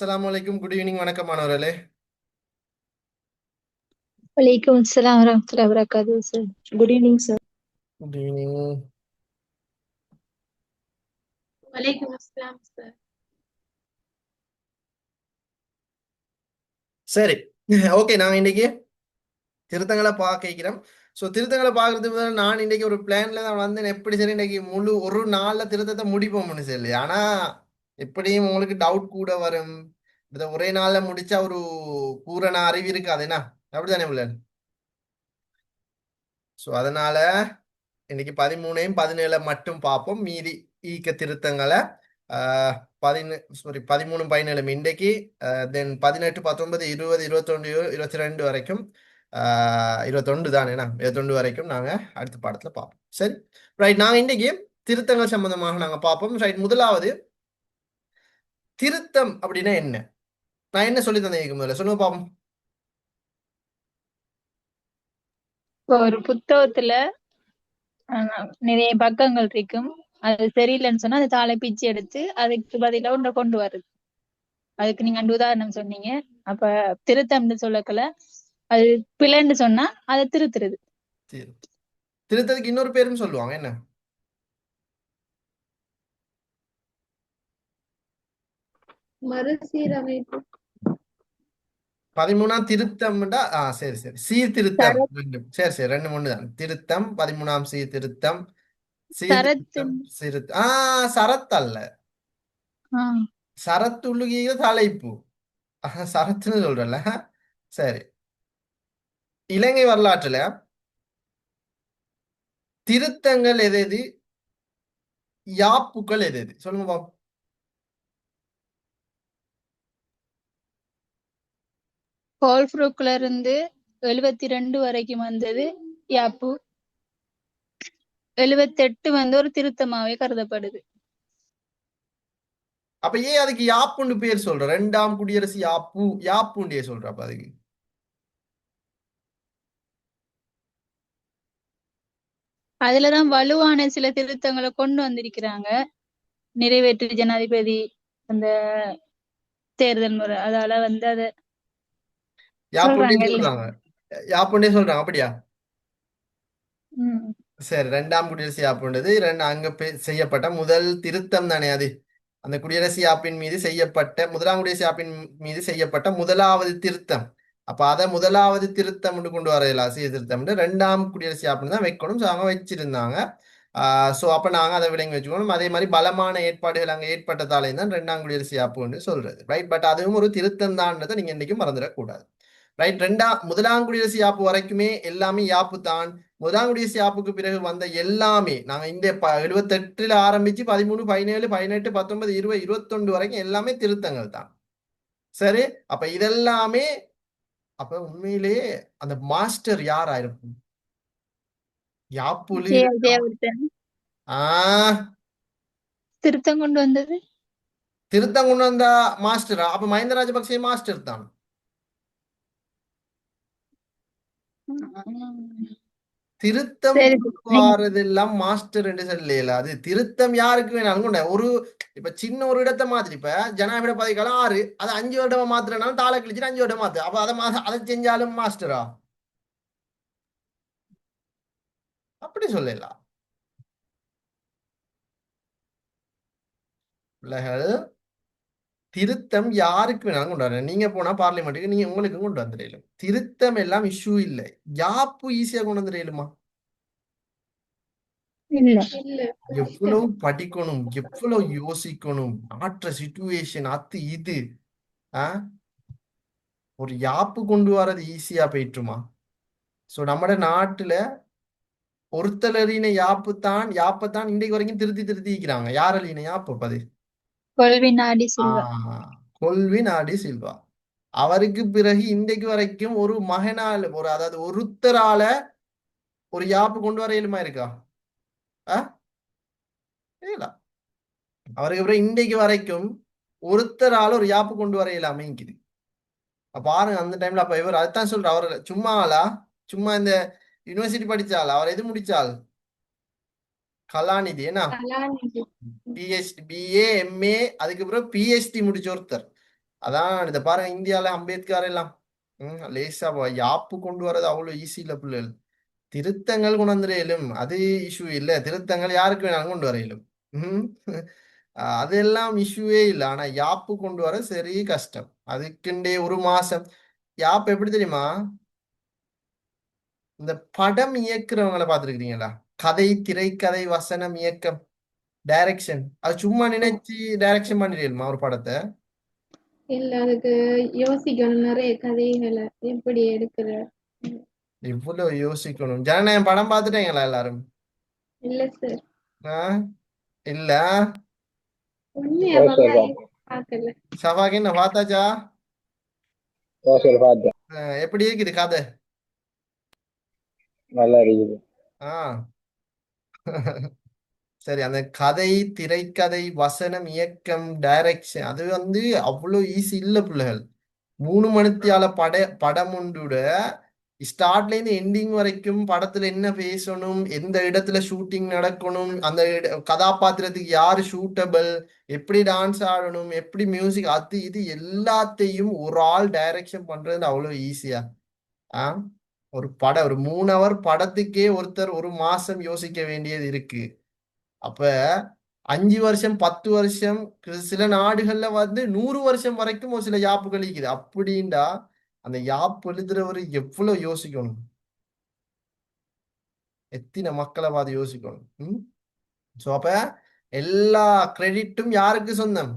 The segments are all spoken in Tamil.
அஸ்ஸலாமு அலைக்கும். Good evening. வணக்கம் மாணவர்களே. Walaikum Assalam warahmatullahi wabarakatuh, sir. Good evening, sir. Good evening. வலைக்கும் அஸ்ஸலாம் சார். சரி, ஓகே. நாங்க இன்னைக்கு திருத்தங்களை பார்க்கிறோம். ஸோ திருத்தங்களை பார்க்கறதுக்கு முதல்ல நான் இன்னைக்கு ஒரு பிளான்ல தான் வந்தேன். எப்படி சரி இன்னைக்கு முழு ஒரு நாள்ல திருத்தத்தை முடிப்போம்னு சொல்லி. ஆனா எப்படியும் உங்களுக்கு டவுட் கூட வரும். இதை ஒரே நாள்ல முடிச்சா ஒரு பூரண அறிவு இருக்காது என்ன? அப்படித்தானே உள்ள? ஸோ அதனால இன்னைக்கு 13 17 மட்டும் பார்ப்போம். மீதி ஈக்க திருத்தங்களை 13 17 இன்றைக்கு, தென் 18 19 20 21 22 வரைக்கும், 21 தானே, 21 வரைக்கும் நாங்க அடுத்த பாடத்துல பார்ப்போம். சரி, ரைட். நாங்க இன்னைக்கு திருத்தங்கள் சம்பந்தமாக நாங்க பார்ப்போம். ரைட், முதலாவது திருத்தம் அப்படின்னா என்ன? நான் என்ன சொல்லி தந்தேன் முதல்ல சொல்லுங்க பார்ப்போம். இப்போ ஒரு புத்தகத்துல நிறைய பக்கங்கள் இருக்கும். அது சரியில்லைன்னு சொன்னா அந்த தாளை பிச்சு எடுத்து அதுக்கு பதிலா ஒன்றை கொண்டு வருது. அதுக்கு நீங்க அந்த உதாரணம் சொன்னீங்க. அப்ப திருத்தம்னு சொல்லக்கல, அது பிழைன்னு சொன்னா அதை திருத்துறது. திருத்தத்துக்கு இன்னொரு பேரும் சொல்லுவாங்க, என்ன? மறுசீரமைப்பு. 13ஆம் திருத்தம்டா சரி சரி, சீர்திருத்தம். சரி சரி, ரெண்டு மூணு தான். திருத்தம், 13ஆம் சீர்திருத்தம், சீர்திருத்தம், சரத் அல்ல. சரத்து உள்ளுகிற தலைப்பு. சரத்துன்னு சொல்றல. சரி, இலங்கை வரலாற்றுல திருத்தங்கள் எது எது, யாப்புக்கள் எது எது சொல்லுங்க பாப்போம். கோல்ஃப்ரூக்ல இருந்து 72 வரைக்கும் வந்தது யாப்பு. 78 ஒரு திருத்தமாவே கருதப்படுது. அப்ப ஏன் அதுக்கு யாப்புன்னு பேர் சொல்ற? ரெண்டாம் குடியரசு யாப்பு, யாப்புண்டே சொல்ற. அப்ப அதுக்கு அதுலதான் வலுவான சில திருத்தங்களை கொண்டு வந்திருக்கிறாங்க. நிறைவேற்று ஜனாதிபதி அந்த தேர்தல் முறை, அதால அத யாப்புண்டே சொல்றாங்க இல்ல. சொல்றாங்க. யாப்புண்டே சொல்றாங்க, அப்படியா? உம் சரி, ரெண்டாம் குடியரசு யாப்புன்றது அங்க செய்யப்பட்ட முதல் திருத்தம் தானே அது. அந்த குடியரசு யாப்பின் மீது செய்யப்பட்ட, முதலாம் குடியரசு யாப்பின் மீது செய்யப்பட்ட முதலாவது திருத்தம். அப்ப அதை முதலாவது திருத்தம் கொண்டு வரையலாம். சீர்திருத்தம் ரெண்டாம் குடியரசு யாப்புன்னு தான் வைக்கணும். ஸோ அவங்க வச்சிருந்தாங்க. ஸோ அப்ப நாங்க அதை விளங்கி வச்சுக்கணும். அதே மாதிரி பலமான ஏற்பாடுகள் அங்க ஏற்பட்டதாலே தான் ரெண்டாம் குடியரசு யாப்புன்னு சொல்றது. ரைட், பட் அதுவும் ஒரு திருத்தம் தான்றதை நீங்க இன்னைக்கும் மறந்துடக்கூடாது. ரைட், முதலாம் குடியரசு யாப்பு வரைக்குமே எல்லாமே யாப்பு தான். முதலாம் குடியரசு யாப்புக்கு பிறகு வந்த எல்லாமே நாங்க இந்த 78ல ஆரம்பிச்சு 13 17 18 19 20 21 வரைக்கும் எல்லாமே திருத்தங்கள் தான். சரி, அப்ப இதெல்லாமே அப்ப உண்மையிலேயே அந்த மாஸ்டர் யாரா இருக்கும்? யாப்புலி திருத்தம் கொண்டு வந்தது திருத்தம் கொண்டு வந்த மாஸ்டரா? அப்ப மஹிந்த ராஜபக்சே மாஸ்டர் தான். திருத்தம் வாரதெல்லாம் மாஸ்டர் என்று சொல்லல. அது திருத்தம் யாருக்கு வேணாலும் கொண்ட ஒரு, இப்ப சின்ன ஒரு இடத்தை மாத்திரு. இப்ப ஜனாதிபதி பதவிக்காலம் 6, அது 5 வருடமா மாத்திரனாலும் தாளை கிழிச்சிட்டு 5 வருடம் மாத்து. அப்ப அதை செஞ்சாலும் மாஸ்டரா? அப்படி சொல்லலாம். பிள்ளைகள், திருத்தம் யாருக்கு வேணாலும் கொண்டு வரலாம். நீங்க போனா பார்லிமெண்ட்டுக்கு நீங்க உங்களுக்கு கொண்டு வந்துடலும். திருத்தம் எல்லாம் இஷ்யூ இல்லை. யாப்பு ஈஸியா கொண்டு வந்துடலுமா? எவ்வளவு படிக்கணும், எவ்வளவு யோசிக்கணும், நாட்டுற சிச்சுவேஷன் அது இது. ஒரு யாப்பு கொண்டு வர்றது ஈஸியா போயிட்டுமா? சோ நம்ம நாட்டுல ஒருத்தர் அறியின யாப்பத்தான் இன்றைக்கு வரைக்கும் திருத்தி திருத்திக்கிறாங்க. யார் அறியின யாப்பு? பது கொல்வின் ஆடி சில்வா. அவருக்கு பிறகு இன்றைக்கு வரைக்கும் ஒரு மகனால், அதாவது ஒருத்தரால ஒரு யாப்பு கொண்டு வர இயலுமா இருக்கா? அவருக்கு பிறகு இன்றைக்கு வரைக்கும் ஒருத்தரால ஒரு யாப்பு கொண்டு வர இயலாம இருக்குது. பாருங்க அந்த டைம்ல. அப்ப இவர் அதுதான் சொல்ற. அவர் சும்மாலா, சும்மா இந்த யூனிவர்சிட்டி படிச்சால், அவர் எது முடிச்சால்? கலாநிதி என்ன? பிஹெச்டி, பிஏ, எம்ஏ, அதுக்கு பிறகு பிஹெச்டி முடிச்ச ஒருத்தர். அதான் இதை பாருங்க, இந்தியால அம்பேத்கர் எல்லாம் லேசா யாப்பு கொண்டு வர்றது அவ்வளவு ஈஸி இல்ல பிள்ளைகள். திருத்தங்கள் கொண்டு வந்துடும், அது இஷ்யூ இல்ல. திருத்தங்கள் யாருக்கு வேணாலும் கொண்டு வர இயலும். ம். அதெல்லாம் இஷ்யூவே இல்லை. ஆனா யாப்பு கொண்டு வர சரி கஷ்டம். அதுக்குண்டே ஒரு மாசம். யாப் எப்படி தெரியுமா? இந்த படம் இயக்குறவங்களை பார்த்துருக்கீங்களா? கதை, திரைக்கதை, வசனம், இயக்கம், டைரக்ஷன். அது சும்மா நினைச்சு டைரக்ஷன் பண்ணிடுமா ஒரு படத்தை? இல்ல அதுக்கு யோசிக்கணும் நிறைய கதைகளை எப்படி எடுக்கிற. இவ்வளவு யோசிக்கணும். ஜனநாயகம் படம் பார்த்துட்டீங்களா எல்லாரும்? இல்ல சார், ஆ இல்ல. உண்மையா ஓ சார் சொல்ல பார்த்தேன். பார்க்கல. சபாக்கு என்ன பார்த்தாச்சா? ஓ சார் பார்த்தேன். எப்படி இருக்குது கதை? நல்லா இருக்குது. ஆ சரி, அந்த கதை, திரைக்கதை, வசனம், இயக்கம், டைரக்ஷன், அது அவ்வளோ ஈஸி இல்ல பிள்ளைகள். 3 மணித்தியால படம் உண்டுட ஸ்டார்ட்ல இருந்து எண்டிங் வரைக்கும் படத்துல என்ன பேசணும், எந்த இடத்துல ஷூட்டிங் நடக்கணும், அந்த கதாபாத்திரத்துக்கு யாரு ஷூட்டபிள், எப்படி டான்ஸ் ஆடணும், எப்படி மியூசிக், அது இது எல்லாத்தையும் ஒரு ஆள் டைரக்ஷன் பண்றது அவ்வளோ ஈஸியா? ஆ ஒரு படம், ஒரு 3 ஹவர் படத்துக்கே ஒருத்தர் ஒரு மாசம் யோசிக்க வேண்டியது இருக்கு. அப்ப 5 வருஷம், 10 வருஷம், சில நாடுகள்ல 100 வருஷம் வரைக்கும் ஒரு சில யாப்புகள் இருக்குது. அப்படின்டா அந்த யாப் எழுதுறவர் எவ்வளவு யோசிக்கணும், எத்தனை மக்களை பார்த்து யோசிக்கணும். சோ அப்ப எல்லா கிரெடிட்டும் யாருக்கு சொந்தம்?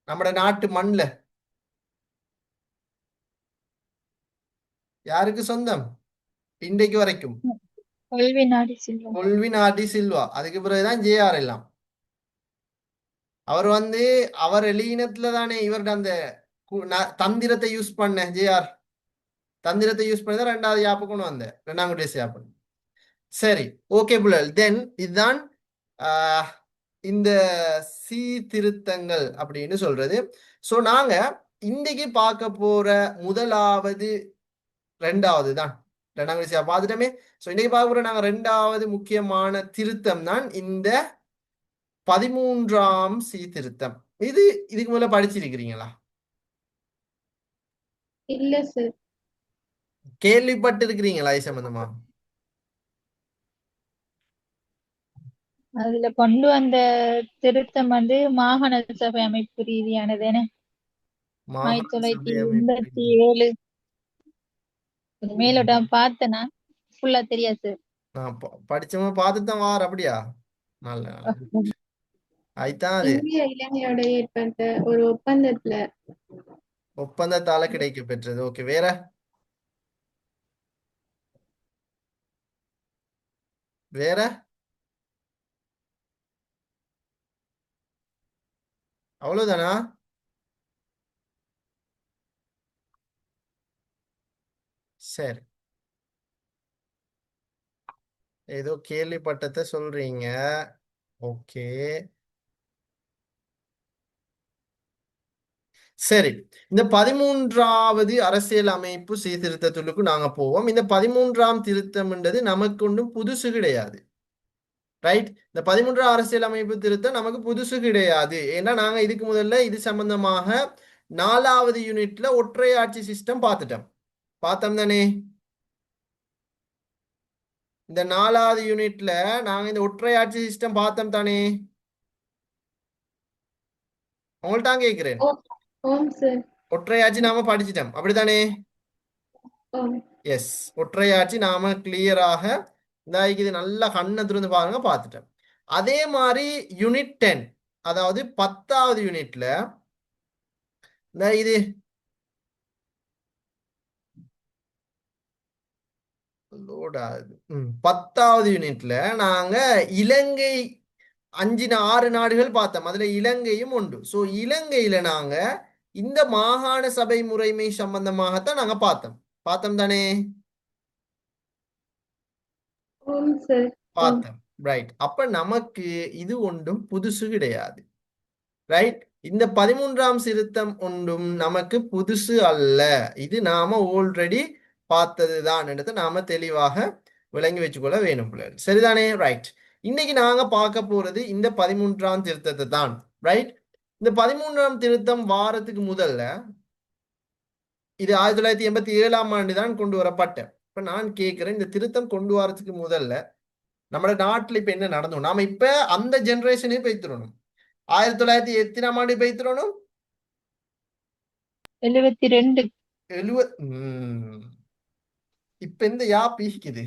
நம்ம நாட்டு மண்ல யாருக்கு சொந்தம் இன்றைக்கு வரைக்கும்? கொல்வின் நாடி செல்வம். Colvin RT Silva. அதுக்கு பிறகுதான் ஜேஆர் எல்லாம். அவர் அவர் எழுதினத்துல தானே இவர்கிட்ட அந்த தந்திரத்தை யூஸ் பண்ண ஜேஆர். தந்திரத்தை யூஸ் பண்ணி தான் 2வது யாப்பு கொண்டு வந்தேன், 2ஆம் யாப்பு. சரி, ஓகே புள்ளல். தென் இதுதான் இந்த சீர்திருத்தங்கள் அப்படின்னு சொல்றது. ஸோ நாங்க இன்னைக்கு பார்க்க போற 1வது 2வது தான் 2ஆம் பார்த்துட்டோமே. ஸோ இன்னைக்கு பார்க்க போற நாங்க 2வது முக்கியமான திருத்தம் தான் இந்த 13ஆம் சீர்திருத்தம். இதுக்கு முதல்ல படிச்சிருக்கிறீங்களா? இல்ல சார். கேள்விப்பட்டு இருக்கிறீங்களா இது சம்பந்தமா? அதுல கொண்டு வந்த திருத்தம் மாகாண சபை அமைப்பு ரீதியானது என மாகாண சபை அமைப்பு. 1987 மேலோட்டம் பார்த்தேனா ஃபுல்லா தெரியாது சார். நான் படிச்சவங்க பார்த்து தான் வார். அப்படியா? நல்ல நல்ல. அதுதான் அது இந்திய இலங்கையோட ஏற்பட்ட ஒரு ஒப்பந்தத்துல ஒப்பந்தத்தால கிடைக்க பெற்றது. ஓகே, வேற வேற அவ்வளவுதானா? சரி, ஏதோ கேள்விப்பட்டதை சொல்றீங்க. ஓகே, சரி. இந்த 13வது அரசியல் அமைப்பு சீர்திருத்தத்துக்கு நாங்க போவோம். இந்த 13ஆம் திருத்தம்ன்றது நமக்கு ஒன்றும் புதுசு கிடையாது. ரைட்? இந்த 13ஆம் அரசியல் அமைப்பு திருத்தம் நமக்கு புதுசு கிடையாது. ஏன்னா நாங்க இதுக்கு முதல்ல இது சம்பந்தமாக 4வது யூனிட்ல ஒற்றையாட்சி சிஸ்டம் பார்த்தோம் தானே? இந்த 4வது யூனிட்ல நாங்க இந்த ஒற்றையாட்சி சிஸ்டம் பார்த்தோம் தானே? உங்கள்ட்ட கேட்கிறேன். ஓம் சார். ஒற்றையாட்சி நாம படிச்சிட்டோம், அப்படித்தானே? ஓம். எஸ், ஒற்றையாட்சி நாம கிளியராக இது நல்லா கண்ணை திறந்து பாருங்க பார்த்துட்டோம். அதே மாதிரி யூனிட் 10, அதாவது 10வது யூனிட்ல இது 10வது யூனிட்ல நாங்க இலங்கை 6 நாடுகள் பார்த்தோம். அதுல இலங்கையும் உண்டு. ஸோ இலங்கையில நாங்க இந்த மாகாண சபை முறைமை சம்பந்தமாகத்தான் நாங்க பார்த்தோம் தானே? ஓம் சார். பார்த்தோம். ரைட். அப்ப நமக்கு இது ஒன்றும் புதுசு கிடையாது. ரைட்? இந்த 13ஆம் திருத்தம் ஒன்றும் நமக்கு புதுசு அல்ல. இது நாம ஆல்ரெடி பார்த்ததுதான் என்றதை நாம தெளிவாக விளங்கி வச்சுக்கொள்ள வேணும். சரிதானே? ரைட். இன்னைக்கு நாங்க பார்க்க போறது இந்த 13ஆம் திருத்தத்தை தான். ரைட்? இந்த 13ஆம் திருத்தம் வாரத்துக்கு முதல்ல இது 1987ஆம் ஆண்டு தான் கொண்டு வரப்பட்ட. இப்ப நான் கேட்கிறேன், இந்த திருத்தம் கொண்டு வரதுக்கு முதல்ல நம்ம நாட்டுல இப்ப என்ன நடந்தோம்? நாம இப்ப அந்த ஜெனரேஷனே பேய்த்திரணும். 1900 எத்தனாம் ஆண்டு பேய்த்திரணும்? 72. 70. இப்ப இந்த யா பீக்குது.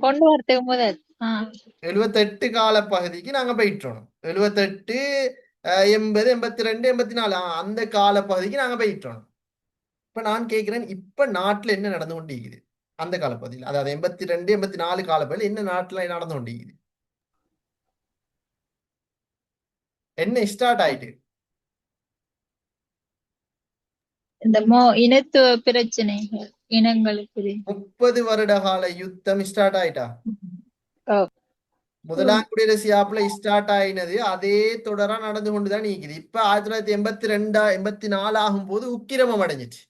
கொண்டு வரதுக்கு முதல் 78 கால பகுதிக்கு நாங்க போயிட்டோம். 78, 80, 82, 84 அந்த கால பகுதிக்கு நாங்க போயிட்டோம். இப்ப நான் கேட்கிறேன், இப்ப நாட்டுல என்ன நடந்து கொண்டிருக்குது? அந்த காலப்பகுதியில், அதாவது 82, 84 காலப்பகுதியில் என்ன நாட்டுல நடந்து கொண்டிருக்குது? என்ன ஸ்டார்ட் ஆயிட்டு? இந்த இனத்துவ பிரச்சனைகள், இனங்களுக்கு 30 வருட கால யுத்தம் ஸ்டார்ட் ஆயிட்டா? ஓ, முதலாம் குடியரசு யாப்புல ஸ்டார்ட் ஆயினது அதே தொடரா நடந்து கொண்டுதான் நீக்குது. இப்ப 1982, 84 ஆகும் போது உக்கிரமம் அடைஞ்சிச்சு.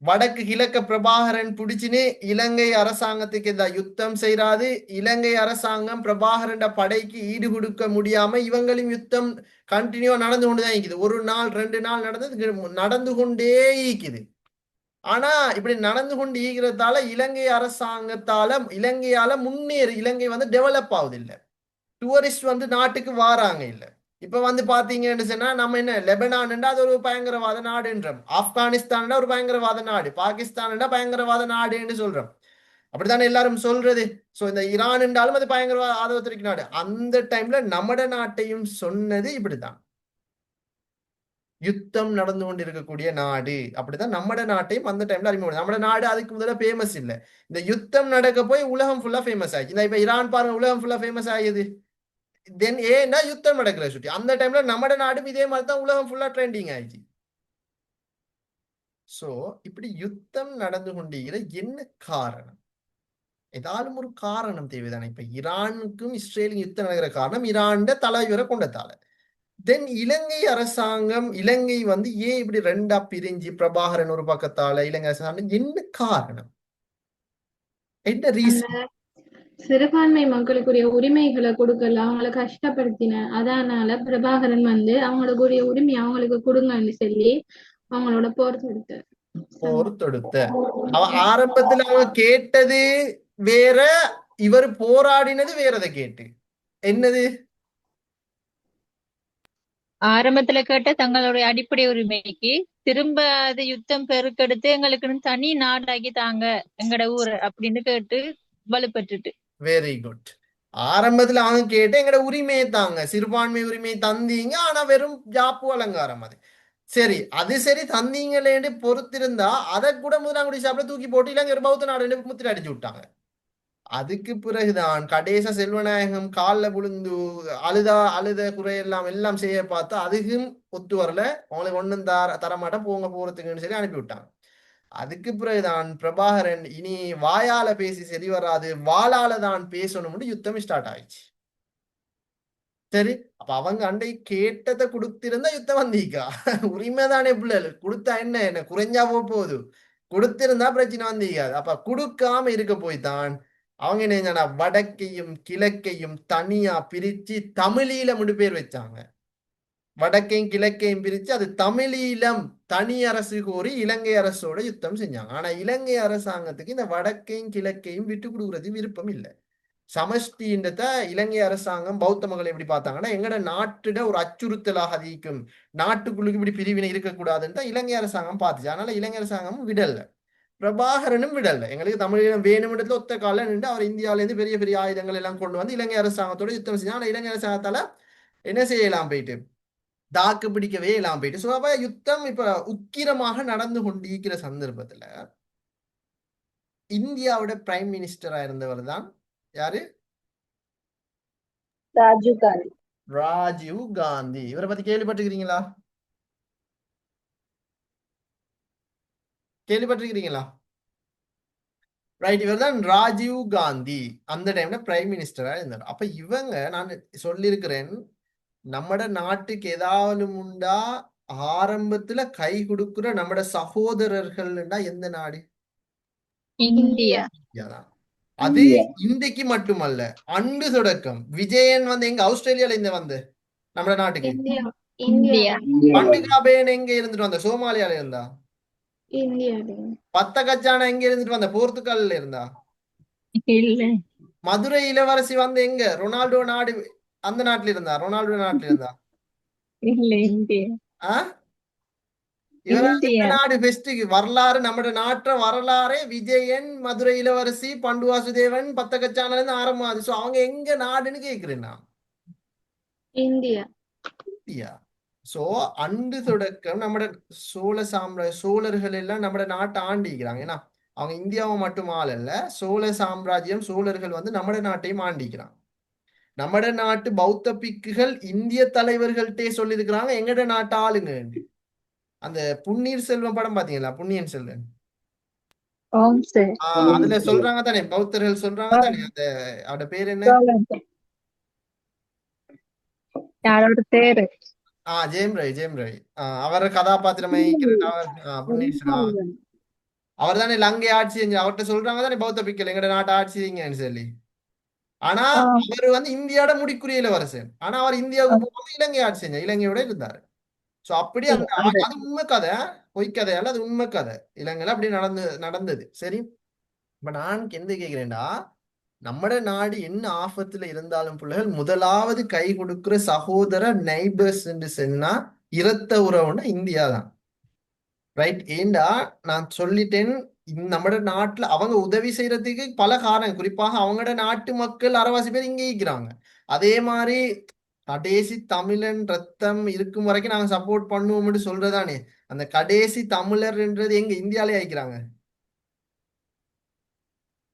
வடக்கு கிழக்க பிரபாகரன் பிடிச்சின்னு இலங்கை அரசாங்கத்துக்கு இந்த யுத்தம் செய்யறாது. இலங்கை அரசாங்கம் பிரபாகரன் படைக்கு ஈடு கொடுக்க முடியாம இவங்களும் யுத்தம் கண்டினியூவா நடந்து கொண்டுதான் இருக்குது. ஒரு நாள் 2 நாள் நடந்து கொண்டே இருக்குது. ஆனா இப்படி நடந்து கொண்டு ஈகிறதால இலங்கை அரசாங்கத்தால இலங்கையால முன்னேறி இலங்கை டெவலப் ஆகுது இல்ல. டூரிஸ்ட் நாட்டுக்கு வாராங்க இல்ல. இப்ப பாத்தீங்கன்னு சொன்னா நம்ம என்ன லெபனான் அது ஒரு பயங்கரவாத நாடுன்றோம். ஆப்கானிஸ்தான் ஒரு பயங்கரவாத நாடு, பாகிஸ்தான் பயங்கரவாத நாடுன்னு சொல்றோம். அப்படித்தானே எல்லாரும் சொல்றது. சோ இந்த ஈரான் என்றாலும் அது பயங்கரவாத ஆதரவு நாடு. அந்த டைம்ல நம்மட நாட்டையும் சொன்னது இப்படித்தான். யுத்தம் நடந்து கொண்டு இருக்கக்கூடிய நாடு. அப்படிதான் நம்மட நாட்டையும் அந்த டைம்ல அறிமுகம். நம்ம நாடு அதுக்கு முதல்ல ஃபேமஸ் இல்லை. இந்த யுத்தம் நடக்க போய் உலகம் ஃபுல்லா ஃபேமஸ் ஆயிடுச்சு. இப்ப ஈரான் பாருங்க, உலகம் ஃபுல்லா ஃபேமஸ் ஆகுது. தென் ஏன்னா யுத்தம் நடக்கிற சுட்டி. அந்த டைம்ல நம்மட நாடும் இதே மாதிரி தான் உலகம் ஃபுல்லா ட்ரெண்டிங் ஆயிடுச்சு. சோ இப்படி யுத்தம் நடந்து கொண்டிருக்கிற என்ன காரணம்? ஏதாலும் ஒரு காரணம் தேவைதானே. இப்ப ஈரானுக்கும் இஸ்ரேலுக்கும் யுத்தம் நடக்கிற காரணம் ஈரான் தலைவரை கொண்டதால. தென் இலங்கை அரசாங்கம் இலங்கை ஏன் இப்படி ரெண்டா பிரிஞ்சு பிரபாகரன் ஒரு பக்கத்தால இலங்கை அரசாங்கம் என்ன காரணம்? என்ன ரீசன்? சிறுபான்மை மக்களுக்குரிய உரிமைகளை கொடுக்கல, அவங்களை கஷ்டப்படுத்தின. அதனால பிரபாகரன் அவங்களுக்குரிய உரிமை அவங்களுக்கு கொடுங்கன்னு சொல்லி அவங்களோட போர் தொடுத்த ஆரம்பத்துல அவங்க கேட்டது வேற, இவர் போராடினது வேறதை கேட்டு என்னது? ஆரம்பத்துல கேட்ட தங்களுடைய அடிப்படை உரிமைக்கு திரும்ப அது யுத்தம் பெருக்கெடுத்து எங்களுக்குன்னு தனி நாடாக்கி தாங்க எங்கட ஊரு அப்படின்னு கேட்டு வலுப்பட்டுட்டு. Very good. ஆரம்பத்துல அவங்க கேட்டு எங்கட உரிமையை தாங்க, சிறுபான்மை உரிமை தந்தீங்க, ஆனா வெறும் ஜாப்பு அலங்காரம். அது சரி, அது சரி தந்தீங்களேன்னு பொறுத்திருந்தா அதை கூட முதலாங்குடி சாப்பிட தூக்கி போட்டு இலங்கை ஒரு பௌத்த நாடு முத்திர அடிச்சு விட்டாங்க. அதுக்கு பிறகுதான் கடைச செல்வநாயகம் காலில் விழுந்து அழுத குறையெல்லாம் எல்லாம் செய்ய பார்த்தா அதுக்கும் ஒத்து வரல. அவங்களுக்கு ஒன்றும் தரமாட்டேன் போங்க போறதுக்குன்னு சொல்லி அனுப்பி விட்டாங்க. அதுக்கு பிறகுதான் பிரபாகரன் இனி வாயால பேசி சரி வராது, வாளால தான் பேசணும்னு யுத்தம் ஸ்டார்ட் ஆயிடுச்சு. சரி, அப்ப அவங்க அண்டை கேட்டதை கொடுத்திருந்தா யுத்தம் வந்தீக்கா? உரிமைதானே பிள்ளைகள் கொடுத்தா என்ன குறைஞ்சா போகுது. கொடுத்திருந்தா பிரச்சனை வந்தீக்காது. அப்ப கொடுக்காம இருக்க போய்தான் அவங்க என்ன வடக்கையும் கிழக்கையும் தனியா பிரிச்சு தமிழீழ பேர் வச்சாங்க. வடக்கையும் கிழக்கையும் பிரிச்சு அது தமிழீழம் தனி அரசு கோரி இலங்கை அரசோட யுத்தம் செஞ்சாங்க. ஆனா இலங்கை அரசாங்கத்துக்கு இந்த வடக்கையும் கிழக்கையும் விட்டு கொடுக்கறது விருப்பம் இல்லை. சமஷ்டின்றத இலங்கை அரசாங்கம் பௌத்த மக்களை எப்படி பார்த்தாங்கன்னா எங்கட நாட்டுட ஒரு அச்சுறுத்தலாக அதிகம், நாட்டுக்குள்ளுக்கு இப்படி பிரிவினை இருக்கக்கூடாதுன்னு இலங்கை அரசாங்கம் பார்த்துச்சு. அதனால இலங்கை அரசாங்கம் விடல, பிரபாகரனும் விடல. எங்களுக்கு தமிழீழம் வேணும்ன்றதுல ஒத்த கால நின்று அவர் இந்தியாவிலேருந்து பெரிய பெரிய ஆயுதங்கள் எல்லாம் கொண்டு இலங்கை அரசாங்கத்தோட யுத்தம் செஞ்சா. ஆனா இலங்கை அரசாங்கத்தால என்ன செய்யலாம் போயிட்டு தாக்கு பிடிக்கவே இல்லாம போயிட்டு. ஸோ அப்ப யுத்தம் இப்ப உக்கிரமாக நடந்து கொண்டிருக்கிற சந்தர்ப்பத்துல இந்தியாவோட பிரைம் மினிஸ்டரா இருந்தவர் தான் யாரு? ராஜீவ் காந்தி. ராஜீவ் காந்தி. இவரை பத்தி கேள்விப்பட்டிருக்கிறீங்களா? கேள்விப்பட்டிருக்கிறீங்களா? ரைட், இவர் தான் ராஜீவ் காந்தி. அந்த டைம்ல பிரைம் மினிஸ்டரா இருந்தார். அப்ப இவங்க நான் சொல்லியிருக்கிறேன், நம்மட நாட்டுக்கு ஏதாவது உண்டா ஆரம்பத்துல கை கொடுக்கிற நம்மட சகோதரர்கள்னா எந்த நாடு? இந்தியா. தான். அது இந்திக்கு மட்டுமல்ல, அன்று தொடக்கம் விஜயன் எங்க ஆஸ்திரேலியால இருந்து நம்ம நாட்டுக்கு இந்தியா இந்தியா. இந்தியால பண்டுகாபேன் எங்க இருந்துட்டு வந்த சோமாலியால இருந்தா இந்தியால பத்த கச்சானா எங்க இருந்துட்டு வந்த போர்த்துகல்ல இருந்தா இல்ல மதுரை இளவரசி வந்து எங்க ரொனால்டோ நாடு அந்த நாட்டுல இருந்தா ரொனால்டோ நாட்டுல இருந்தா இல்ல இந்தியா. ஆ இவரால் இந்த இந்தியா. நாடு பெஸ்ட் வரலாறு நம்ம நாட்டு வரலாறே விஜயன் மதுரை இளவரசி பண்டு வாசுதேவன் பத்த கச்சானா ஆரம்பமாது சோ அவங்க எங்க நாடுன்னு கேக்குறேன் நான் இந்தியா இந்தியா சோ அண்டு தொடக்கம் நம்ம சோழர்கள் எல்லாம் நம்ம நாட்டை ஆண்டிக்கிறாங்க ஏன்னா அவங்க இந்தியாவை மட்டும் ஆளல்ல சோழ சாம்ராஜ்யம் சோழர்கள் வந்து நம்ம நாட்டையும் ஆண்டிக்கிறாங்க நம்ம நாட்டு பௌத்த பிக்குகள் இந்திய தலைவர்கள்ட்டே சொல்லியிருக்கிறாங்க எங்கட நாட்டு ஆளுங்க அந்த புன்னீர் செல்வம் படம் பாத்தீங்களா புன்னியன் செல்வன் ஓம் சார். அதுல சொல்றாங்க தானே பௌத்தர்கள் சொல்றாங்க தானே அந்த அவட பேர் என்ன யாரோட பேரு? ஜெயம் ரவி ஜெயம் ரவி அவர் கதாபாத்திரமே புன்னீர் செல்வன் அவர் தானே லங்கை ஆட்சி செஞ்சு அவர்கிட்ட சொல்றாங்க தானே பௌத்த பிக்கல் எங்கட நாட்டை ஆட்சி செய்யுங்கன்னு சொல்லி ஆனா ஆ, அவர் வந்து இந்தியாவோட முடிக்குரிய இளவரசன் ஆனா அவர் இந்தியாவுக்கு போகாம இலங்கை ஆட்சி செஞ்சார் இலங்கையோட இருந்தாரு சோ அப்படி அந்த அது உண்மை கதை பொய்க்கதை அல்ல அது உண்மை கதை இலங்கையில அப்படி நடந்தது சரி இப்ப நான் எந்த கேக்குறேன்டா நம்மட நாடு என்ன ஆபத்துல இருந்தாலும் பிள்ளைகள் முதலாவது கை கொடுக்கிற சகோதர நெய்பர்ஸ் என்று சொன்னா இரத்த உறவுன்னா இந்தியா தான் ரைட் ஏண்டா நான் சொல்லிட்டேன் நம்ம நாட்டுல அவங்க உதவி செய்யறதுக்கு பல காரணம் குறிப்பாக அவங்களோட நாட்டு மக்கள் அரைவாசி பேர் இங்கே இருக்கிறாங்க அதே மாதிரி கடைசி தமிழன் ரத்தம் இருக்கும் வரைக்கும் நாங்க சப்போர்ட் பண்ணுவோம்னு சொல்றதானே அந்த கடைசி தமிழர்ன்றது எங்க இந்தியாலே ஆயிக்கிறாங்க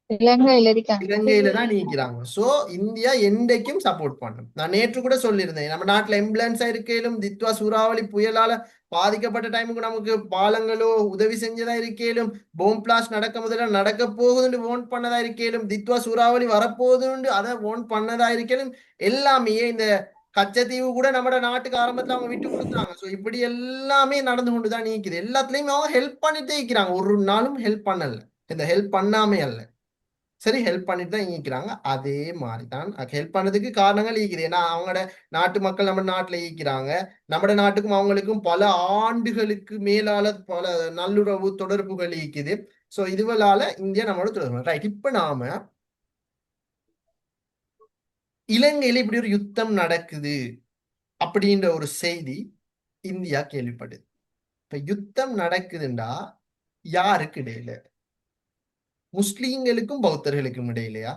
இலங்கையில இருக்காங்க. இலங்கையில தான் நீக்கிறாங்க சோ இந்தியா என்றைக்கும் சப்போர்ட் பண்ணும் நான் நேற்று கூட சொல்லியிருந்தேன் நம்ம நாட்டுல எம்புலன்ஸா இருக்கையிலும் தித்வா சூறாவளி புயலால பாதிக்கப்பட்ட டைமுக்கு நமக்கு பாலங்களோ உதவி செஞ்சதா இருக்கையிலும் போம் பிளாஸ்ட் நடக்க முதல்ல நடக்க போகுதுன்னு ஓன் பண்ணதா இருக்கையிலும் தித்வா சூறாவளி வரப்போகுதுன்னு அதை ஓன் பண்ணதா இருக்கையிலும் எல்லாமே இந்த கச்சத்தீவு கூட நம்ம நாட்டுக்கு ஆரம்பத்துல அவங்க விட்டு கொடுத்தாங்க சோ இப்படி எல்லாமே நடந்து கொண்டுதான் நீக்குது எல்லாத்துலயுமே அவங்க ஹெல்ப் பண்ணிட்டே இருக்கிறாங்க ஒரு நாளும் ஹெல்ப் பண்ணல இந்த ஹெல்ப் பண்ணாமே அல்ல சரி ஹெல்ப் பண்ணிட்டு தான் ஈக்கிறாங்க அதே மாதிரி தான் ஹெல்ப் பண்ணதுக்கு காரணங்கள் ஈக்குது ஏன்னா அவங்களோட நாட்டு மக்கள் நம்ம நாட்டுல ஈக்கிறாங்க நம்ம நாட்டுக்கும் அவங்களுக்கும் பல ஆண்டுகளுக்கு மேலால பல நல்லுறவு தொடர்புகள் ஈக்குது சோ இதுவளால இந்தியா நம்மளோட தொடர்பு ரைட் இப்ப நாம இலங்கையில இப்படி ஒரு யுத்தம் நடக்குது அப்படின்ற ஒரு செய்தி இந்தியா கேள்விப்படுது இப்ப யுத்தம் நடக்குதுண்டா யாருக்கு இடையில முஸ்லீம்களுக்கும் பௌத்தர்களுக்கும் இடையிலையா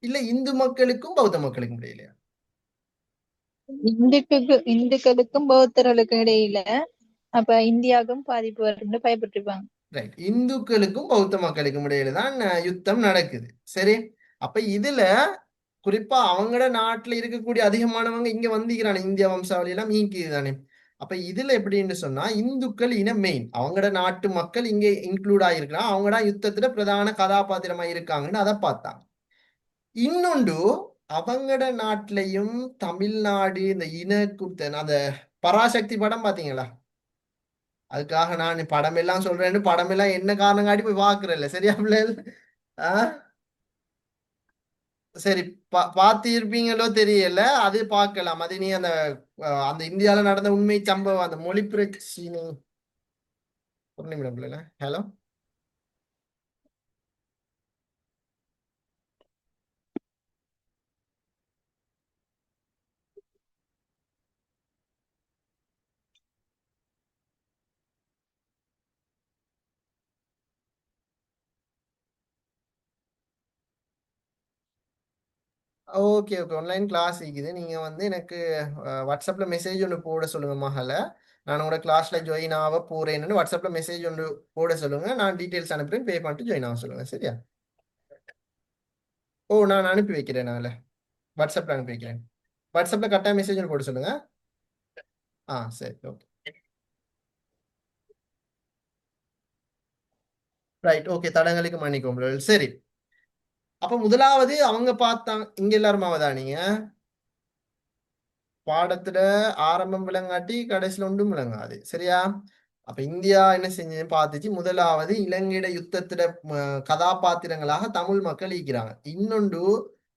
இல்ல இந்து மக்களுக்கும் பௌத்த மக்களுக்கும் இடையிலையா இந்துக்களுக்கும் பௌத்தர்களுக்கும் இடையில அப்ப இந்தியாவுக்கும் பாதிப்பு வரும்னு பயப்பட்டிருப்பாங்க. ரைட் இந்துக்களுக்கும் பௌத்த மக்களுக்கும் இடையில தான் யுத்தம் நடக்குது சரி அப்ப இதுல குறிப்பா அவங்களோட நாட்டுல இருக்கக்கூடிய அதிகமானவங்க இங்க வந்திக்கிறானே இந்தியா வம்சாவளி எல்லாம் நீக்குது தானே அப்ப இதுல எப்படின்னு சொன்னா இந்துக்கள் இன மெயின் அவங்களோட நாட்டு மக்கள் இங்க இன்க்ளூட் ஆயிருக்கிறான் அவங்களோட யுத்தத்துல பிரதான கதாபாத்திரமா இருக்காங்கன்னு அதை பார்த்தாங்க இன்னொன்று அவங்களோட நாட்டிலையும் தமிழ்நாடு இந்த அந்த பராசக்தி படம் பாத்தீங்களா அதுக்காக நான் படம் எல்லாம் சொல்றேன்னு படம் எல்லாம் என்ன காரணம் காட்டி போய் பாக்குறேன்ல சரியா பிள்ளைகள் ஆஹ் சரி பாத்திருப்பீங்களோ தெரியல அது பார்க்கலாம் அது நீ அந்த இந்தியால நடந்த உண்மை சம்பவம் அந்த மொழி பிரச்சனை ஒரு நிமிடம் பிள்ளைல hello okay okay online class இருக்குது நீங்க வந்து எனக்கு வாட்ஸ்அப்ல மெசேஜ் ஒன்று போட சொல்லுங்க மகள நான் உங்களோட கிளாஸ்ல ஜாயின் ஆக போறேன்னு வாட்ஸ்அப்ல மெசேஜ் ஒன்று போட சொல்லுங்க நான் டீட்டெயில்ஸ் அனுப்புறேன் பே பண்ணிட்டு ஜாயின் ஆக சொல்லுங்க சரியா நான் அனுப்பி வைக்கிறேன் நான் வாட்ஸ்அப்ல அனுப்பி வைக்கிறேன் வாட்ஸ்அப்ல கரெக்டாக மெசேஜ் ஒன்று போட சொல்லுங்க சரி ஓகே ரைட் ஓகே தடங்களுக்கு மன்னிக்கும் சரி அப்ப முதலாவது அவங்க பார்த்தாங்க இங்க எல்லாரும் அவதானீங்க பாடத்துல ஆரம்பம் விளங்காட்டி கடைசியில ஒன்றும் விளங்காது சரியா அப்ப இந்தியா என்ன செஞ்சு பார்த்துச்சு முதலாவது இலங்கையிட யுத்தத்துல கதாபாத்திரங்களாக தமிழ் மக்கள் ஈக்கிறாங்க இன்னொன்று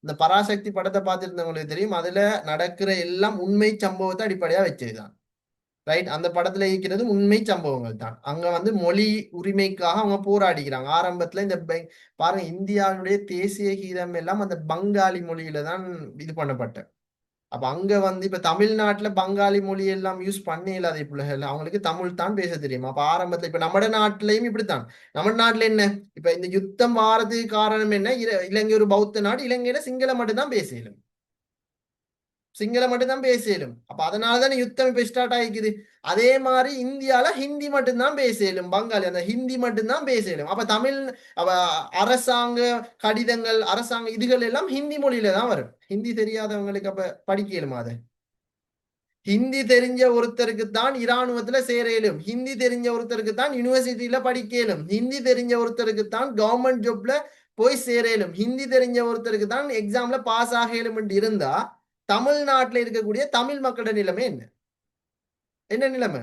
இந்த பராசக்தி படத்தை பார்த்துருந்தவங்களுக்கு தெரியும். அதுல நடக்கிற எல்லாம் உண்மை சம்பவத்தை அடிப்படையா வச்சதுதான். ரைட், அந்த படத்துல இருக்கிறது உண்மை சம்பவங்கள் தான். அங்க வந்து மொழி உரிமைக்காக அவங்க போராடிக்கிறாங்க. ஆரம்பத்துல இந்த பாருங்க, இந்தியாவுடைய தேசிய கீதம் எல்லாம் அந்த பங்காளி மொழியில தான் இது பண்ணப்பட்ட. அப்ப அங்க வந்து இப்ப தமிழ்நாட்டுல பங்காளி மொழி எல்லாம் யூஸ் பண்ண இல்லாத பிள்ளைகள், அவங்களுக்கு தமிழ் தான் பேச தெரியும். அப்ப ஆரம்பத்துல இப்ப நம்ம நாட்டிலையும் இப்படித்தான். நம்ம நாட்டுல என்ன, இப்ப இந்த யுத்தம் வாரதுக்கு காரணம் என்ன, இலங்கை ஒரு பௌத்த நாடு, இலங்கையில சிங்களம் மட்டும்தான் பேசலும், சிங்களம் மட்டும்தான் பேசலும். அப்ப அதனாலதானே யுத்தம் இப்ப ஸ்டார்ட் ஆகிக்குது. அதே மாதிரி இந்தியால ஹிந்தி மட்டும்தான் பேசலும், பங்காளி அந்த ஹிந்தி மட்டும்தான் பேசலும். அப்ப தமிழ் அவ அரசாங்க கடிதங்கள், அரசாங்க இதுகள் எல்லாம் ஹிந்தி மொழியில தான் வரும். ஹிந்தி தெரியாதவங்களுக்கு அப்ப படிக்கலுமா? அது ஹிந்தி தெரிஞ்ச ஒருத்தருக்கு தான் இராணுவத்துல சேரலும், ஹிந்தி தெரிஞ்ச ஒருத்தருக்கு தான் யூனிவர்சிட்டியில படிக்கலும், ஹிந்தி தெரிஞ்ச ஒருத்தருக்கு தான் கவர்மெண்ட் ஜாப்ல போய் சேரலும், ஹிந்தி தெரிஞ்ச ஒருத்தருக்கு தான் எக்ஸாம்ல பாஸ் ஆகலும் இருந்தா தமிழ்நாட்டுல இருக்கக்கூடிய தமிழ் மக்களோட நிலைமை என்ன, என்ன நிலைமை?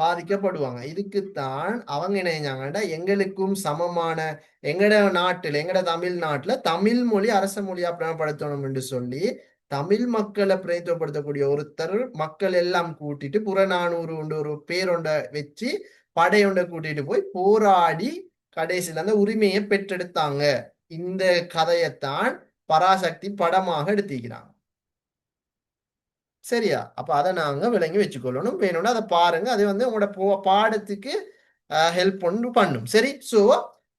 பாதிக்கப்படுவாங்க. இதுக்குத்தான் அவங்க என்ன செஞ்சாங்கடா, எங்களுக்கும் சமமான எங்கட நாட்டுல, எங்கட தமிழ்நாட்டுல தமிழ் மொழி அரச மொழியா பிரபலப்படுத்தணும் என்று சொல்லி தமிழ் மக்களை பிரதித்துவப்படுத்தக்கூடிய ஒருத்தர் மக்கள் எல்லாம் கூட்டிட்டு புறநானூறு ஒரு பேரொண்ட வச்சு படையொண்ட கூட்டிட்டு போய் போராடி கடைசியில அந்த உரிமையை பெற்றெடுத்தாங்க. இந்த கதையைத்தான் பராசக்தி படமாக எடுத்திக்கிறாங்க. சரியா? அப்ப அதை நாங்க விளங்கி வச்சுக்கொள்ளணும். வேணும்னா அதை பாருங்க, அது வந்து உங்களோட பாடத்துக்கு ஹெல்ப் பண்ணும். சரி, சோ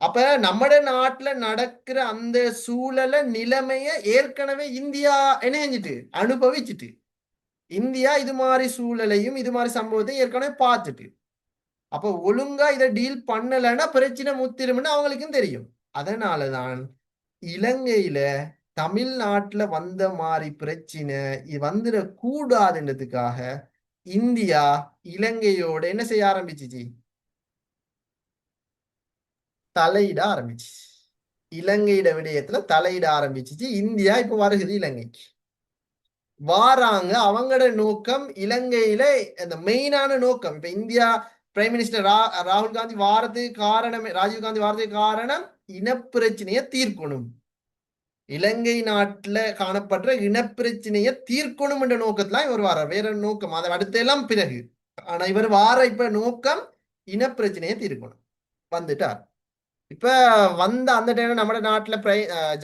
அப்ப நம்ம நாட்டுல நடக்கிற அந்த சூழலை நிலைமைய ஏற்கனவே இந்தியா என்ன செஞ்சுட்டு அனுபவிச்சுட்டு, இந்தியா இது மாதிரி சூழலையும் இது மாதிரி சம்பவத்தையும் ஏற்கனவே பார்த்துட்டு, அப்ப ஒழுங்கா இதை டீல் பண்ணலைன்னா பிரச்சனை முத்திரும்னு அவங்களுக்கும் தெரியும். அதனாலதான் இலங்கையில தமிழ்நாட்டுல வந்த மாதிரி பிரச்சனை வந்துடக்கூடாதுன்றதுக்காக இந்தியா இலங்கையோட என்ன செய்ய ஆரம்பிச்சிச்சு, தலையிட ஆரம்பிச்சு. இலங்கையிட விடயத்துல தலையிட ஆரம்பிச்சிச்சு. இந்தியா இப்ப வருகுது இலங்கைக்கு வாராங்க. அவங்களோட நோக்கம் இலங்கையில அந்த மெயினான நோக்கம், இப்ப இந்தியா பிரைம் மினிஸ்டர் ராகுல் காந்தி வாரத்துக்கு காரணம், ராஜீவ் காந்தி வாரத்துக்கு காரணம் இனப்பிரச்சனையை தீர்க்கணும், இலங்கை நாட்டுல காணப்படுற இனப்பிரச்சனையை தீர்க்கணும் என்ற நோக்கத்துல இவர் வாரார். வேற நோக்கம் அதை அடுத்தெல்லாம் பிறகு. ஆனா இவர் வார இப்ப நோக்கம் இனப்பிரச்சனையை தீர்க்கணும். வந்துட்டார். இப்ப வந்த அந்த டைம் நம்ம நாட்டுல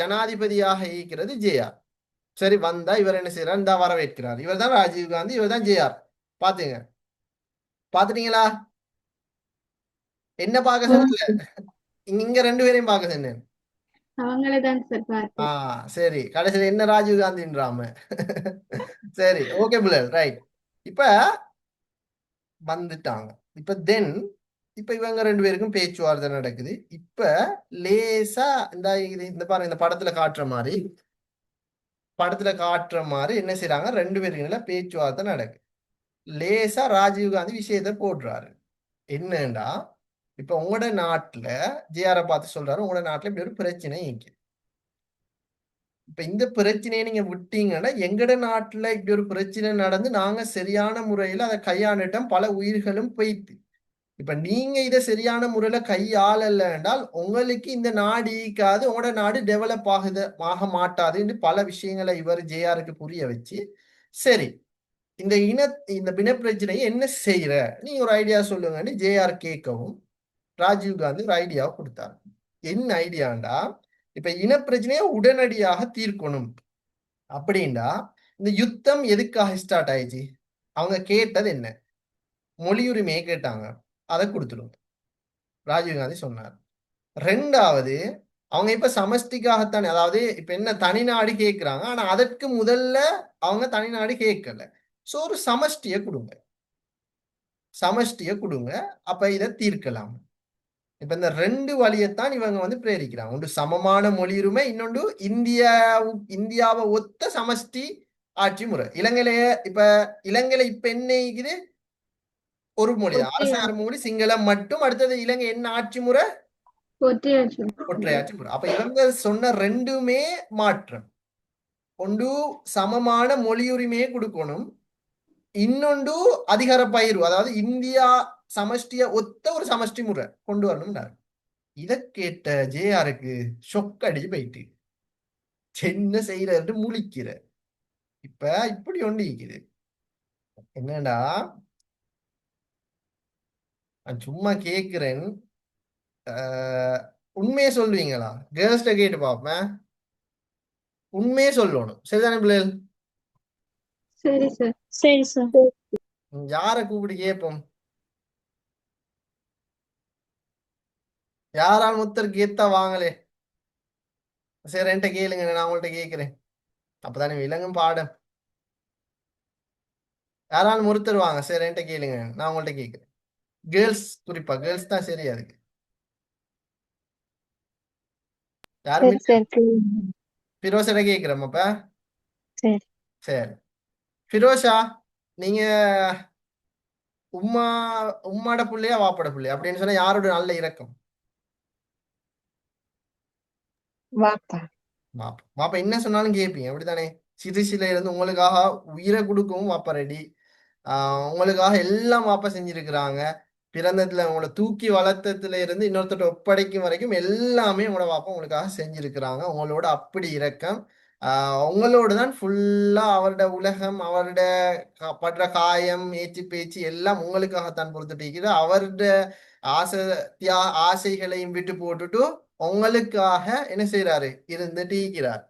ஜனாதிபதியாக இருக்கிறது ஜேஆர். சரி, வந்தா இவர் என்ன செய்யறார், இந்த வரவேற்கிறார். இவர் தான் ராஜீவ் காந்தி, இவர் தான் ஜேஆர். பாத்துங்க, பாத்துட்டீங்களா? என்ன பார்க்க சொன்னல, இங்க ரெண்டு பேரையும் பார்க்க சொன்னேன். சரி, கடைசியில் என்ன ராஜீவ் காந்தின்றாம. சரி, ஓகே பிள்ளை, ரைட். இப்ப வந்துட்டாங்க. இப்ப தென் இப்ப இவங்க ரெண்டு பேருக்கும் பேச்சுவார்த்தை நடக்குது. இப்ப லேசா இந்த பாருங்க, இந்த படத்துல காட்டுற மாதிரி என்ன செய்யறாங்க, ரெண்டு பேருக்குள்ள பேச்சுவார்த்தை நடக்குது. லேசா ராஜீவ் காந்தி விஷயத்த போடுறாரு. என்னண்டா, இப்ப உங்களோட நாட்டுல ஜேஆரை பார்த்து சொல்றாரு, உங்களோட நாட்டுல இப்படி ஒரு பிரச்சனை இருக்கு. இப்ப இந்த பிரச்சனையை நீங்க விட்டீங்கன்னா எங்கட நாட்டுல இப்படி ஒரு பிரச்சனை நடந்து நாங்க சரியான முறையில அதை கையாண்டுட்டோம், பல உயிர்களும் போயிட்டு. இப்ப நீங்க இதை சரியான முறையில கையாளல என்றால் உங்களுக்கு இந்த நாடு ஈக்காது, உங்களோட நாடு டெவலப் ஆக மாட்டாதுன்னு பல விஷயங்களை இவர் ஜேஆருக்கு புரிய வச்சு, சரி இந்த இன பிரச்சனையை என்ன செய்யற, நீங்க ஒரு ஐடியா சொல்லுங்கன்னு ஜேஆர் கேட்கவும் ராஜீவ் காந்தி ஒரு ஐடியாவை கொடுத்தாரு. என்ன ஐடியாண்டா, இப்ப இனப்பிரச்சனையை உடனடியாக தீர்க்கணும் அப்படின்னா இந்த யுத்தம் எதுக்காக ஸ்டார்ட் ஆயிடுச்சு, அவங்க கேட்டது என்ன, மொழியுரிமையை கேட்டாங்க, அதை கொடுத்துடுங்க ராஜீவ்காந்தி சொன்னார். ரெண்டாவது, அவங்க இப்ப சமஷ்டிக்காகத்தானே, அதாவது இப்ப என்ன தனிநாடு கேட்கிறாங்க, ஆனா அதற்கு முதல்ல அவங்க தனிநாடு கேட்கல. சோ ஒரு சமஷ்டியை கொடுங்க, அப்ப இதை தீர்க்கலாம். இப்ப இந்த ரெண்டு வழியைத்தான் இவங்க வந்து பிரேரிக்கிறாங்க. ஒன்று சமமான மொழியுரிமை, இன்னொன்று இந்தியாவை ஒத்த சமஷ்டி ஆட்சி முறை. இப்ப இலங்கையில இப்ப என்ன இருக்குது, ஒரு மொழி அரசாங்க மொழி சிங்களம் மட்டும். அடுத்தது இலங்கை என்ன ஆட்சி முறை, ஒற்றையாட்சி முறை. அப்ப இவங்க சொன்ன ரெண்டுமே மாற்றம். ஒன்று சமமான மொழியுரிமையை கொடுக்கணும், இன்னொன்று அதிகார பயிர்வு, அதாவது இந்தியா சமஷ்டிய ஒத்த ஒரு சமஷ்டி முறை கொண்டு வரணும். இதை கேட்ட ஜேஆருக்கு ஷொக் அடிச்சு போயிட்டு என்ன செய்யறது முழிக்கிற. இப்ப இப்படி ஒண்ணு இருக்குது. என்னடா, நான் சும்மா கேக்குறேன். ஆஹ், உண்மையை சொல்லுவீங்களா? கேர்ள்ஸ்ட கேட்டு பாப்பேன். உண்மையே சொல்லணும், சரிதானே பிள்ளைகள்? சரி சார். சரி சார். யாரை கூப்பிட்டு கேட்போம்? யாரால் முத்தர் கேத்தா வாங்களே. சரி, என்கிட்ட கேளுங்க, நான் உங்கள்கிட்ட கேட்கிறேன். அப்பதானே விலங்கும் பாடம். யாராலும் ஒருத்தர் வாங்க, சரி என்கிட்ட கேளுங்க, நான் உங்கள்கிட்ட கேட்கிறேன். கேர்ள்ஸ், குறிப்பா கேர்ள்ஸ் தான் சரியா இருக்கு. யாருமே சரி சார். ஃபிரோஸிட கேட்கிறோம் அப்ப. சரி. சரி, ஃபிரோஷா, நீங்க உம்மா உம்மாட புள்ளையா வாப்பட புள்ளையா அப்படின்னு சொன்னா யாரோட நல்ல இரக்கம்? வாப்பா. வாப்பா. வாப்பா என்ன சொன்னாலும் கேட்பீங்க, அப்படித்தானே? சிறுசில இருந்து உங்களுக்காக உயிரை கொடுக்கவும் வாப்பா ரெடி. உங்களுக்காக எல்லாம் வாப்பா செஞ்சிருக்கிறாங்க. பிறந்ததுல உங்களை தூக்கி வளர்த்ததுல இருந்து இன்னொருத்தட்ட ஒப்படைக்கும் வரைக்கும் எல்லாமே உங்களோட வாப்பா உங்களுக்காக செஞ்சிருக்கிறாங்க. உங்களோட அப்படி இரக்கம். உங்களோட தான் ஃபுல்லா அவரோட உலகம், அவரோட படுற காயம், ஏச்சு பேச்சு எல்லாம் உங்களுக்காகத்தான் பொறுத்துட்டு அவரோட ஆசை ஆசைகளையும் விட்டு போட்டுட்டு உங்களுக்காக என்ன செய்யறாரு, இருந்துட்டு இருக்கிறார்.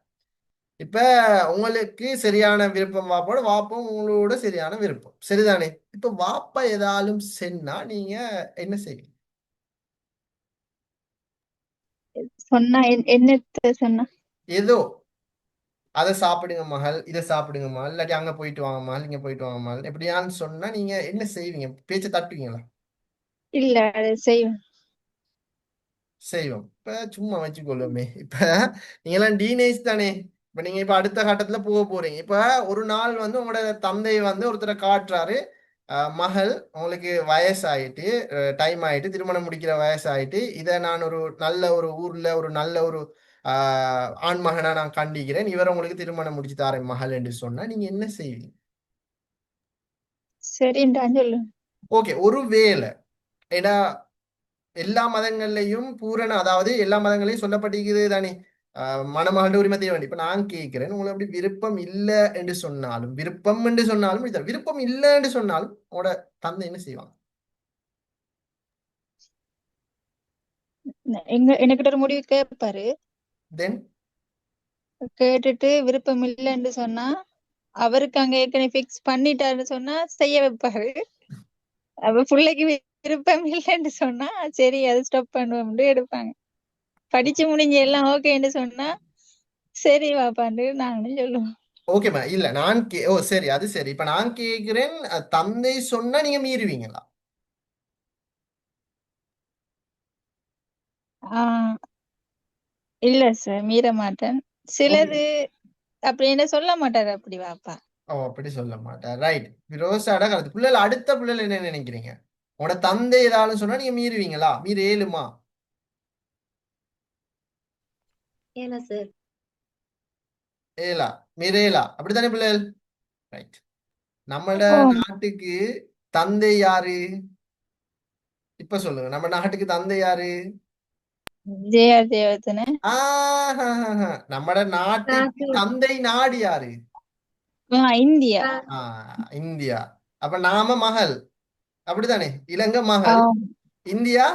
இப்ப உங்களுக்கு சரியான விருப்பம் வாப்போட, வாப்பம் உங்களோட சரியான விருப்பம், சரிதானே? இப்ப வாப்பா ஏதாலும் சென்னா நீங்க என்ன செய்வீங்க? சொன்னா என்னத்த சொன்னா? ஏதோ அதை சாப்பிடுங்க மகள், இதை சாப்பிடுங்க மகள், இல்லாட்டி அங்க போயிட்டு வாங்க மகள், இங்க போயிட்டு வாங்க மகள், எப்படியான்னு சொன்னா நீங்க என்ன செய்வீங்க? பேச்ச தட்டுவீங்களா? இல்ல, அது செய்வேன். செய்வோம். இப்ப சும்மா வச்சுக்கொள்ளுமே. இப்ப நீங்க எல்லாம் டீனேஜ் தானே. இப்ப நீங்க இப்ப அடுத்த கட்டத்துல போக போறீங்க. இப்ப ஒரு நாள் வந்து உங்களோட தந்தை வந்து ஒருத்தரை காட்டுறாரு. மகள், உங்களுக்கு வயசாயிட்டு, டைம் ஆயிட்டு, திருமணம் முடிக்கிற வயசாயிட்டு, இதை நான் ஒரு நல்ல ஒரு ஊர்ல ஒரு நல்ல ஒரு ஆண் மகனா நான் கண்டிக்கிறேன், இவரை உங்களுக்கு திருமணம் முடிச்சு தாரேன் மகள் என்று சொன்னா நீங்க என்ன செய்வீங்க? சரின்றான்னு சொல்லு. ஓகே, ஒரு வேலை. ஏன்னா எல்லா மதங்கள்லையும் பூரண, அதாவது எல்லா மதங்களையும் சொல்லப்பட்டிருக்குது தானே, மணமகண்ட உரிமை தேவை. இப்ப நான் கேட்கிறேன், உங்களுக்கு அப்படி விருப்பம் இல்லை என்று சொன்னாலும், விருப்பம் என்று சொன்னாலும் இப்படித்தான். விருப்பம் இல்லை என்று சொன்னாலும் உங்களோட தந்தை என்ன செய்வாங்க? எனக்கிட்ட ஒரு முடிவு கேட்பாரு. தென் கேட்டுட்டு விருப்பம் இல்லைன்னு சொன்னா, அவருக்கு அங்க ஏற்கனவே பிக்ஸ் பண்ணிட்டாருன்னு சொன்னா செய்ய வைப்பாரு. அப்ப பிள்ளைக்கு விருப்பம் இல்லைன்னு சொன்னா சரி அது ஸ்டாப் பண்ணுவோம்னு எடுப்பாங்க. படிச்சு முடிஞ்ச எல்லாம் ஓகேன்னு சொன்னா சரி வாப்பான்னு நாங்களும் சொல்லுவோம். ஓகேம்மா. இல்ல நான் ஓ சரி, அது சரி. இப்ப நான் கேட்கிறேன், தந்தை சொன்னா நீங்க மீறுவீங்களா? ஆஹ் இல்ல சார், மீற மாட்டேன். ஓகே. சிலது அப்படின்னு சொல்ல மாட்டாரு அப்படி வாப்பா. ஓ, அப்படி சொல்ல மாட்டேன். ரைட். ரோசாட கருத்து. பிள்ளைகள், அடுத்த பிள்ளைகள் என்ன நினைக்கிறீங்க? உங்களோட தந்தை ஏதாவது சொன்னா நீங்க மீறுவீங்களா? மீறு ஏழுமா? ஏனா சார்? ஏலா, மீறேலா, அப்படித்தானே பிள்ளைகள்? ரைட். நம்மளோட ஆம். நாட்டுக்கு தந்தை யாரு? இப்ப சொல்லுங்க, நம்ம நாட்டுக்கு தந்தை யாரு? ஜே.ஆர். ஜெயவர்தன. நம்மட நாட்டுக்கு ராசி. தந்தை நாடு யாரு? இந்தியா. இந்தியா. அப்ப நாம மகள், அப்படித்தானே? இலங்கை மகள், ஆம். இந்தியா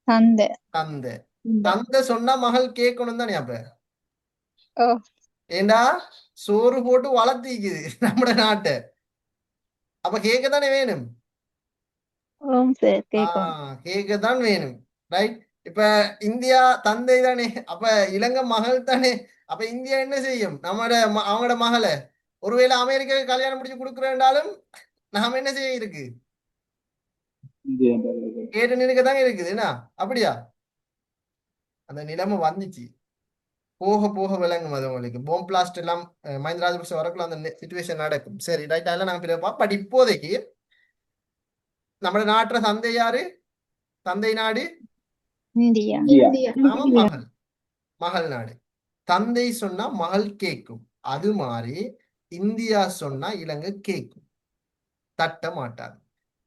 தந்தை. தந்தை. தந்தை சொன்னா மகள் கேட்கணும் தானே அப்ப? ஓ. ஏண்டா, சோறு போட்டு வளர்த்திக்குது நம்மட நாட்டை, அப்ப கேட்கத்தானே வேணும். ஓம் சார், கேட்கும். கேட்கத்தான் வேணும். ரைட். இப்ப இந்தியா தந்தை தானே, அப்ப இலங்கை மகள் தானே. அப்ப இந்தியா என்ன செய்யும்? அவங்களோட மகளை ஒருவேளை அமெரிக்காவுக்கு கல்யாணம் முடிச்சு கொடுக்குறேன்டாலும் நாம என்ன செய்ய இருக்கு? கேட்டு நிற்கத்தாங்க இருக்குது. என்ன, அப்படியா? அந்த நிலைமை வந்துச்சு. போக போக விளங்கும் அது உங்களுக்கு. போம் பிளாஸ்ட் எல்லாம் மஹிந்த ராஜபக்ச வரக்குள்ள அந்த சிச்சுவேஷன் நடக்கும். சரி, ரைட். அதெல்லாம் நாங்க பிறப்போம். பட் இப்போதைக்கு நம்ம நாட்டுல தந்தை யாரு? தந்தை நாடு இந்தியா. இந்தியா. நாம மகள், மகள் நாடு. தந்தை சொன்னா மகள் கேட்கும். அது மாதிரி இந்தியா சொன்னா இலங்கை கேட்கும், தட்ட மாட்டாது.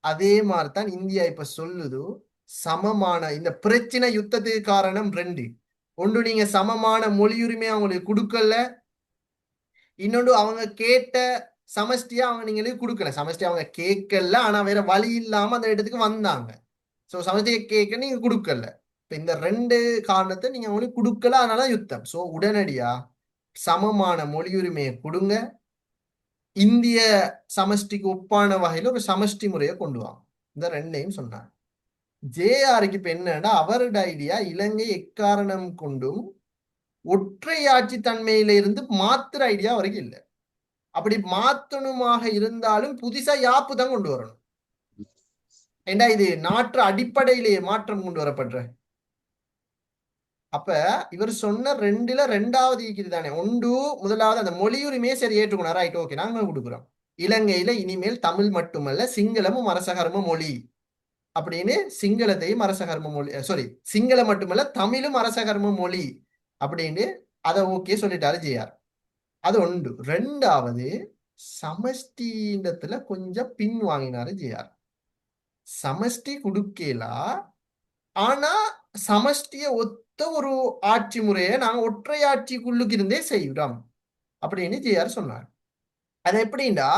அதே மாதிரிதான் இந்தியா இப்ப சொல்லுது, சமமான இந்த பிரச்சனை யுத்தத்துக்கு காரணம் ரெண்டு. ஒன்று நீங்க சமமான மொழியுரிமை அவங்களுக்கு கொடுக்கல, இன்னொன்று அவங்க கேட்ட சமஷ்டியா அவங்க நீங்களுக்கு கொடுக்கல. சமஷ்டி அவங்க கேட்கல, ஆனா வேற வழி இல்லாம அந்த இடத்துக்கு வந்தாங்க. ஸோ சமஷ்டியை கேட்க நீங்க கொடுக்கல. இப்ப இந்த ரெண்டு காரணத்தை நீங்க அவங்களுக்கு கொடுக்கல, அதனால யுத்தம். ஸோ உடனடியா சமமான மொழியுரிமையை கொடுங்க, இந்திய சமஷ்டிக்கு ஒப்பான வகையில ஒரு சமஷ்டி முறையை கொண்டு வாங்க. இந்த ரெண்டையும் சொன்னார். ஜேஆருக்கு இப்ப என்னன்னா அவரோட ஐடியா இலங்கை எக்காரணம் கொண்டும் ஒற்றையாட்சி தன்மையில இருந்து மாத்துற ஐடியா வரைக்கும் இல்லை. அப்படி மாத்தணுமாக இருந்தாலும் புதுசா யாப்பு தான் கொண்டு வரணும். ஏண்டா இது நாட்டு அடிப்படையிலேயே மாற்றம் கொண்டு வரப்படுற. அப்ப இவர் சொன்ன ரெண்டுல ரெண்டாவது இருக்குது தானே. ஒன்று முதலாவது அந்த மொழியுரிமையை சரி ஏற்றுக்கணும். ரைட், ஓகே, நாங்க கொடுக்குறோம். இலங்கையில இனிமேல் தமிழ் மட்டுமல்ல சிங்களமும் அரசகர்ம மொழி அப்படின்னு சிங்களத்தையும் அரசகர்ம மொழி, சாரி, சிங்களம் மட்டுமல்ல தமிழும் அரசகர்ம மொழி அப்படின்னு அதை ஓகே சொல்லிட்டாரு ஜேஆர். அது ஒன்று. ரெண்டாவது சமஷ்டின்றதுல கொஞ்சம் பின் வாங்கினாரு ஜேஆர். சமஷ்டி கொடுக்கலா, ஆனா சமஷ்டிய ஒத்த ஒரு ஆட்சி முறையை நாங்க ஒற்றையாட்சிக்குள்ளுக்கு இருந்தே செய்கிறோம் அப்படின்னு ஜேஆர் சொன்னார். அது எப்படின்னா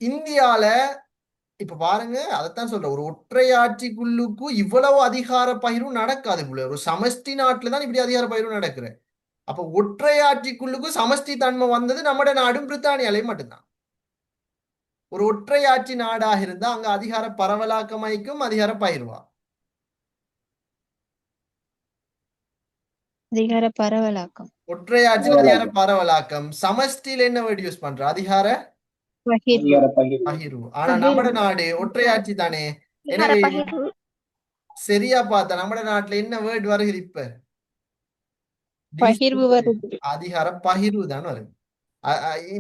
இந்தியால இப்ப பாருங்க, அதைத்தான் சொல்றேன், ஒரு ஒற்றையாட்சிக்குள்ளுக்கு இவ்வளவு அதிகார பகிர்வு நடக்காது போல. ஒரு சமஷ்டி நாட்டுல தான் இப்படி அதிகார பகிர்வு நடக்குது. அப்ப ஒற்றையாட்சிக்குள்ளுக்கு சமஷ்டி தன்மை வந்தது நம்ம நாடும் பிரித்தானியாலையும் மட்டும்தான். ஒரு ஒற்றையாட்சி நாடாக இருந்தா அங்க அதிகார பரவலாக்கமைக்கும் அதிகார பகிர்வா. அதிகார பரவலாக்கம். ஒற்றையாட்சியில் அதிகார பரவலாக்கம். சமஷ்டியில என்ன வேர்டு யூஸ் பண்ற? அதிகார பகிர்வு. அதிகார பகிர்வு. பகிர்வு. ஆனா நம்ம நாடு ஒற்றையாட்சி தானே. அதிகார எனவே பகிர்வு. சரியா பார்த்தா நம்ம நாட்டுல என்ன வேர்டு வருகிறது இப்ப? பகிர்வு வருது. அதிகார பகிர்வு தான் வருது.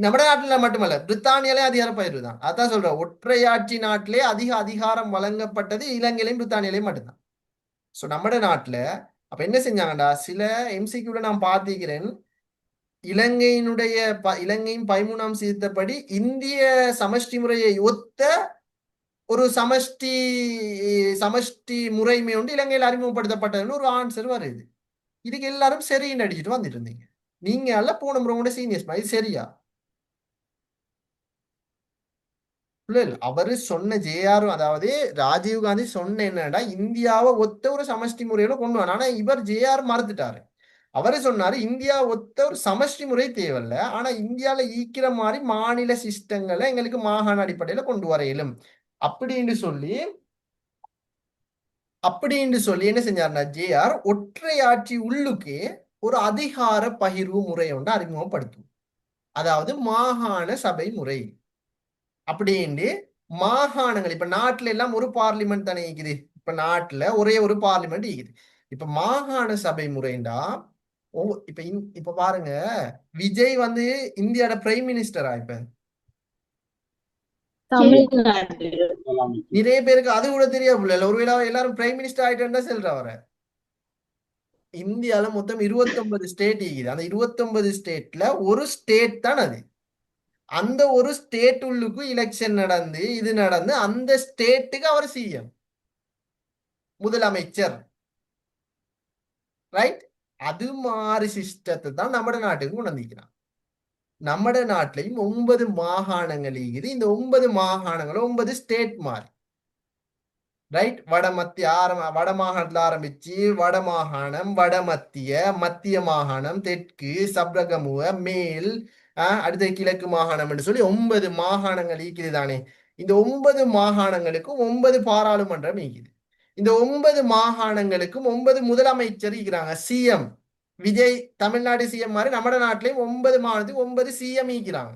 நம்ம நாட்டுல மட்டுமல்ல, பிரித்தானியாலே அதிகார பகிர்வு தான். அதான் சொல்றேன், ஒற்றையாட்சி நாட்டிலே அதிக அதிகாரம் வழங்கப்பட்டது இலங்கையிலையும் பிரித்தானியாலையும் மட்டும்தான். ஸோ நம்ம நாட்டுல அப்ப என்ன செஞ்சாங்கடா, சில எம்சிக்யூல நான் பார்த்திருக்கிறேன், இலங்கையினுடைய இலங்கையின் 13ஆம் சீர்திருத்தப்படி இந்திய சமஷ்டி முறையை ஒத்த ஒரு சமஷ்டி சமஷ்டி முறைமை ஒன்று இலங்கையில் அறிமுகப்படுத்தப்பட்டதுன்னு ஒரு ஆன்சர் வருது. இதுக்கு எல்லாரும் சரின்னு அடிச்சுட்டு வந்துட்டு இருந்தீங்க. நீங்க எல்லாம் போன முறை கூட சீனியர்ஸ் இது சரியா? இல்ல இல்ல, அவரு சொன்ன ஜேஆர், அதாவது ராஜீவ் காந்தி சொன்ன என்னடா இந்தியாவை ஒத்த ஒரு சமஷ்டி முறையில கொண்டு வர. ஆனா இவர் ஜேஆர் மறுத்துட்டாரு. அவரு சொன்னாரு இந்தியா ஒத்த ஒரு சமஷ்டி முறை தேவையில்ல, ஆனா இந்தியால ஈக்கிற மாதிரி மாநில சிஸ்டங்களை எங்களுக்கு மாகாண அடிப்படையில கொண்டு வர இயலும் அப்படின்னு சொல்லி என்ன செஞ்சாருன்னா ஜேஆர் ஒற்றையாட்சி உள்ளுக்கே ஒரு அதிகார பகிர்வு முறை ஒன்று அறிமுகப்படுத்தும். அதாவது மாகாண சபை முறை அப்படின்னு. மாகாணங்கள் இப்ப நாட்டுல எல்லாம் ஒரு பார்லிமெண்ட் தானே இருக்குது. இப்ப நாட்டுல ஒரே ஒரு பார்லிமெண்ட் இருக்குது. இப்ப மாகாண சபை முறைண்டா இப்ப இப்ப பாருங்க, விஜய் வந்து இந்தியாவோட பிரைம் மினிஸ்டரா இப்ப நிறைய பேருக்கு அது கூட தெரியாது. ஒருவேளை எல்லாரும் பிரைம் மினிஸ்டர் ஆயிட்டு சொல்ற அவரை. இந்தியால மொத்தம் 29 ஸ்டேட் இருக்குது. அந்த 29 ஸ்டேட்ல ஒரு ஸ்டேட் தான் அது. அந்த ஒரு ஸ்டேட் உள்ளுக்கு எலெக்ஷன் நடந்து இது நடந்து அந்த ஸ்டேட்டுக்கு அவர் சிஎம் முதலமைச்சர். ரைட்? அது மாதிரி சிஸ்டத்தை தான் நம்ம நாட்டுக்கு கொண்டு வந்திருக்கிறான். நம்ம நாட்டிலையும் 9 மாகாணங்கள் இருக்குது. இந்த 9 மாகாணங்களும் 9 ஸ்டேட் மாதிரி. ரைட்? வட மாகாணத்துல ஆரம்பிச்சு வட மாகாணம், மத்திய மாகாணம், தெற்கு, சப்ரகமுவ, மேல், அடுத்த கிழக்கு மாகாணம் என்று சொல்லி 9 மாகாணங்கள் இருக்குது தானே. இந்த 9 மாகாணங்களுக்கும் 9 பாராளுமன்றம் இருக்குது. இந்த 9 மாகாணங்களுக்கும் 9 முதலமைச்சர் இருக்கிறாங்க, சிஎம். விஜய் தமிழ்நாடு சிஎம் மாதிரி நம்ம நாட்டிலையும் 9 மாநிலத்துக்கு 9 சிஎம் இருக்கிறாங்க,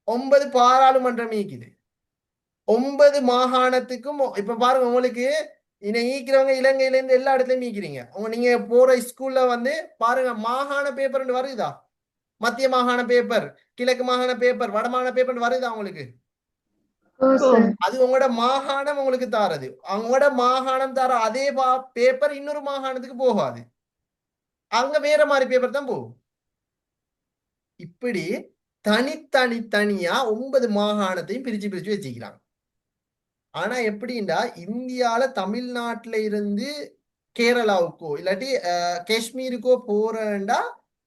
9 பாராளுமன்றம் இருக்குது. 9 மாகாணத்துக்கும் இப்ப பாருங்க, உங்களுக்கு ஈக்கிறவங்க இலங்கையில இருந்து எல்லா இடத்துலயும் ஈக்கிறீங்க. நீங்க போற ஸ்கூல்ல வந்து பாருங்க, மாகாண பேப்பர் வருதா? மத்திய மாகாண பேப்பர், கிழக்கு மாகாண பேப்பர், வட மாகாண பேப்பர் வருதா உங்களுக்கு? அது உங்களோட மாகாணம் உங்களுக்கு தாரது. அவங்களோட மாகாணம் தர அதே பேப்பர் இன்னொரு மாகாணத்துக்கு போகாது, அங்க வேற மாதிரி பேப்பர் தான் போகும். இப்படி தனியா 9 மாகாணத்தையும் பிரிச்சு வச்சுக்கிறாங்க. ஆனா எப்படின்னா இந்தியால தமிழ்நாட்டுல இருந்து கேரளாவுக்கோ இல்லாட்டி காஷ்மீருக்கோ போறேன்டா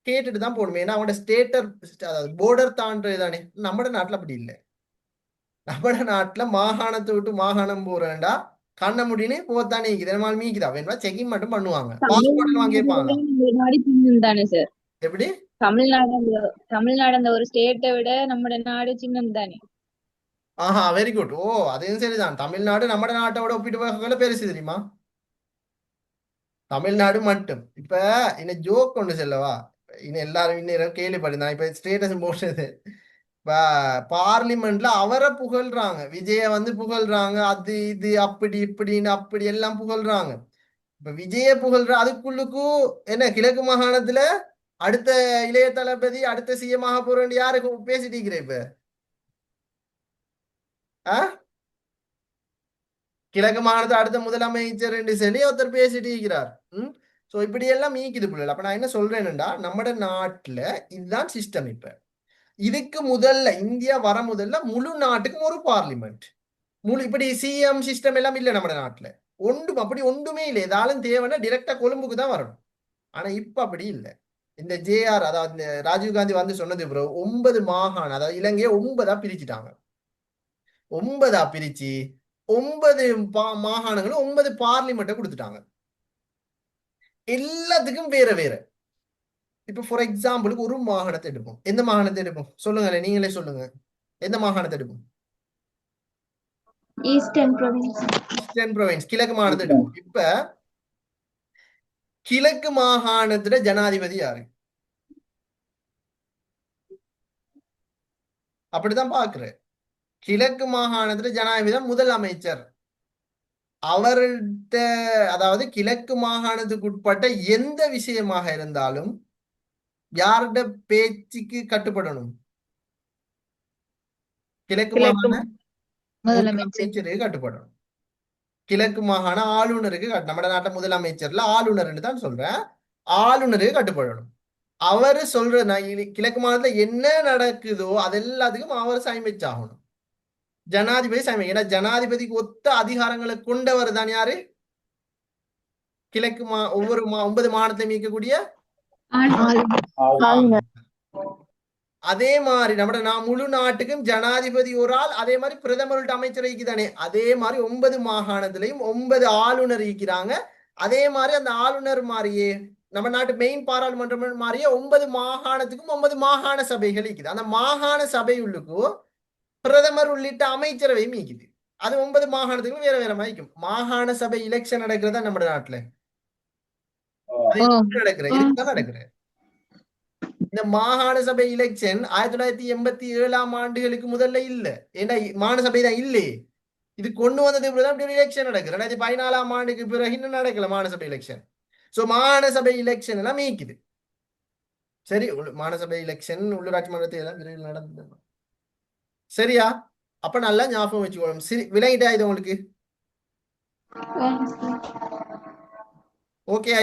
கேட்டுட்டு தான் போகணும். ஏன்னா அவனோட ஸ்டேட்டர் அதாவது போர்டர் தாண்டது தானே. நம்ம நாட்டுல அப்படி இல்லை. நம்ம நாட்டுல மாகாணத்தை விட்டு மாகாணம் போறேன்டா கண்ண முடின்னு போத்தானே இருக்குது. நம்ம மீக்குதா வேணுமா செக்கிங் மட்டும் பண்ணுவாங்க. பாஸ்போர்ட் வாங்கியிருப்பாங்களா? நாடு சின்னம் தானே சார்? எப்படி? தமிழ்நாடு அந்த ஒரு ஸ்டேட்டை விட நம்ம நாடு சின்னம் தானே? ஆஹா, வெரி குட். ஓ, அதையும் சரிதான். தமிழ்நாடு நம்ம நாட்டோட ஒப்பிட்டு பார்க்கல பெருசு தெரியுமா? தமிழ்நாடு மட்டும். இப்ப இன்னும் ஜோக் கொண்டு செல்லவா, இன்னும் எல்லாரும் இன்னும் கேள்விப்பட்டிருந்தான். இப்ப ஸ்டேட்டஸ் போடுறது இப்ப பார்லிமெண்ட்ல அவரை புகழ்றாங்க, விஜய வந்து புகழ்றாங்க, அது இது அப்படி இப்படின்னு அப்படி எல்லாம் புகழ்றாங்க. இப்ப விஜய புகழ்ற அதுக்குள்ளுக்கும் என்ன கிழக்கு மாகாணத்துல அடுத்த இளைய தளபதி அடுத்த சிஎம் ஆக போறேன் யாருக்கு பேசிட்டு இருக்கிறேன் இப்ப? கிழக்கு மாகாணத்துல அடுத்த முதலமைச்சர் என்று சொல்லி ஒருத்தர் பேசிட்டு இருக்கிறார். சோ இப்படி எல்லாம் மீக்குது பிள்ளை. அப்ப நான் என்ன சொல்றேன்னுடா, நம்ம நாட்டுல இதுதான் சிஸ்டம். இப்ப இதுக்கு முதல்ல இந்தியா வர முதல்ல முழு நாட்டுக்கும் ஒரு பார்லிமெண்ட், முழு இப்படி சிஎம் சிஸ்டம் எல்லாம் இல்லை நம்ம நாட்டுல. அப்படி ஒன்றுமே இல்லை. ஏதாலும் தேவைன்னா டிரெக்டா கொழும்புக்கு தான் வரணும். ஆனா இப்ப அப்படி இல்லை. இந்த ஜேஆர் அதாவது இந்த ராஜீவ்காந்தி வந்து சொன்னது ப்ரோ, 9 மாகாணம் அதாவது இலங்கையை 9ஆ பிரிச்சுட்டாங்க. 9ஆ பிரிச்சு 9 மாகாணங்களும் 9 பார்லிமெண்ட்டை கொடுத்துட்டாங்க. எல்லாத்துக்கும் வேற வேற. இப்ப ஃபார் எக்ஸாம்பிளுக்கு ஒரு மாகாணத்தை எடுப்போம். எந்த மாகாணத்தை எடுப்போம் சொல்லுங்களேன், நீங்களே சொல்லுங்க. எந்த மாகாணத்தை எடுப்போம்? Eastern province. ஈஸ்டர்ன் ப்ரொவின்ஸ், கிழக்கு மாகாணத்தை எடுப்போம். இப்ப கிழக்கு மாகாணத்துல ஜனாதிபதி யாரு? அப்படிதான் பாக்குறேன். கிழக்கு மாகாணத்துல ஜனாதிபதி தான் முதல் அமைச்சர். அவர்கிட்ட அதாவது கிழக்கு மாகாணத்துக்கு உட்பட்ட எந்த விஷயமாக இருந்தாலும் யார்கிட்ட பேச்சுக்கு கட்டுப்படணும்? கிழக்கு மாகாண முதலமைச்சருக்கு கட்டுப்படணும். கிழக்கு மாகாண ஆளுநருக்கு நம்ம நாட்டு முதலமைச்சர்ல ஆளுநர்னு தான் சொல்றேன், ஆளுநருக்கு கட்டுப்படணும். அவரு சொல்ற கிழக்கு மாகாணத்துல என்ன நடக்குதோ அது எல்லாத்துக்கும் அவர் சைமிச்சாகணும். ஜனாதிபதி சைமை. ஏன்னா ஜனாதிபதிக்கு ஒத்த அதிகாரங்களை கொண்டவர் தான் யாரு? கிழக்கு ஒவ்வொரு 9 மாகாணத்திலும் இருக்கக்கூடிய அதே மாதிரி நம்ம முழு நாட்டுக்கும் ஜனாதிபதி ஒரு ஆள், அதே மாதிரி பிரதமர் அமைச்சர் தானே. அதே மாதிரி 9 மாகாணத்திலையும் 9 ஆளுநர் இருக்கிறாங்க. அதே மாதிரி அந்த ஆளுநர் மாதிரியே நம்ம நாட்டு மெயின் பாராளுமன்றம் மாதிரியே 9 மாகாணத்துக்கும் 9 மாகாண சபைகள் இருக்குது. அந்த மாகாண சபை உள்ளுக்கும் பிரதமர் உள்ளிட்ட அமைச்சரவை மீக்குது. அது 9 மாகாணத்துக்கும் வேற வேற மாதிரிக்கும். மாகாண சபை எலெக்ஷன் நடக்கிறதா நம்ம நாட்டுல நடக்கிற இந்த மாகாண சபை எலெக்ஷன் 1987ஆம் ஆண்டுகளுக்கு முதல்ல இல்ல. ஏன்னா மாகாண சபை தான் இல்லையே. இது கொண்டு வந்தது இப்படிதான் எலெக்ஷன் நடக்குது. 2014ஆம் ஆண்டுக்கு பிறகு இன்னும் நடக்கல மாகாண சபை எலெக்ஷன். சோ மாகாண சபை எலெக்ஷன் எல்லாம் மீக்குது. சரி, மாகாண சபை எலெக்ஷன் உள்ளூராட்சி மன்றத்தை எல்லாம் விரைவில் நடந்தது. சரியா? அப்ப நல்லா ஞாபகம் வச்சுக்கணும். சரி, விளங்கிட்டா இது உங்களுக்கு? ஓகே.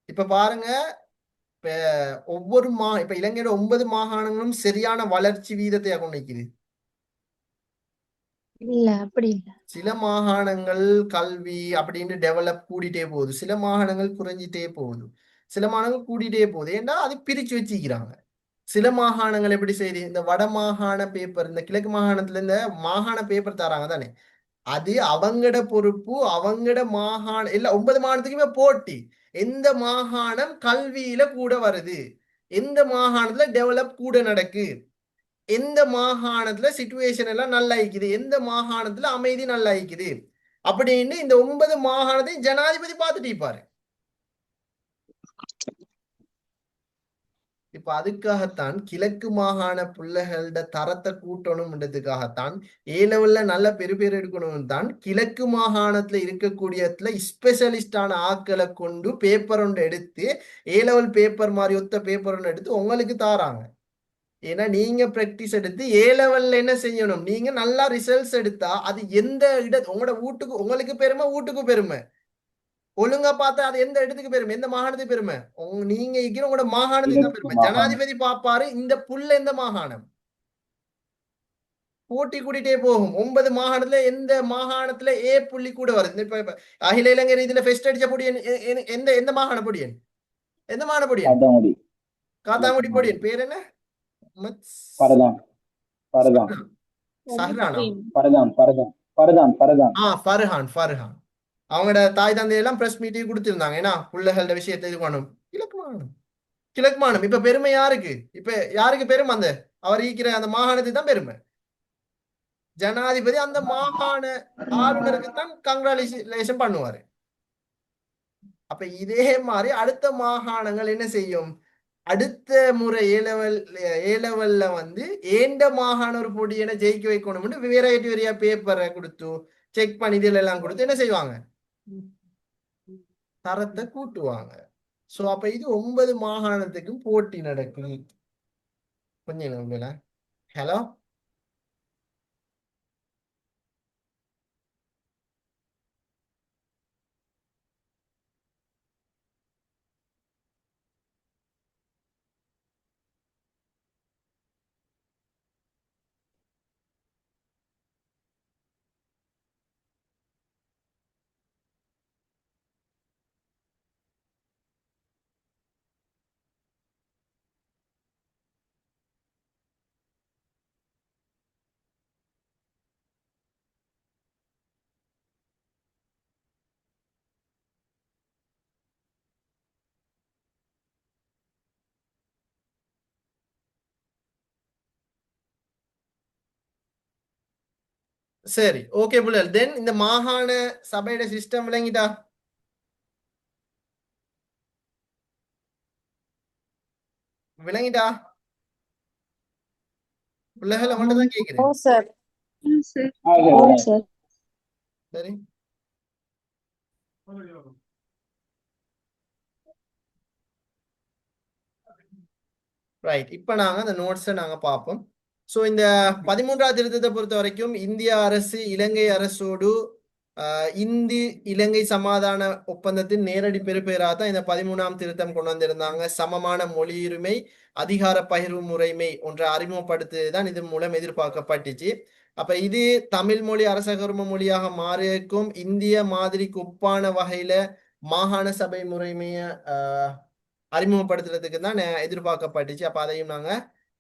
இப்ப பாருங்க, இப்ப ஒவ்வொரு இப்ப இலங்கையோட 9 மாகாணங்களும் சரியான வளர்ச்சி வீதத்தை கொண்டிருக்குது. இல்ல அப்படி இல்ல. சில மாகாணங்கள் கல்வி அப்படின்னு டெவலப் கூடிட்டே போகுது, சில மாகாணங்கள் குறைஞ்சிட்டே போகுது, சில மாகாணங்கள் கூடிட்டே போகுது. ஏன்னா அது பிரிச்சு வச்சுக்கிறாங்க. சில மாகாணங்கள் எப்படி செய்யுது, இந்த வட மாகாண பேப்பர், இந்த கிழக்கு மாகாணத்துல இந்த மாகாண பேப்பர் தராங்க தானே, அது அவங்கட பொறுப்பு. அவங்கட மாகாணம் இல்ல 9 மாகாணத்துக்குமே போட்டி. எந்த மாகாணம் கல்வியில கூட வருது, எந்த மாகாணத்துல டெவலப் கூட நடக்கு, எந்த மாகாணத்துல சிச்சுவேஷன் எல்லாம் நல்லா இருக்குது, எந்த மாகாணத்துல அமைதி நல்லா இருக்குது அப்படின்னு இந்த 9 மாகாணத்தையும் ஜனாதிபதி பார்த்துட்டு இருப்பாரு. இப்ப அதுக்காகத்தான் கிழக்கு மாகாண பிள்ளைகளோட தரத்தை கூட்டணும்ன்றதுக்காகத்தான் A-லெவல்ல நல்ல பெரு எடுக்கணும் தான் கிழக்கு மாகாணத்துல இருக்கக்கூடிய ஸ்பெஷலிஸ்டான ஆட்களை கொண்டு பேப்பர் ஒன்று எடுத்து A-லெவல் பேப்பர் மாதிரி ஒத்த பேப்பர் ஒன்று எடுத்து உங்களுக்கு தாராங்க. ஏன்னா நீங்க பிராக்டிஸ் எடுத்து A-லெவல்ல என்ன செய்யணும், நீங்க நல்லா ரிசல்ட்ஸ் எடுத்தா அது எந்த உங்களோட வீட்டுக்கு உங்களுக்கு பெருமை, வீட்டுக்கு பெருமை. ஒழுங்கா பார்த்தா அது எந்த இடத்துக்கு பெருமை, எந்த மாகாணத்துக்கு பெருமை, நீங்க இருக்கிற உங்களோட மாகாணத்துக்கு தான் பெருமை. ஜனாதிபதி பாப்பாரு இந்த புள்ள எந்த மாகாணம், போட்டி கூட்டிட்டே போகும். 9 மாகாணத்துல எந்த மாகாணத்துல ஏ புள்ளி கூட வருது? இப்ப அகில இலங்கை ரீதியில ஃபெஸ்ட் அடிச்ச பொடியன் எந்த எந்த மாகாண பொடியன்? எந்த மாகாண பொடியன்? காத்தாங்குடி காத்தாங்குடி பொடியன். பேர் என்ன? பரதான் பரதான் சஹ்ரானா? பரதான் பரதான் பரதான் பரதான் ஃபர்ஹான் ஃபர்ஹான். அவங்களோட தாய் தந்தையெல்லாம் பிரஸ் மீட்டிங் கொடுத்திருந்தாங்க. ஏன்னா பிள்ளைகளோட விஷயத்தை இது பண்ணும். கிழக்கு மாகாணம், கிழக்கு மாகாணம். இப்ப பெருமை யாருக்கு? இப்ப யாருக்கு பெருமை? அந்த அவர் ஈக்கிற அந்த மாகாணத்துக்கு தான் பெருமை. ஜனாதிபதி அந்த மாகாண ஆளுநருக்கு தான் கங்க்ராச்சுலேஷன் பண்ணுவாரு. அப்ப இதே மாதிரி அடுத்த மாகாணங்கள் என்ன செய்யும்? அடுத்த முறை ஏலவல்ல வந்து ஏண்ட மாகாண ஒரு பொடியனை ஜெயிக்க வைக்கணும்னு வெரைட்டி வெரியா பேப்பரை கொடுத்து செக் பண்ணி இதுல எல்லாம் கொடுத்து என்ன செய்வாங்க? தரத்தை கூட்டுவாங்க. சோ அப்ப இது 9 மாகாணத்துக்கும் போட்டி நடக்கும். கொஞ்சம் ஹலோ, சரி, ஓகே புள்ளல். தென் இந்த மாகாண சபையோட சிஸ்டம் விளங்கிட்டா? விளங்கிட்டா பிள்ளைகள்? அவன்கிட்ட தான் கேட்கிறேன். சார் சரி, ரைட். இப்ப நாங்க அந்த நோட்ஸை நாங்க பார்ப்போம். ஸோ இந்த 13ஆம் திருத்தத்தை பொறுத்த வரைக்கும் இந்திய அரசு இலங்கை அரசோடு இந்தி இலங்கை சமாதான ஒப்பந்தத்தின் நேரடி பெறுபேறாக தான் இந்த 13ஆம் திருத்தம் கொண்டு வந்திருந்தாங்க. சமமான மொழியுரிமை, அதிகார பகிர்வு முறைமை ஒன்றை அறிமுகப்படுத்துதான் இதன் மூலம் எதிர்பார்க்கப்பட்டுச்சு. அப்ப இது தமிழ் மொழி அரசகர்ம மொழியாக மாறியிருக்கும். இந்திய மாதிரிக்கு ஒப்பான வகையில மாகாண சபை முறைமைய அறிமுகப்படுத்துறதுக்கு தான் எதிர்பார்க்கப்பட்டுச்சு. அப்ப அதையும் நாங்க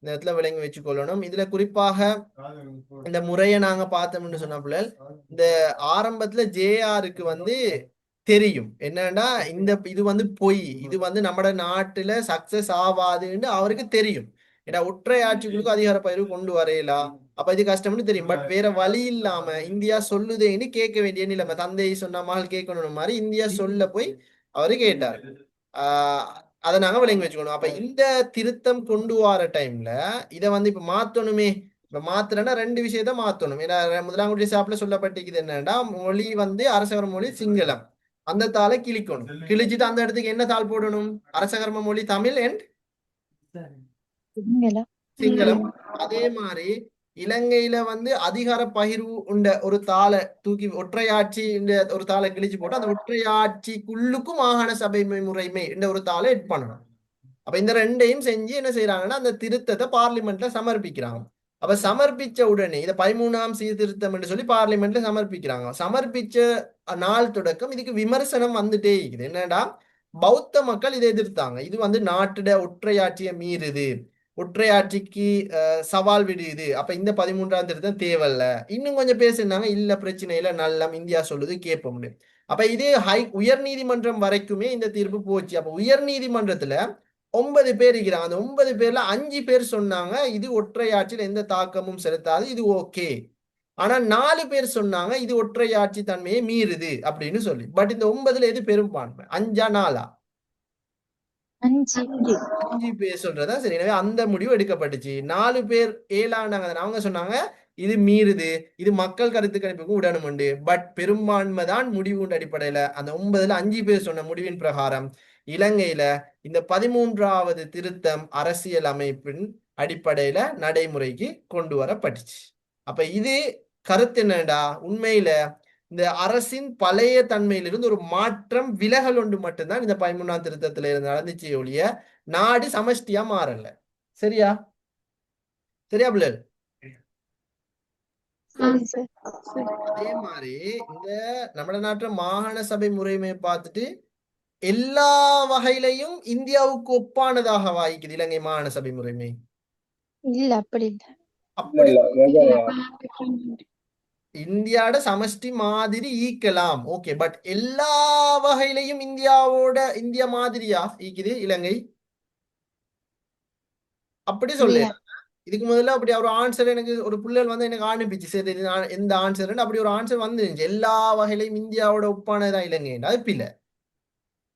இந்த இடத்துல விளங்கி வச்சுக்கொள்ளணும். இதுல குறிப்பாக இந்த முறையை நாங்க பார்த்தோம்னு சொன்ன பிள்ளை, இந்த ஆரம்பத்துல ஜேஆருக்கு வந்து தெரியும் என்னன்னா இது வந்து பொய், இது வந்து நம்ம நாட்டுல சக்சஸ் ஆகாதுன்னு அவருக்கு தெரியும். ஏன்னா ஒற்றை ஆட்சிகளுக்கு அதிகார பகிர்வு கொண்டு வரையலாம், அப்ப இது கஷ்டம்னு தெரியும். பட் வேற வழி இல்லாம இந்தியா சொல்லுதேன்னு கேட்க வேண்டிய நிலைமை. தந்தை சொன்ன மகள் கேட்கணும் மாதிரி இந்தியா சொல்ல போய் அவரு கேட்டார். அதை நாங்க விளங்கி வச்சுக்கணும். அப்ப இந்த திருத்தம் கொண்டு வர டைம்ல இதை வந்து இப்ப மாத்தணுமே. இப்ப மாத்துறேன்னா 2 விஷயத்த மாத்தணும். ஏன்னா முதலாம் குடி சாப்பிட சொல்லப்பட்டிருக்குது என்னன்னா, மொழி வந்து அரசகர்ம மொழி சிங்களம், அந்த தாளை கிழிக்கணும். கிழிச்சிட்டு அந்த இடத்துக்கு என்ன தாள் போடணும்? அரசகர்ம மொழி தமிழ் அண்ட் சிங்களம். அதே மாதிரி இலங்கையில வந்து அதிகார பகிர்வு உண்ட ஒரு தாளை தூக்கி ஒற்றையாட்சி ஒரு தாளை கிழிச்சு போட்டு அந்த ஒற்றையாட்சிக்குள்ளுக்கும் மாகாண சபை முறைமை என்ற ஒரு தாளை எட் பண்ணணும். அப்ப இந்த 2ஐயும் செஞ்சு என்ன செய்யறாங்கன்னா அந்த திருத்தத்தை பார்லிமெண்ட்ல சமர்ப்பிக்கிறாங்க. அப்ப சமர்ப்பிச்ச உடனே இதை 13ஆம் சீர்திருத்தம் என்று சொல்லி பார்லிமெண்ட்ல சமர்ப்பிக்கிறாங்க. சமர்ப்பிச்ச நாள் தொடக்கம் இதுக்கு விமர்சனம் வந்துட்டே இருக்குது. என்னடா, பௌத்த மக்கள் இதை எதிர்த்தாங்க. இது வந்து நாட்டுட ஒற்றையாட்சியை மீறுது, ஒற்றையாட்சிக்கு சவால் விடுது. அப்ப இந்த 13ஆம் திருத்தம் தேவையில்ல. இன்னும் கொஞ்சம் பேசினாங்க, இல்ல பிரச்சனை இல்ல, நல்லம் இந்தியா சொல்லுது கேட்போம். அப்ப இது உயர் நீதிமன்றம் வரைக்குமே இந்த தீர்ப்பு போச்சு. அப்ப உயர் நீதிமன்றத்துல 9 பேர் இருக்கிறாங்க. அந்த 9 பேர்ல 5 பேர் சொன்னாங்க இது ஒற்றையாட்சியில் எந்த தாக்கமும் செலுத்தாது, இது ஓகே. ஆனா 4 பேர் சொன்னாங்க இது ஒற்றையாட்சி தன்மையை மீறுது அப்படின்னு சொல்லி. பட் இந்த 9ல எது பெரும்பான்மை? 5ஆ 4ஆ? 5 பேர் சொல்றதா சரி. எனவே அந்த முடிவு எடுக்கப்பட்டுச்சு. 4 பேர் ஏழானாங்க. அவங்க சொன்னாங்க இது மீறுது, இது மக்கள் கருத்து கணிப்புக்கு உடனும் உண்டு. பட் பெரும்பான்மை தான் முடிவு அடிப்படையில அந்த 9ல 5 பேர் சொன்ன முடிவின் பிரகாரம் இலங்கையில இந்த 13ஆவது திருத்தம் அரசியல் அமைப்பின் அடிப்படையில நடைமுறைக்கு கொண்டு வரப்பட்டுச்சு. அப்ப இது கருத்து என்னடா, உண்மையில இந்த அரசின் பழைய தன்மையிலிருந்து ஒரு மாற்றம், விலகல் ஒன்று மட்டும்தான் இந்த 13ஆம் திருத்தத்துல இருந்து நடந்துச்சு ஒழிய நாடு சமஷ்டியா மாறல. சரியா? சரியா பிள்ளை? சரி சார். சரி. அதே மாதிரி இந்த நம்ம நாட்டுல மாகாண சபை முறைமை பார்த்துட்டு எல்லா வகையிலையும் இந்தியாவுக்கு ஒப்பானதாக வாய்க்குது இலங்கை மாகாண சபை முறைமை. இல்ல அப்படி இல்ல. அப்படி இல்ல இல்ல வெவ்வேறு இந்தியாவோட சமஷ்டி மாதிரி ஈக்கலாம், ஓகே. பட் எல்லா வகையிலையும் இந்தியா மாதிரியா ஈக்குது இலங்கை? அப்படி இல்ல. சொல்ல இதுக்கு முதல்ல அப்படி ஒரு ஆன்சர் எனக்கு ஒரு பிள்ளைகள் வந்து எனக்கு அனுப்பிச்சு, சரி இது எந்த ஆன்சர் அப்படி ஒரு ஆன்சர் வந்துருந்துச்சு. எல்லா வகையிலையும் இந்தியாவோட ஒப்பானதா இலங்கை, அது பிள்ளை.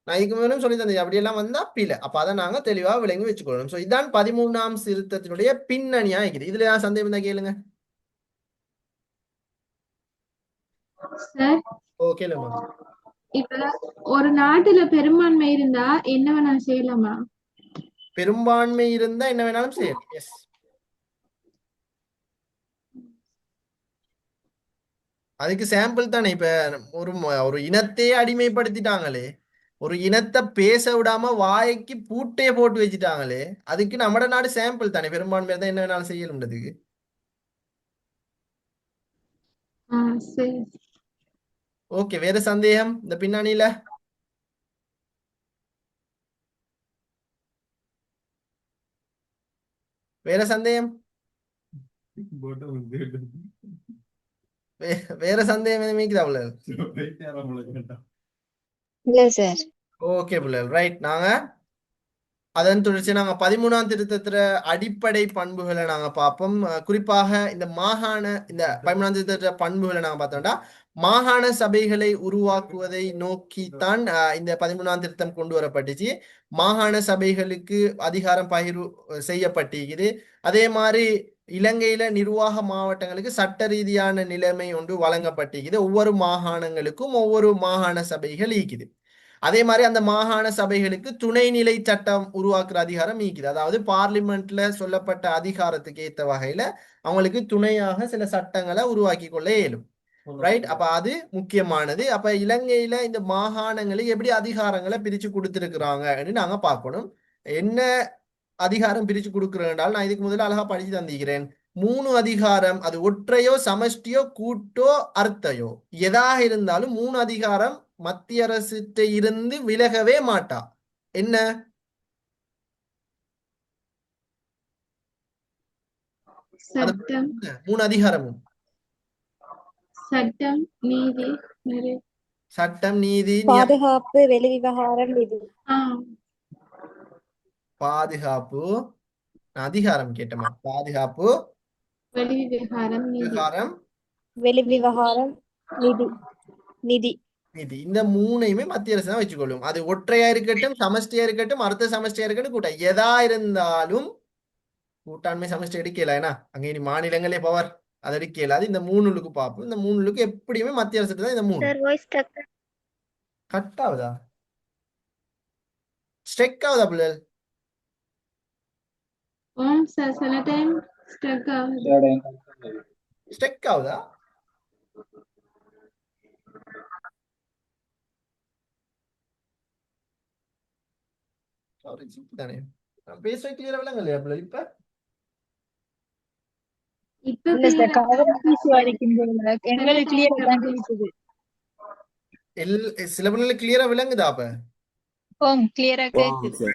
நான் இதுக்கு மேலும் சொல்லி தந்தேன் அப்படியெல்லாம் வந்தா பிள்ளை. அப்ப அதை நாங்க தெளிவா விளங்கி வச்சுக்கொள்ளணும். ஸோ இதான் 13ஆம் திருத்தத்தினுடைய பின்னணியா இருக்குது. இதுல ஏதாவது சந்தேகம் தான் கேளுங்க. சார் ஓ கேளுமா. இப்ப ஒரு நாட்டுல பெரும்பான்மை இருந்தா என்ன வேணா செய்யலாமா? பெரும்பான்மை இருந்தா என்ன வேணாலும் செய்யலாம். எஸ், அதுக்கு சாம்பிள் தானே. இப்ப ஒரு இனத்தையே அடிமைப்படுத்திட்டாங்களே, ஒரு இனத்தை பேச விடாம வாய்க்கு பூட்டையே போட்டு வச்சுட்டாங்களே, அதுக்கு நம்ம நாடு சாம்பிள் தானே. பெரும்பான்மையா தான் என்ன வேணாலும் செய்யணும்ன்றதுக்கு. சரி. ஓகே, வேற சந்தேகம் இந்த பின்னணியில? வேற சந்தேகம்? வேற சந்தேகம் எதுவும் இருக்குதா பிள்ளைகள்? இல்ல சார். ஓகே பிள்ளைகள், ரைட். நாங்க அதன் தொடர்ச்சி நாங்க 13ஆம் திருத்தத்துல அடிப்படை பண்புகளை நாங்க பார்ப்போம். குறிப்பாக இந்த 13ஆம் திருத்தத்துல பண்புகளை நாங்க பார்த்தோம்னா, மாகாண சபைகளை உருவாக்குவதை நோக்கித்தான் இந்த 13ஆம் திருத்தம் கொண்டு வரப்பட்டுச்சு. மாகாண சபைகளுக்கு அதிகாரம் பகிர்வு செய்யப்பட்டிருக்குது. அதே மாதிரி இலங்கையில நிர்வாக மாவட்டங்களுக்கு சட்ட ரீதியான நிலைமை ஒன்று வழங்கப்பட்டிருக்குது. ஒவ்வொரு மாகாணங்களுக்கும் ஒவ்வொரு மாகாண சபைகள் இருக்குது. அதே மாதிரி அந்த மாகாண சபைகளுக்கு துணைநிலை சட்டம் உருவாக்குற அதிகாரம் நீக்குது. அதாவது பார்லிமெண்ட்ல சொல்லப்பட்ட அதிகாரத்துக்கு ஏற்ற வகையில அவங்களுக்கு துணையாக சில சட்டங்களை உருவாக்கி கொள்ள இயலும். ரைட். அப்ப அது முக்கியமானது. அப்ப இலங்கையில இந்த மாகாணங்களை எப்படி அதிகாரங்களை பிரிச்சு கொடுத்திருக்கிறாங்க நாங்க பார்க்கணும். என்ன அதிகாரம் பிரிச்சு கொடுக்குறேன்றால், நான் இதுக்கு முதல்ல அழகா படிச்சு தந்திக்கிறேன். 3 அதிகாரம், அது ஒற்றையோ சமஷ்டியோ கூட்டோ அர்த்தையோ எதாக இருந்தாலும் 3 அதிகாரம் மத்திய அரசிட்ட இருந்து விலகவே மாட்டா. என்ன? சட்டம், 3 அதிகாரமும் சட்டம், நீதி, சட்டம், நீதி, பாதுகாப்பு, வெளிவிவகாரம், நிதி. பாதுகாப்பு. நான் அதிகாரம் கேட்டமா? பாதுகாப்பு, வெளிவிவகாரம், நீதி. விவகாரம், வெளிவிவகாரம், நிதி. நிதி. நிதி. இந்த 3ஐயுமே மத்திய அரசு தான் வச்சுக்கொள்ளும். அது ஒற்றையா இருக்கட்டும், சமஷ்டியா இருக்கட்டும், அர்த்த சமஷ்டியா இருக்கட்டும், கூட்டம் எதா இருந்தாலும் கூட்டாண்மை சமஷ்டி எடுக்கல. ஏன்னா அங்க இனி மாநிலங்களே பவர், அது எடுக்கல. அது இந்த 3க்கு பார்ப்போம். இந்த 3க்கு எப்படியுமே மத்திய அரசு தான். இந்த 3 சார் வாய்ஸ் டக்கு. கட் ஆகுதா? ஸ்ட்ரெக் ஆகுதா பிள்ளைகள்? சார் சில டைம் ஸ்ட்ரக் ஆகுது. ஸ்ட்ரெக் ஆகுதா? தானே நான் பேச கிளியரா விளங்கலையா பிள்ளைகள்? இப்ப இல்ல சார், கவரம் ஈஸியா இருக்கின்றது. எங்களுக்கு கிளியரா தான் கேக்குது. சில பிள்ளைகள் கிளியரா விளங்குதா? அப்ப கிளியரா கேக்குது.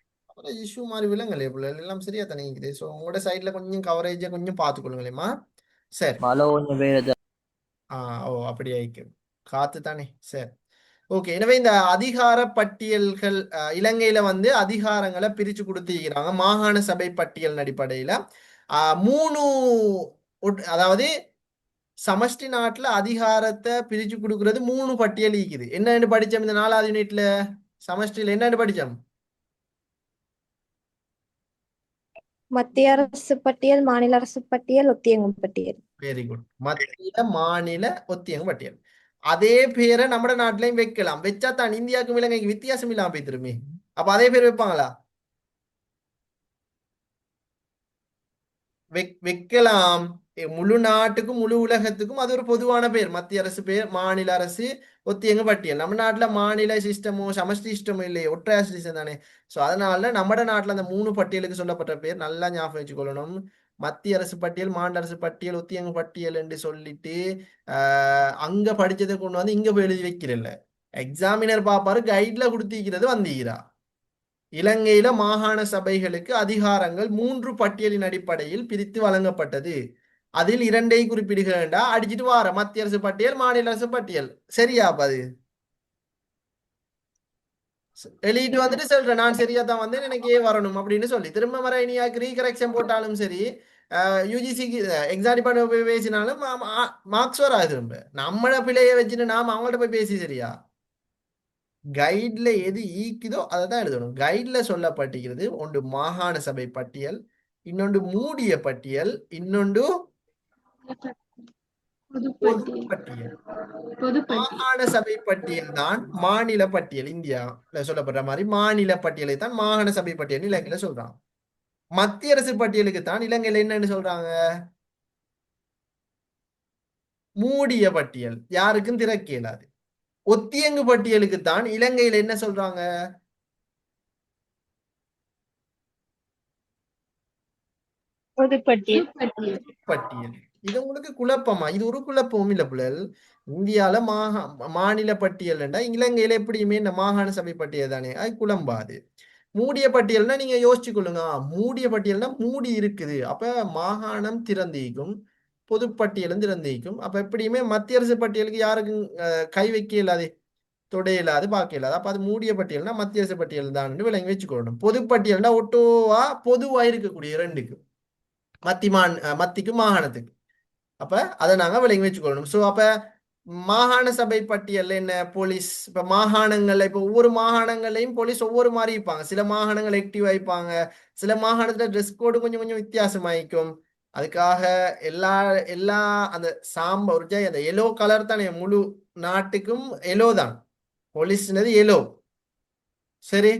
இஷ்யூ மாதிரி விளங்கலையா பிள்ளைகள்? எல்லாம் சரியா தானே இருக்குது. ஸோ உங்களோட சைட்ல கொஞ்சம் கவரேஜை கொஞ்சம் பார்த்துக்கொள்ளுங்களேம்மா. சரி. ஓ அப்படி ஆயிக்கும். காத்து தானே. சரி, ஓகே. எனவே இந்த அதிகார பட்டியல்கள் இலங்கையில வந்து அதிகாரங்களை பிரிச்சு கொடுத்திருக்கிறாங்க மாகாண சபை பட்டியல் அடிப்படையில. 3, அதாவது சமஷ்டி நாட்டுல அதிகாரத்தை பிரிச்சு கொடுக்கறது 3 பட்டியல் இருக்குது. என்னன்னு படிச்சோம் இந்த 4வது யூனிட்ல? சமஷ்டியில என்னன்னு படிச்சோம்? மத்திய அரசு பட்டியல், மாநில அரசு பட்டியல், ஒத்தியங்கும் பட்டியல். Very good. மத்திய, மாநில, ஒத்தியங்கும் பட்டியல். அதே பேரை நம்ம நாட்டிலையும் வைக்கலாம். வச்சா தான் இந்தியாவுக்கும் இலங்கைக்கு வித்தியாசம் இல்லாம போய் திரும்பி. அப்ப அதே பேர் வைப்பாங்களா? வைக்கலாம். முழு நாட்டுக்கும் முழு உலகத்துக்கும் அது ஒரு பொதுவான பேர். மத்திய அரசு பேர், மாநில அரசு, ஒத்தியங்க பட்டியல். நம்ம நாட்டுல மாநில சிஸ்டமோ சமஷ்டி சிஸ்டமோ இல்லையே, ஒற்றையா சிஸ்டம் தானே. ஸோ அதனால நம்ம நாட்டுல அந்த 3 பட்டியலுக்கு சொல்லப்பட்ட பேர் நல்லா ஞாபகம் வச்சுக்கொள்ளணும். மத்திய அரசு பட்டியல், மாநில அரசு பட்டியல், ஒத்தியங்கு பட்டியல் என்று சொல்லிட்டு அங்க படிச்சதை கொண்டு வந்து இங்க போய் எழுதி வைக்கிறல்ல. எக்ஸாமினர் பாப்பாரு, கைட்ல கொடுத்திருக்கிறது வந்தீரா. இலங்கையில மாகாண சபைகளுக்கு அதிகாரங்கள் 3 பட்டியலின் அடிப்படையில் பிரித்து வழங்கப்பட்டது. அதில் 2ஐ குறிப்பிடுகிறா அடிச்சிட்டு வார மத்திய அரசு பட்டியல், மாநில அரசு பட்டியல். சரியா அது எழுதிட்டு வந்துட்டு சொல்றேன், நான் சரியா தான் வந்தேன், எனக்கு ஏ வரணும் அப்படின்னு சொல்லி திரும்ப வர இனியாக்கு ரீகரெக்ஷன் போட்டாலும் சரி, யூஜிசிக்கு எக்ஸாம் டிபார்ட்மெண்ட் போய் பேசினாலும் மார்க்ஸ் வராது. திரும்ப நம்மள பிள்ளைய வச்சுட்டு நாம அவங்கள்ட்ட போய் பேசி சரியா. கைட்ல எது ஈக்குதோ அதை தான் எழுதணும். கைட்ல சொல்லப்பட்டிருக்கிறது ஒன்று மாகாண சபை பட்டியல், இன்னொன்று மூடிய பட்டியல், இன்னொன்று பொது பொதுப்பட்டியல் பட்டியல். பொதுப்பட்டியல் மாகாண சபை பட்டியல் தான் மாநில பட்டியல். இந்தியாவில் சொல்லப்படுற மாதிரி மாநில பட்டியலை தான் மாகாண சபை பட்டியல் இலங்கையில சொல்றாங்க. மத்திய அரசு பட்டியலுக்கு தான் இலங்கையில என்னன்னு சொல்றாங்க, மூடிய பட்டியல், யாருக்கும் திறக்க இயலாது. ஒத்தியங்கு பட்டியலுக்கு தான் இலங்கையில என்ன சொல்றாங்க, பொதுப்பட்டியல். பொதுப்பட்டியல் பட்டியல். இது உங்களுக்கு குழப்பமா? இது ஒரு குழப்பமும் இல்ல புள்ளல். இந்தியால மாநில பட்டியல் இலங்கையில எப்படியுமே இந்த மாகாண சபை பட்டியல் தானே, அது குழம்பாது. மூடிய பட்டியல்னா நீங்க யோசிச்சு கொள்ளுங்க, மூடிய பட்டியல்னா மூடி இருக்குது, அப்ப மாகாணம் திறந்திக்கும், பொதுப்பட்டியலும் திறந்திக்கும். அப்ப எப்படியுமே மத்திய அரசு பட்டியலுக்கு யாருக்கும் கை வைக்க இயலாது, தொட இயலாது, பார்க்க இயலாது. அப்ப அது மூடிய பட்டியல்னா மத்திய அரசு பட்டியல் தான் விளங்கி வச்சுக்கொள்ளணும். பொதுப்பட்டியல்னா ஒட்டுவா பொதுவா இருக்கக்கூடிய ரெண்டுக்கு, மத்திக்கும் மாகாணத்துக்கு. அப்ப அதை நாங்க விளங்கி வச்சுக்கொள்ளணும். ஸோ அப்ப மாகாண சபை பட்டியல் என்ன, போலீஸ் இப்ப மாகாணங்கள்ல இப்ப ஒவ்வொரு மாகாணங்களையும் போலீஸ் ஒவ்வொரு மாதிரி இருப்பாங்க. சில மாகாணங்கள் ஆக்டிவ் ஆயிப்பாங்க, சில மாகாணத்துல ட்ரெஸ் கோடு கொஞ்சம் கொஞ்சம் வித்தியாசமாயிக்கும். அதுக்காக எல்லா எல்லா அந்த ஒரு அந்த எல்லோ கலர் தானே, முழு நாட்டுக்கும் எல்லோ தான் போலீஸ்னது எல்லோ. சரி,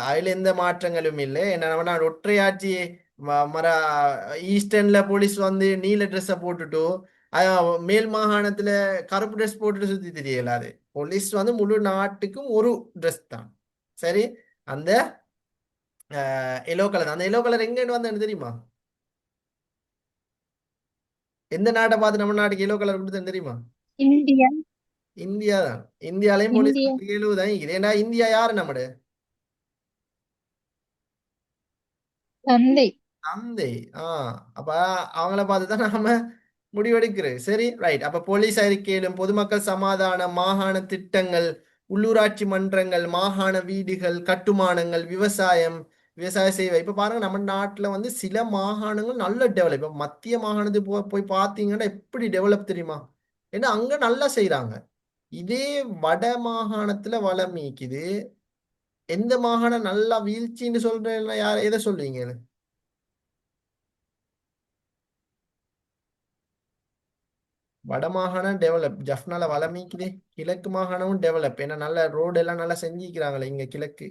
அதுல எந்த மாற்றங்களும் இல்லை. என்ன ஒற்றையாட்சி மர ஈஸ்டர்ன்ல போலீஸ் வந்து நீல ட்ரெஸ்ஸை போட்டுட்டு மேல் மாகாணத்துல கருப்பு ட்ரெஸ் போட்டுட்டு சுத்தி தெரியலாது. போலீஸ் வந்து முழு நாட்டுக்கும் ஒரு ட்ரெஸ் தான். சரி, அந்த எல்லோ கலர், அந்த எல்லோ கலர் எங்க வந்தேன்னு தெரியுமா? எந்த நாட்டை பார்த்து நம்ம நாட்டுக்கு எல்லோ கலர் கொடுத்தேன்னு தெரியுமா? இந்தியா. இந்தியா தான். இந்தியாலையும் போலீஸ் இந்தியா. எல்லோ தான் இருக்குது. ஏன்னா இந்தியா யாரு நம்மடு தந்தை. தந்தை. அப்ப அவங்கள பார்த்துதான் நாம முடிவெடுக்கிறது. சரி, ரைட். அப்ப போலீஸ் அறிக்கையிலும் பொதுமக்கள் சமாதானம், மாகாண திட்டங்கள், உள்ளூராட்சி மன்றங்கள், மாகாண வீடுகள், கட்டுமானங்கள், விவசாய சேவை. இப்ப பாருங்க, நம்ம நாட்டுல வந்து சில மாகாணங்கள் நல்ல டெவலப். இப்ப மத்திய மாகாணத்துக்கு போய் பார்த்தீங்கன்னா எப்படி டெவலப் தெரியுமா? ஏன்னா அங்க நல்லா செய்யறாங்க. இதே வட மாகாணத்துல வளம் மீக்குது. எந்த மாகாணம் நல்லா வீழ்ச்சின்னு சொல்றேன், யார் எதை சொல்றீங்க? வடமாகாணம் டெவலப், ஜஃப்னால வளமிக்குது. கிழக்கு மாகாணமும் டெவலப், ஏன்னா நல்ல ரோடு எல்லாம் நல்லா செஞ்சிக்கிறாங்களே. இங்க கிழக்கு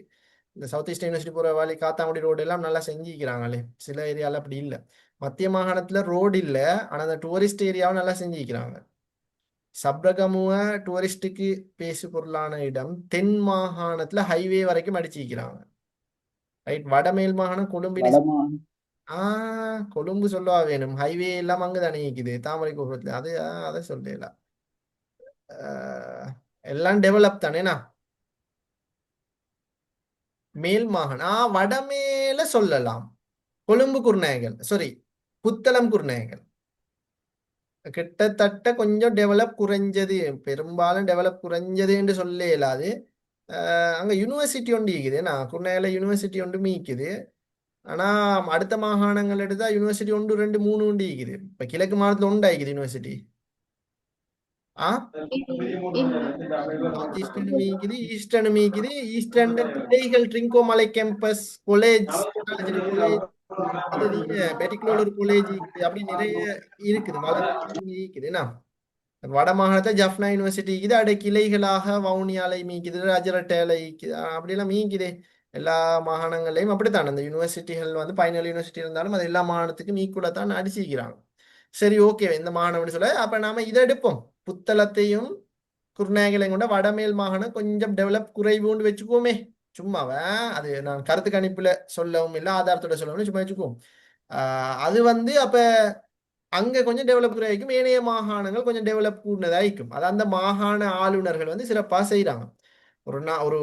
இந்த சவுத் ஈஸ்ட் யூனிவர்சிட்டி போற வழி காத்தாங்குடி ரோடு எல்லாம் நல்லா செஞ்சிக்கிறாங்களே. சில ஏரியால அப்படி இல்லை. மத்திய மாகாணத்துல ரோடு இல்லை, ஆனா அந்த டூரிஸ்ட் ஏரியாவும் நல்லா செஞ்சிக்கிறாங்க. சப்ரகமுவ டூரிஸ்டுக்கு பேசு பொருளான இடம். தென் மாகாணத்துல ஹைவே வரைக்கும் அடிச்சிக்கிறாங்க. ரைட். வடமேல் மாகாணம் கொழும்பிடி. கொழும்பு சொல்லவா வேணும், ஹைவே எல்லாம் அங்கதானே இருக்குது, தாமரை கோபுரத்துல. அது அதை சொல்றேன். எல்லாம் டெவலப் தானேண்ணா. மேல் மாகாணம் வடமேல சொல்லலாம். கொழும்பு குருநாயகல், சாரி, புத்தளம் குருநாயகல் கிட்டத்தட்ட கொஞ்சம் டெவலப் குறைஞ்சது, பெரும்பாலும் டெவலப் குறைஞ்சது என்று சொல்ல இயலாது. அங்க யூனிவர்சிட்டி ஒன்று இருக்குது, குருநாயகல யூனிவர்சிட்டி ஒன்று மீக்குது. ஆனா அடுத்த மாகாணங்கள் எடுத்தா யூனிவர்சிட்டி 1 2 3 உண்டு இருக்குது. இப்ப கிழக்கு மாநிலத்துல உண்டு ஆகிக்குது யூனிவர்சிட்டி. ஈஸ்டர்ன் மீக்குது, ஈஸ்டர்ன் மீக்குது. ஈஸ்டர்ன் கிளைகள் ட்ரிங்கோமலை கேம்பஸ், காலேஜ், காலேஜ், அது பெட்டிகுலர் ஒரு காலேஜ் அப்படி நிறைய இருக்குது. இருக்குதுன்னா வட மாகாணத்தை ஜஃப்னா யூனிவர்சிட்டி இருக்குது. அடைய கிளைகளாக வவுனியாலை மீக்குது, ரஜரட்டேலை அப்படியெல்லாம் மீக்குது. எல்லா மாகாணங்களையும் அப்படித்தான் அந்த யூனிவர்சிட்டிகள் வந்து பயனுள்ள யூனிவர்சிட்டி இருந்தாலும் அது எல்லா மாகாணத்துக்கும் ஈக்குவலா தான் அடிச்சிக்கிறாங்க. சரி, ஓகே. இந்த மாகாணம்னு சொல்ல அப்ப நாம இதை எடுப்போம். புத்தளத்தையும் குருநாயகலையும் கொண்ட வடமேல் மாகாணம் கொஞ்சம் டெவலப் குறைவுன்னு வச்சுக்கோமே. சும்மாவ அது நான் கருத்து கணிப்புல சொல்லவும் இல்லை, ஆதாரத்தோட சொல்லவும், சும்மா வச்சுக்குவோம். அது வந்து அப்ப அங்க கொஞ்சம் டெவலப் ஆகிக்கும், ஏனைய மாகாணங்கள் கொஞ்சம் டெவலப் கூடதாயிக்கும். அது அந்த மாகாண ஆளுநர்கள் வந்து சிறப்பாக செய்கிறாங்க. ஒரு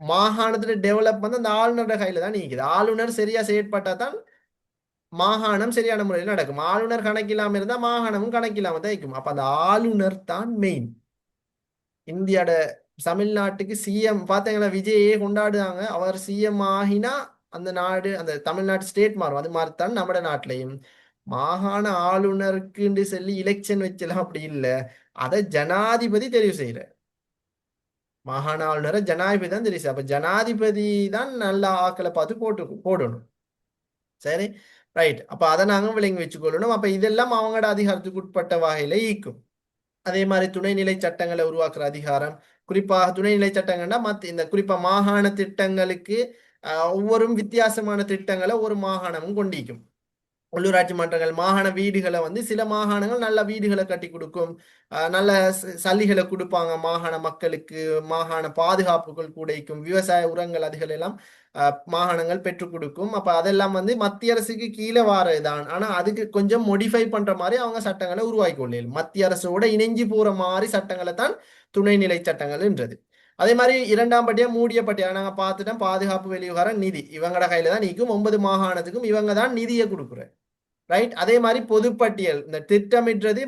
மாகாணத்துல டெவலப் வந்து அந்த ஆளுநரோட கையில தான் நீக்குது. ஆளுநர் சரியா செயற்பட்டா தான் மாகாணம் சரியான முறையில் நடக்கும். ஆளுநர் கணக்கில்லாம இருந்தா மாகாணமும் கணக்கில்லாம தான் இருக்கும். அப்ப அந்த ஆளுநர் தான் மெயின். இந்தியாட தமிழ்நாட்டுக்கு சிஎம் பார்த்தீங்களா, விஜயே கொண்டாடுறாங்க. அவர் சிஎம் ஆகினா அந்த நாடு, அந்த தமிழ்நாடு ஸ்டேட் மாறும். அது மாதிரி தான் நம்ம நாட்டிலையும் மாகாண ஆளுநருக்குன்னு சொல்லி எலெக்ஷன் வச்சலாம் அப்படி இல்லை. அதை ஜனாதிபதி தெரிவு செய்யற. மாகாண ஆளுநரை ஜனாதிபதி தான் தெரியும். அப்ப ஜனாதிபதி தான் நல்ல ஆக்களை பார்த்து போடணும். சரி, ரைட். அப்ப அதை நாங்க விளங்கி வச்சுக்கொள்ளணும். அப்ப இதெல்லாம் அவங்களோட அதிகாரத்துக்கு உட்பட்ட வகையில ஈக்கும். அதே மாதிரி துணைநிலை சட்டங்களை உருவாக்குற அதிகாரம், குறிப்பாக துணைநிலை சட்டங்கள்னா இந்த குறிப்பா மாகாண திட்டங்களுக்கு ஒவ்வொரு வித்தியாசமான திட்டங்களை ஒரு மாகாணமும் கொண்டிருக்கும். உள்ளூராட்சி மன்றங்கள் மாகாண வீடுகளை வந்து சில மாகாணங்கள் நல்ல வீடுகளை கட்டி கொடுக்கும், நல்ல சல்லிகளை கொடுப்பாங்க மாகாண மக்களுக்கு, மாகாண பாதுகாப்புகள் கூடைக்கும், விவசாய உரங்கள் அதுகள் எல்லாம் மாகாணங்கள் பெற்றுக் கொடுக்கும். அப்ப அதெல்லாம் வந்து மத்திய அரசுக்கு கீழே வாரதுதான். ஆனா அதுக்கு கொஞ்சம் மோடிஃபை பண்ற மாதிரி அவங்க சட்டங்களை உருவாக்கி கொள்ளலாம். மத்திய அரசோட இணைஞ்சு போற மாதிரி சட்டங்களை தான் துணைநிலை சட்டங்கள்ன்றது. அதே மாதிரி இரண்டாம் பட்டியா மூடிய பட்டியா நாங்க பார்த்துட்டோம். பாதுகாப்பு வெளிவிவகாரம் நிதி இவங்கட கையில தான் நீக்கும். 9 மாகாணத்துக்கும் இவங்க தான் நிதியை கொடுக்குற. ரைட். அதே மாதிரி பொதுப்பட்டியல் இந்த திட்டமிடுறது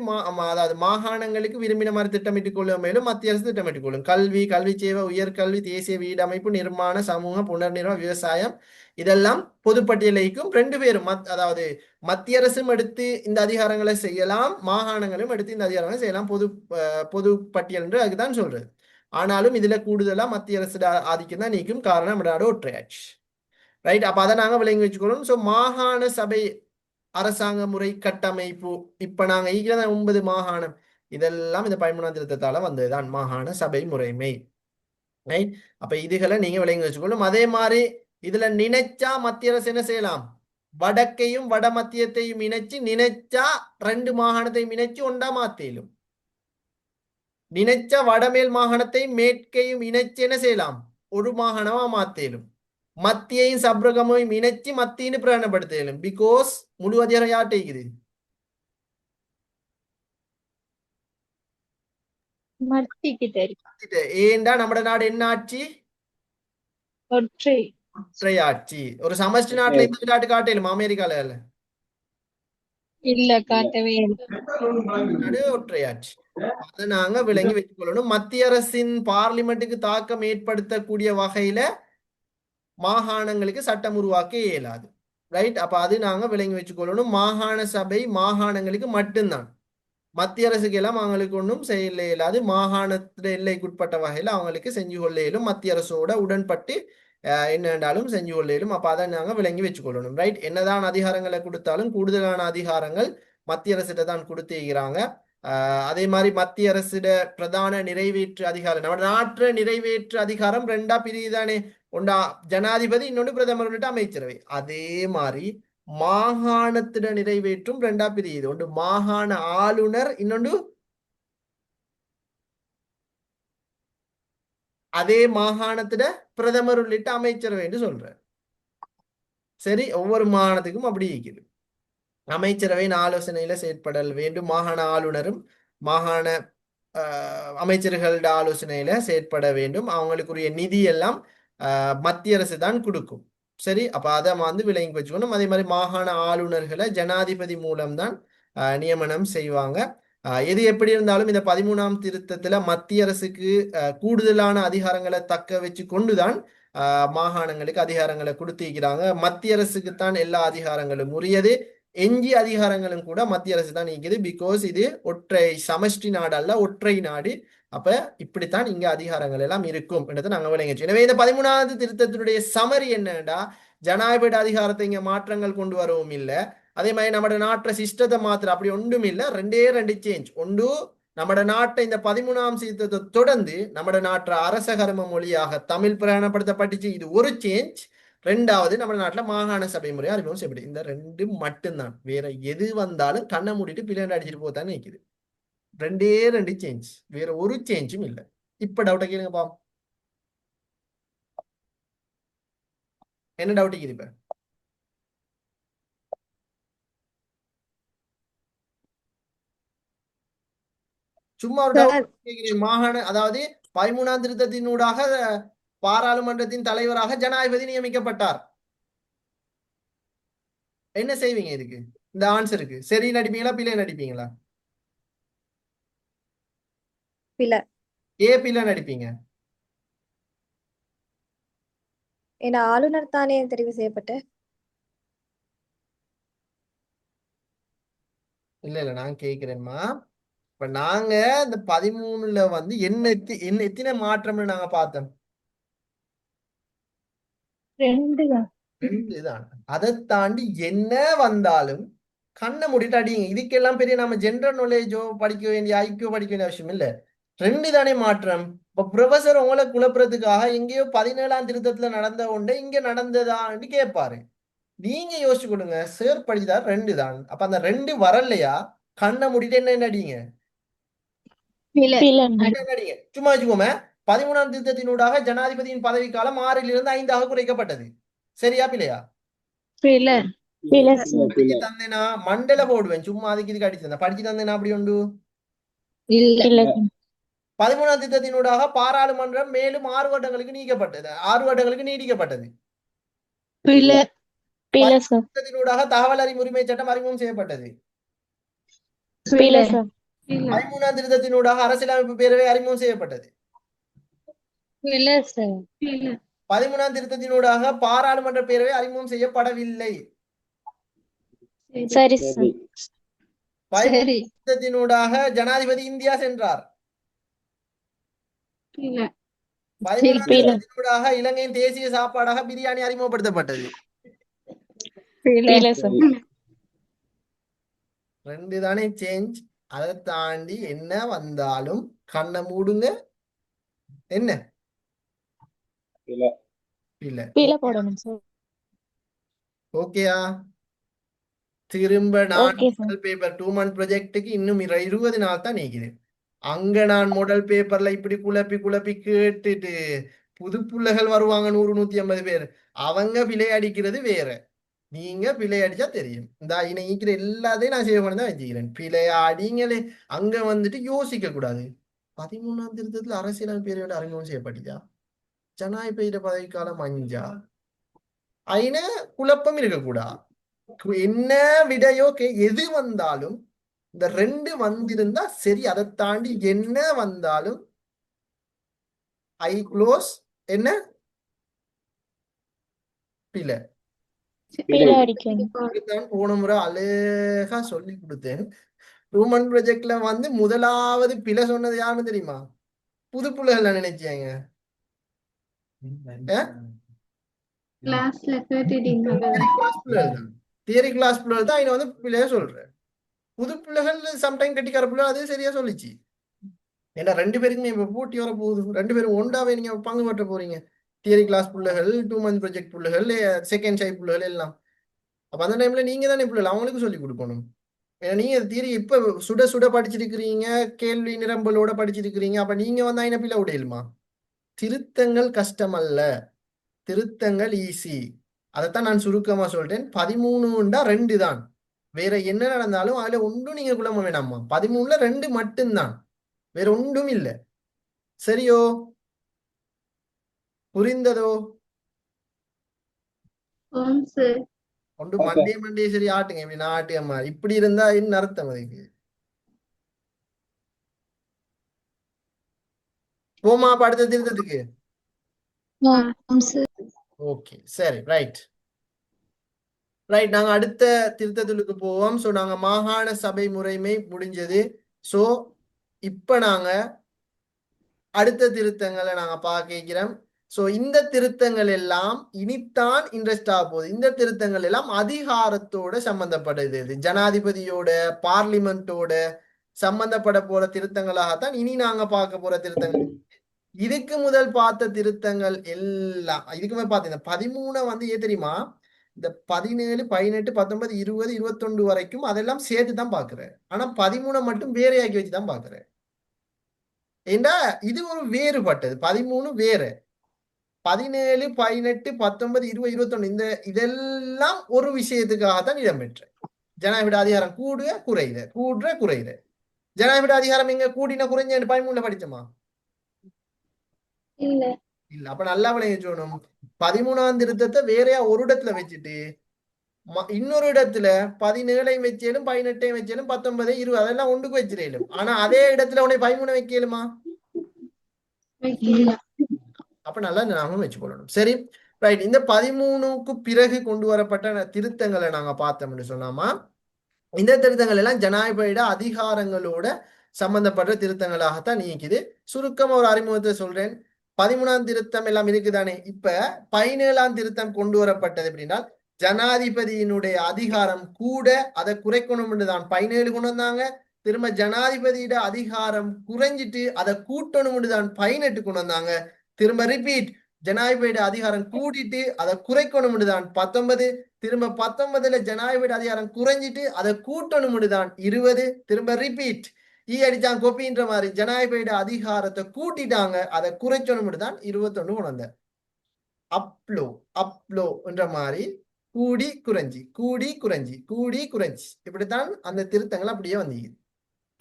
அதாவது மாகாணங்களுக்கு விரும்பின மாதிரி திட்டமிட்டுக் கொள்ளும், மேலும் மத்திய அரசு திட்டமிட்டுக் கொள்ளும். கல்வி, கல்வி சேவை, உயர்கல்வி, தேசிய வீடமைப்பு, நிர்மாண, சமூக புனர்நிர்மாணம், விவசாயம், இதெல்லாம் பொதுப்பட்டியலைக்கும் 2 பேரும் அதாவது மத்திய அரசும் எடுத்து இந்த அதிகாரங்களை செய்யலாம், மாகாணங்களும் எடுத்து இந்த அதிகாரங்களை செய்யலாம். பொது பட்டியல் என்று அதுதான் சொல்றது. ஆனாலும் இதுல கூடுதலா மத்திய அரசு ஆதிக்கம் தான் நீக்கும். காரணம் நம்மளோட ஒற்றையாட்சி. ரைட். அப்ப அதை நாங்க விளங்கி வச்சுக்கணும். ஸோ மாகாண சபை அரசாங்க முறை கட்டமைப்பு, இப்ப நாங்க 9 மாகாணம், இதெல்லாம் இந்த 13ஆம் திருத்தத்தால வந்ததுதான் மாகாண சபை முறைமை. ரைட். அப்ப இதுகளை நீங்க விளங்கி வச்சுக்கணும். அதே மாதிரி இதுல நினைச்சா மத்திய அரசு என்ன செய்யலாம், வடக்கையும் வட மத்தியத்தையும் இணைச்சு, நினைச்சா 2 மாகாணத்தையும் இணைச்சு ஒன்றா மாத்தேலும், நினைச்சா வடமேல் மாகாணத்தையும் மேற்கையும் இணைச்சு என்ன செய்யலாம், ஒரு மாகாணமா மாத்தேலும், மத்தியையும் சப்ரகமையும் இணைச்சு மத்தியின்னு பிரகடனப்படுத்தலும். பிகாஸ் முழு அதிகாரம் யார்கிட்ட இருக்குது, மத்திக்கு தெரியும். ஏண்டா நம்ம நாடு என்ன ஆட்சி, ஒற்றை ஒற்றை ஆட்சி. ஒரு சமஷ்டி நாட்டுல இந்த நாட்டு காட்டலும் அமெரிக்கால இல்ல, காட்டவே இல்லை. நாடு ஒற்றை ஆட்சி. அதை நாங்க விளங்கி வச்சுக் கொள்ளணும். மத்திய அரசின் பார்லிமெண்ட்டுக்கு தாக்கம் ஏற்படுத்தக்கூடிய வகையில மாகாணங்களுக்கு சட்டம் உருவாக்க இயலாது. ரைட். அப்ப அது நாங்க விளங்கி வச்சுக்கொள்ளணும். மாகாண சபை மாகாணங்களுக்கு மட்டும்தான், மத்திய அரசுக்கு எல்லாம் அவங்களுக்கு ஒன்றும் செய்ய இயலாது. மாகாணத்துல எல்லைக்குட்பட்ட வகையில அவங்களுக்கு செஞ்சு கொள்ள இயலும். மத்திய அரசோட உடன்பட்டு என்னென்றாலும் செஞ்சு கொள்ள இயலும். அப்ப அதை நாங்க விளங்கி வச்சுக்கொள்ளணும். ரைட். என்னதான் அதிகாரங்களை கொடுத்தாலும் கூடுதலான அதிகாரங்கள் மத்திய அரசிட்ட தான் கொடுத்துக்கிறாங்க. அதே மாதிரி மத்திய அரசிட பிரதான நிறைவேற்று அதிகாரம், நம்ம நாட்டு நிறைவேற்று அதிகாரம் 2ஆ பிரிவுதானே, ஒன்றா ஜனாதிபதி, இன்னொன்று பிரதமர், உள்ளிட்ட அமைச்சரவை. அதே மாதிரி மாகாணத்திட நிறைவேற்றும் 2ஆ பிரியுது. ஒன்று மாகாண ஆளுநர், இன்னொன்று அதே மாகாணத்திட பிரதமர் உள்ளிட்ட அமைச்சரவை என்று சொல்ற. சரி, ஒவ்வொரு மாகாணத்துக்கும் அப்படி இருக்குது. அமைச்சரவையின் ஆலோசனையில செயற்படல் வேண்டும். மாகாண ஆளுநரும் மாகாண அமைச்சர்களோட ஆலோசனையில செயற்பட வேண்டும். அவங்களுக்குரிய நிதி எல்லாம் மத்திய அரசு தான் கொடுக்கும். சரி, அப்ப அதை வந்து விளங்கி வச்சுக்கணும். அதே மாதிரி மாகாண ஆளுநர்களை ஜனாதிபதி மூலம்தான் நியமனம் செய்வாங்க. எது எப்படி இருந்தாலும் இந்த 13ஆம் திருத்தத்துல மத்திய அரசுக்கு கூடுதலான அதிகாரங்களை தக்க வச்சு கொண்டுதான் மாகாணங்களுக்கு அதிகாரங்களை கொடுத்திருக்கிறாங்க. மத்திய அரசுக்கு தான் எல்லா அதிகாரங்களும் உரியது. எஞ்சிய அதிகாரங்களும் கூட மத்திய அரசு தான் நீக்குது. பிகாஸ் இது ஒற்றை சமஷ்டி நாடு அல்ல, ஒற்றை நாடு. அப்ப இப்படித்தான் இங்க அதிகாரங்கள் எல்லாம் இருக்கும் என்றதை நாங்க விளங்கிச்சு. எனவே இந்த 13ஆவது திருத்தத்தினுடைய சமரி என்னன்னா, ஜனாதிபதி அதிகாரத்தை இங்க மாற்றங்கள் கொண்டு வரவும் இல்லை. அதே மாதிரி நம்ம நாட்டுற சிஸ்டத்தை மாத்திர அப்படி ஒன்றும் இல்லை. 2 சேஞ்ச். ஒன்று, நம்ம நாட்டை இந்த 13ஆம் சீர்திருத்தத்தை தொடர்ந்து நம்ம நாட்டுற அரச கர்ம மொழியாக தமிழ் பிரகடனப்படுத்தப்பட்டுச்சு. இது ஒரு சேஞ்ச். 2வது, நம்ம நாட்டில் மாகாண சபை முறை அறிமுகம் செய்யப்படும். இந்த 2 மட்டும்தான். வேற எது வந்தாலும் கண்ணை மூடிட்டு பிள்ளைங்க அடிச்சுட்டு போதானே நிற்குது. 2 சேஞ்ச், வேற ஒரு சேஞ்சும் இல்லை. இப்ப டவுட்டை கேளுங்க பாம், என்ன டவுட் இருக்குது இப்ப? சும்மா ஒரு சார் டவுட் கேட்கிறேன். அதாவது 13ஆம் திருத்தத்தினூடாக பாராளுமன்றத்தின் தலைவராக ஜனாதிபதி நியமிக்கப்பட்டார். என்ன செய்வீங்க இதுக்கு? இந்த ஆன்சருக்கு சரி நடிப்பீங்களா பிள்ளை நடிப்பீங்களா? பில பிள்ளை நடிப்பீங்க. என ஆளுநர் தானே தெரிவு செய்யப்பட்ட இல்ல நான் கேட்கிறேன்மா. இப்ப நாங்க இந்த 13ல வந்து என்ன எத்தனை மாற்றம்னு நாங்க பார்த்தோம்? 2 தான். 2 தான். அதை தாண்டி என்ன வந்தாலும் கண்ணை மூடிட்டு அடிங்க. இதுக்கெல்லாம் பெரிய நம்ம ஜெனரல் நாலேஜோ படிக்க வேண்டிய ஐக்கியோ படிக்க வேண்டிய அவசியம் இல்ல. 2 தானே மாற்றம். இப்ப ப்ரொஃபசர் உங்களை குழப்புறதுக்காக எங்கேயோ 17ஆம் திருத்தத்துல நடந்த ஒண்ணு இங்க நடந்ததான்னு கேட்பாரு. நீங்க யோசிச்சு கொடுங்க. சார் படிச்சுதான் 2 தான். அப்ப அந்த 2 வரலையா கண்ணை மூடிட்டு என்ன அடிங்க? பில அடிங்க. சும்மா வச்சுக்கோமே. 13ஆம் திருத்தத்தினூடாக ஜனாதிபதியின் பதவிக்காலம் 6லிருந்து 5ஆக குறைக்கப்பட்டது. சரியா பிள்ளையா? பில பிள்ளை படிச்சு தந்தேனா மண்டல போடுவேன். சும்மா அதுக்கு இதுக்கு அடிச்சு தந்தேன். படிச்சு தந்தேனா அப்படி உண்டு. இல்ல 13ஆம் திருத்தத்தினூடாக பாராளுமன்றம் மேலும் 6 வருடங்களுக்கு நீக்கப்பட்டது. 6 வருடங்களுக்கு நீடிக்கப்பட்டது. பில திருத்தத்தினூடாக தகவல் அறியும் உரிமை சட்டம் அறிமுகம் செய்யப்பட்டது. பில இல்ல 13ஆம் திருத்தத்தினூடாக அரசியலமைப்பு பேரவை அறிமுகம் செய்யப்பட்டது. பில இல்ல 13ஆம் திருத்தத்தினூடாக பாராளுமன்ற பேரவை அறிமுகம் செய்யப்படவில்லை. சரி சரி 13ஆம் திருத்தத்தினூடாக ஜனாதிபதி இந்தியா சென்றார். இல்ல 13ஆம் திருத்தத்தினூடாக இலங்கையின் தேசிய சாப்பாடாக பிரியாணி அறிமுகப்படுத்தப்பட்டது. சரி 2 தானே சேஞ்ச். அதை தாண்டி என்ன வந்தாலும் கண்ணை மூடுங்க. என்ன பிள்ளை இல்ல போடணும் சார். ஓகேயா? திரும்ப நான் Okay, sir. Model paper 2 month ப்ராஜெக்டுக்கு இன்னும் 20 நாள் தான் நீக்கிறேன். அங்க நான் மாடல் பேப்பர்ல இப்படி குழப்பி குழப்பி கேட்டுட்டு புது புள்ளைகள் வருவாங்க 100 150 பேர். அவங்க பிழை அடிக்கிறது வேற. நீங்க பிழை அடிச்சா தெரியும். இந்த இணைக்கிற எல்லாத்தையும் நான் சேவ் பண்ணி தான் வச்சுக்கிறேன். பிழை அடிங்களே. அங்க வந்துட்டு யோசிக்க கூடாது. 13ஆம் திருத்தத்துல அரசியல் பேரோட அறிமுகம் செய்யப்பட்டுச்சா? ஜனாதிபதி பதவிக்காலம் 5ஆ? ஐன குழப்பம் இருக்கக்கூடாது. என்ன விடையோ எது வந்தாலும் இந்த 2 வந்திருந்தா சரி. அதை தாண்டி என்ன வந்தாலும் ஐ க்ளோஸ் என்ன பிழை. தான் போன முறை அழகா சொல்லி கொடுத்தேன். 2 மந்த் ப்ராஜெக்ட்ல வந்து முதலாவது பிழை சொன்னது யாருன்னு தெரியுமா? புது பிள்ளைகள் நினைச்சாங்க. கிளாஸ்ல கேட்டுட்டீங்க தியரி கிளாஸ் பிள்ளைகள் தான் வந்து பிள்ளைய சொல்றேன். புது பிள்ளைகள் சம்டைம் கட்டிக்கார பிள்ளை அது சரியா சொல்லிச்சு. ஏன்னா 2 பேருக்குமே இப்ப போட்டி வர போகுது. 2 பேரும் ஒன்றாவே நீங்க பங்கு பற்ற போறீங்க. தியரி கிளாஸ் பிள்ளைகள் 2 மந்த் ப்ராஜெக்ட் பிள்ளைகள் செகண்ட் சைட் பிள்ளைகள் எல்லாம். அப்ப அந்த டைம்ல நீங்க தானே பிள்ளைகள் அவங்களுக்கு சொல்லி கொடுக்கணும். ஏன்னா நீங்க தியரி இப்ப சுட சுட படிச்சிருக்கிறீங்க. கேள்வி நிரம்பலோட படிச்சிருக்கிறீங்க. அப்ப நீங்க வந்து ஐன பிள்ளை உடையலுமா? திருத்தங்கள் கஷ்டம் அல்ல, திருத்தங்கள் ஈஸி. அதைத்தான் நான் சுருக்கமா சொல்றேன். 13ண்டா 2 தான். வேற என்ன நடந்தாலும் அதுல ஒன்றும் நீங்க குழம்ப வேணாமா. 13ல 2 மட்டும்தான், வேற ஒன்றும் இல்லை. சரியோ? புரிந்ததோ? ஒன்று மண்டே சரி ஆட்டுங்க. இப்படி நான் ஆட்டியம்மா இப்படி இருந்தா என்ன அர்த்தம் அதுக்கு? போமா அடுத்த திருத்தத்துக்கு. ஓகே சரி ரைட். நாங்க அடுத்த திருத்தத்துக்கு போவோம். ஸோ நாங்க மாகாண சபை முறைமை முடிஞ்சது. ஸோ இப்ப நாங்க அடுத்த திருத்தங்களை நாங்க பார்க்கிறோம். ஸோ இந்த திருத்தங்கள் எல்லாம் இனித்தான் இன்ட்ரெஸ்ட் ஆக போகுது. இந்த திருத்தங்கள் எல்லாம் அதிகாரத்தோட சம்பந்தப்பட்டது. ஜனாதிபதியோட பார்லிமெண்டோட சம்பந்தப்பட போற திருத்தங்களாகத்தான் இனி நாங்க பார்க்க போற திருத்தங்கள். இதுக்கு முதல் பார்த்த திருத்தங்கள் எல்லாம் இதுக்குமே பார்த்தீங்கன்னா 13 வந்து தெரியுமா? இந்த 17 18 19 20 21 வரைக்கும் அதெல்லாம் சேர்த்து தான் பாக்குறேன். ஆனா 13 மட்டும் வேறையாக்கி வச்சுதான் பாக்குறேன். ஏண்டா இது ஒரு வேறுபட்டது. 13 வேற, 17 18 19 20 21 இந்த இதெல்லாம் ஒரு விஷயத்துக்காகத்தான் இடம்பெற்ற. ஜனாதிபதி அதிகாரம் கூடுற குறையுற. ஜனாதிபதி அதிகாரம் எங்க கூடின குறைஞ்ச 13 படிச்சோமா? இல்ல. இல்ல. அப்ப நல்லா விளங்கி சொல்லணும். 13ஆம் திருத்தத்தை வேறையா ஒரு இடத்துல வச்சுட்டு இன்னொரு இடத்துல 17ஐயும் வச்சேலும் 18ஐயும் வச்சேலும் 19 20 அதெல்லாம் ஒன்றுக்கு வச்சிடலும். ஆனா அதே இடத்துல உன்னை 13 வைக்கலுமா? வைக்கல. அப்ப நல்லா ஞாபகம் வச்சுக்கொள்ளணும். சரி, ரைட். இந்த 13க்கு பிறகு கொண்டு வரப்பட்ட திருத்தங்களை நாங்க பார்த்தோம்னு சொன்னாமா, இந்த திருத்தங்கள் எல்லாம் ஜனாதிபதியோட அதிகாரங்களோட சம்பந்தப்பட்ட திருத்தங்களாகத்தான் நீக்குது. சுருக்கமா ஒரு அறிமுகத்தை சொல்றேன். 13ஆம் திருத்தம் எல்லாம் இருக்குதானே. இப்ப 17ஆம் திருத்தம் கொண்டு வரப்பட்டது அப்படின்னா, ஜனாதிபதியினுடைய அதிகாரம் கூட அதை குறைக்கணும்னு தான் 17 கொண்டு வந்தாங்க. திரும்ப ஜனாதிபதியோட அதிகாரம் குறைஞ்சிட்டு அதை கூட்டணும்னு தான் 18 கொண்டு வந்தாங்க. திரும்ப ரிப்பீட், ஜனாதிபதியோட அதிகாரம் கூட்டிட்டு அதை குறைக்கணும்னு தான் 19. திரும்ப 19ல ஜனாதிபதி அதிகாரம் குறைஞ்சிட்டு அதை கூட்டணும்னு தான் 20. திரும்ப ரிப்பீட், அடிச்சான் கொப்பின்ற மாதிரி ஜனாதிபதியோட அதிகாரத்தை கூட்டிட்டாங்க, அதை குறைச்சணும்னு தான் 21 கொண்டு வந்தார். அப்லோ அப்லோ என்ற மாதிரி கூடி குறைஞ்சி கூடி குறைஞ்சி கூடி குறைஞ்சி இப்படித்தான் அந்த திருத்தங்கள் அப்படியே வந்தீங்க.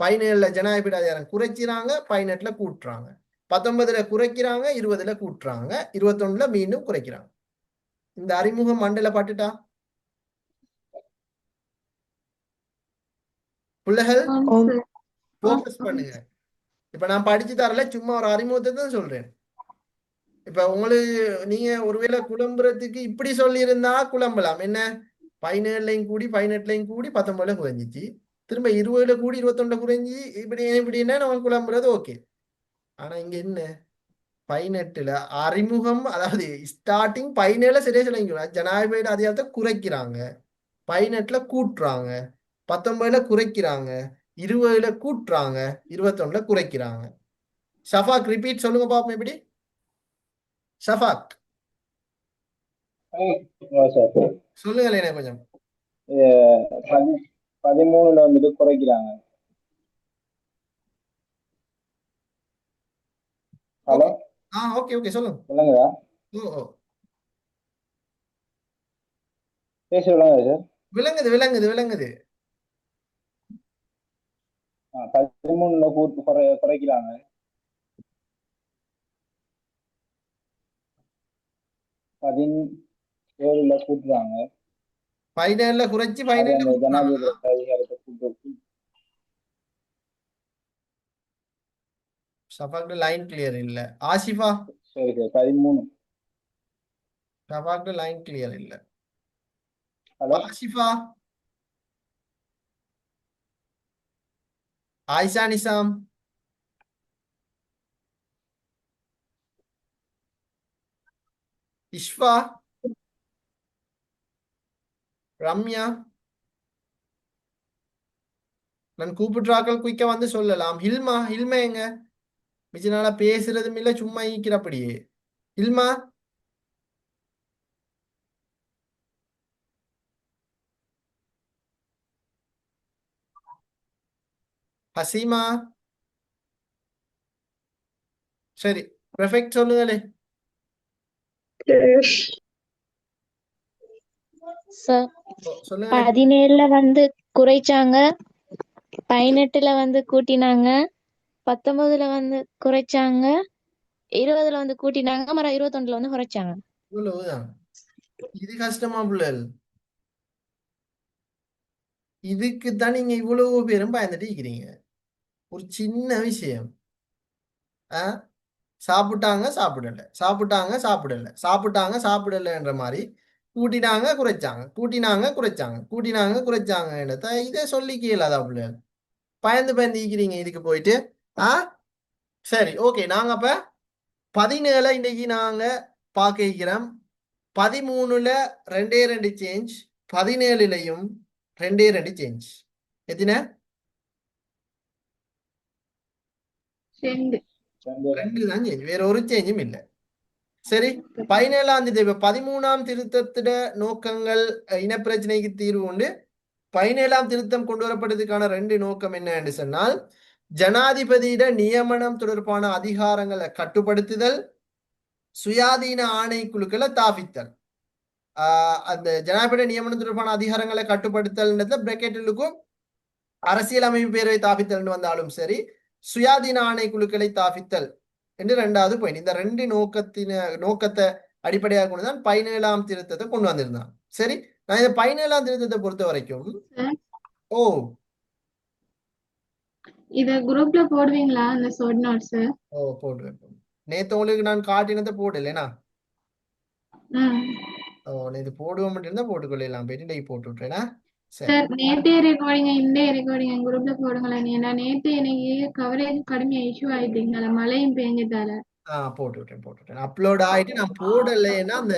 17ல ஜனாதிபதி அதிகாரம் குறைச்சிறாங்க, 18ல கூட்டுறாங்க, 19ல குறைக்கிறாங்க, 20ல கூட்டுறாங்க, 21ல மீண்டும் குறைக்கிறாங்க. இந்த அறிமுகம் மண்டல பட்டுட்டா பிள்ளைகள் போக்கஸ் பண்ணுங்க. இப்ப நான் படிச்சு தரல, சும்மா ஒரு அறிமுகத்தை தான் சொல்றேன். இப்ப உங்களுக்கு நீங்க ஒருவேளை குழம்புறதுக்கு இப்படி சொல்லி இருந்தா குழம்பலாம். என்ன, 17லையும் கூடி 18லையும் கூடி 19ல குறைஞ்சிச்சு, திரும்ப 20ல கூடி 21ல குறைஞ்சி, இப்படின்னா நம்ம குழம்புறது ஓகே. ஆனா இங்க என்ன, 18ல அறிமுகம், அதாவது ஸ்டார்டிங் 17ல சரியா சொல்லிங்க, ஜனாதிபதி அதிகாரத்தை குறைக்கிறாங்க, 18ல கூட்டுறாங்க, 19ல குறைக்கிறாங்க, 20ல கூட்டுறாங்க, 21ல குறைக்கிறாங்க. ஷஃபாக் ரிப்பீட் சொல்லுங்க பாப்போம். எப்படி ஷஃபாக் சார் சொல்லுங்களேன் கொஞ்சம். 13ல வந்துட்டு குறைக்கிறாங்க. ஹலோ, ஓகே ஓகே சொல்லுங்க. சொல்லுங்கதா ஓ பேச விளங்குதா சார்? விளங்குது விளங்குது விளங்குது. 13ல குறைக்கிறாங்க, 17ல கூட்டுறாங்க, 17ல குறைச்சி அது 17ல அந்த கூட்டுறாங்க. ஜனாதிபதி அதிகாரத்தை கூட்டு. ஷஃபாக்ட லைன் கிளியர் இல்ல. ஆசிஃபா, சரி சார். 13. ஷஃபாக்ட லைன் கிளியர் இல்ல. ஹலோ, ஆசிஃபா, ஆயிஷா நிசாம், இஷ்ஃபா, ரம்யா, நான் கூப்பிடுறாக்கள் குயிக்க வந்து சொல்லலாம். ஹில்மா, ஹில்மா எங்க? மிச்ச நாளா பேசுறதும் இல்ல, சும்மா ஈக்கிறபடியே. ஹில்மா, ஹசீமா, சரி பெர்ஃபெக்ட் சொல்லுங்களே. சார் சொல்லுங்களே. 17ல வந்து குறைச்சாங்க, 18ல வந்து கூட்டினாங்க, 19ல வந்து குறைச்சாங்க, 20ல வந்து கூட்டினாங்க, மறு 21ல வந்து குறைச்சாங்க. இவ்வளவுதான். இது கஷ்டமா பிள்ளைகள்? இதுக்கு தான் நீங்க இவ்வளவு பேரும் பயந்துட்டு இருக்கிறீங்க. ஒரு சின்ன விஷயம். சாப்பிட்டாங்க சாப்பிடல, சாப்பிட்டாங்க சாப்பிடல, சாப்பிட்டாங்க சாப்பிடலன்ற மாதிரி கூட்டினாங்க குறைச்சாங்க, கூட்டினாங்க குறைச்சாங்க, கூட்டினாங்க குறைச்சாங்க. இதை சொல்லி கேளாதா பிள்ளைகள்? பயந்து பயந்து இருக்கிறீங்க இதுக்கு போயிட்டு. சரி ஓகே. நாங்க அப்ப 17 இன்னைக்கு நாங்க பார்க்க இருக்கிறோம். 13ல 2 சேஞ்ச், 17லையும் 2 சேஞ்ச். எத்தனை? 2 2 தான் சேஞ்ச், வேற ஒரு சேஞ்சும் இல்லை. சரி, 17ஆம் தேதி 13ஆம் திருத்தத்திட நோக்கங்கள் இனப்பிரச்சனைக்கு தீர்வு உண்டு. 17ஆம் திருத்தம் கொண்டு வரப்பட்டதுக்கான 2 நோக்கம் என்ன என்று சொன்னால், ஜனாதிபதியிட நியமனம் தொடர்பான அதிகாரங்களை கட்டுப்படுத்துதல், சுயாதீன ஆணைக்குழுக்களை தாவித்தல். அந்த ஜனாதிபதி நியமனம் தொடர்பான அதிகாரங்களை கட்டுப்படுத்தல் பிரக்கெட்டிலுக்கும் அரசியலமைப்பு பேரவை தாபித்தல் வந்தாலும் சரி, சுயாதீன ஆணைக்குழுக்களை தாபித்தல் என்று 2வது பாயிண்ட். இந்த 2 நோக்கத்தை அடிப்படையாக கொண்டுதான் 17ஆம் திருத்தத்தை கொண்டு வந்திருந்தான். சரி, நான் இந்த 17ஆம் திருத்தத்தை பொறுத்த வரைக்கும் சார் ஓ இத குரூப்ல போடுவீங்களா அந்த ஷார்ட் நோட்ஸ்? ஓ போட்டு வைப்போம். நேத்து உங்களுக்கு நான் காட்டினதை போடலைனா ஓ இது போடுவோம் இருந்தா போட்டுக்கொள்ளலாம். போயிட்டு இன்னைக்கு போட்டு விட்டுறேனா. சரி சார் நேத்தே ரெக்கார்டிங் இந்த ரெக்கார்டிங் குரூப்ல போடுங்களேன். ஏன்னா நேத்து எனக்கு கவரேஜ் கடுமையா இஷ்யூ ஆயிட்டீங்களா, மழையும் பெஞ்சதால. போட்டு விட்டேன். அப்லோட் ஆயிட்டு நான் போடலைன்னா அந்த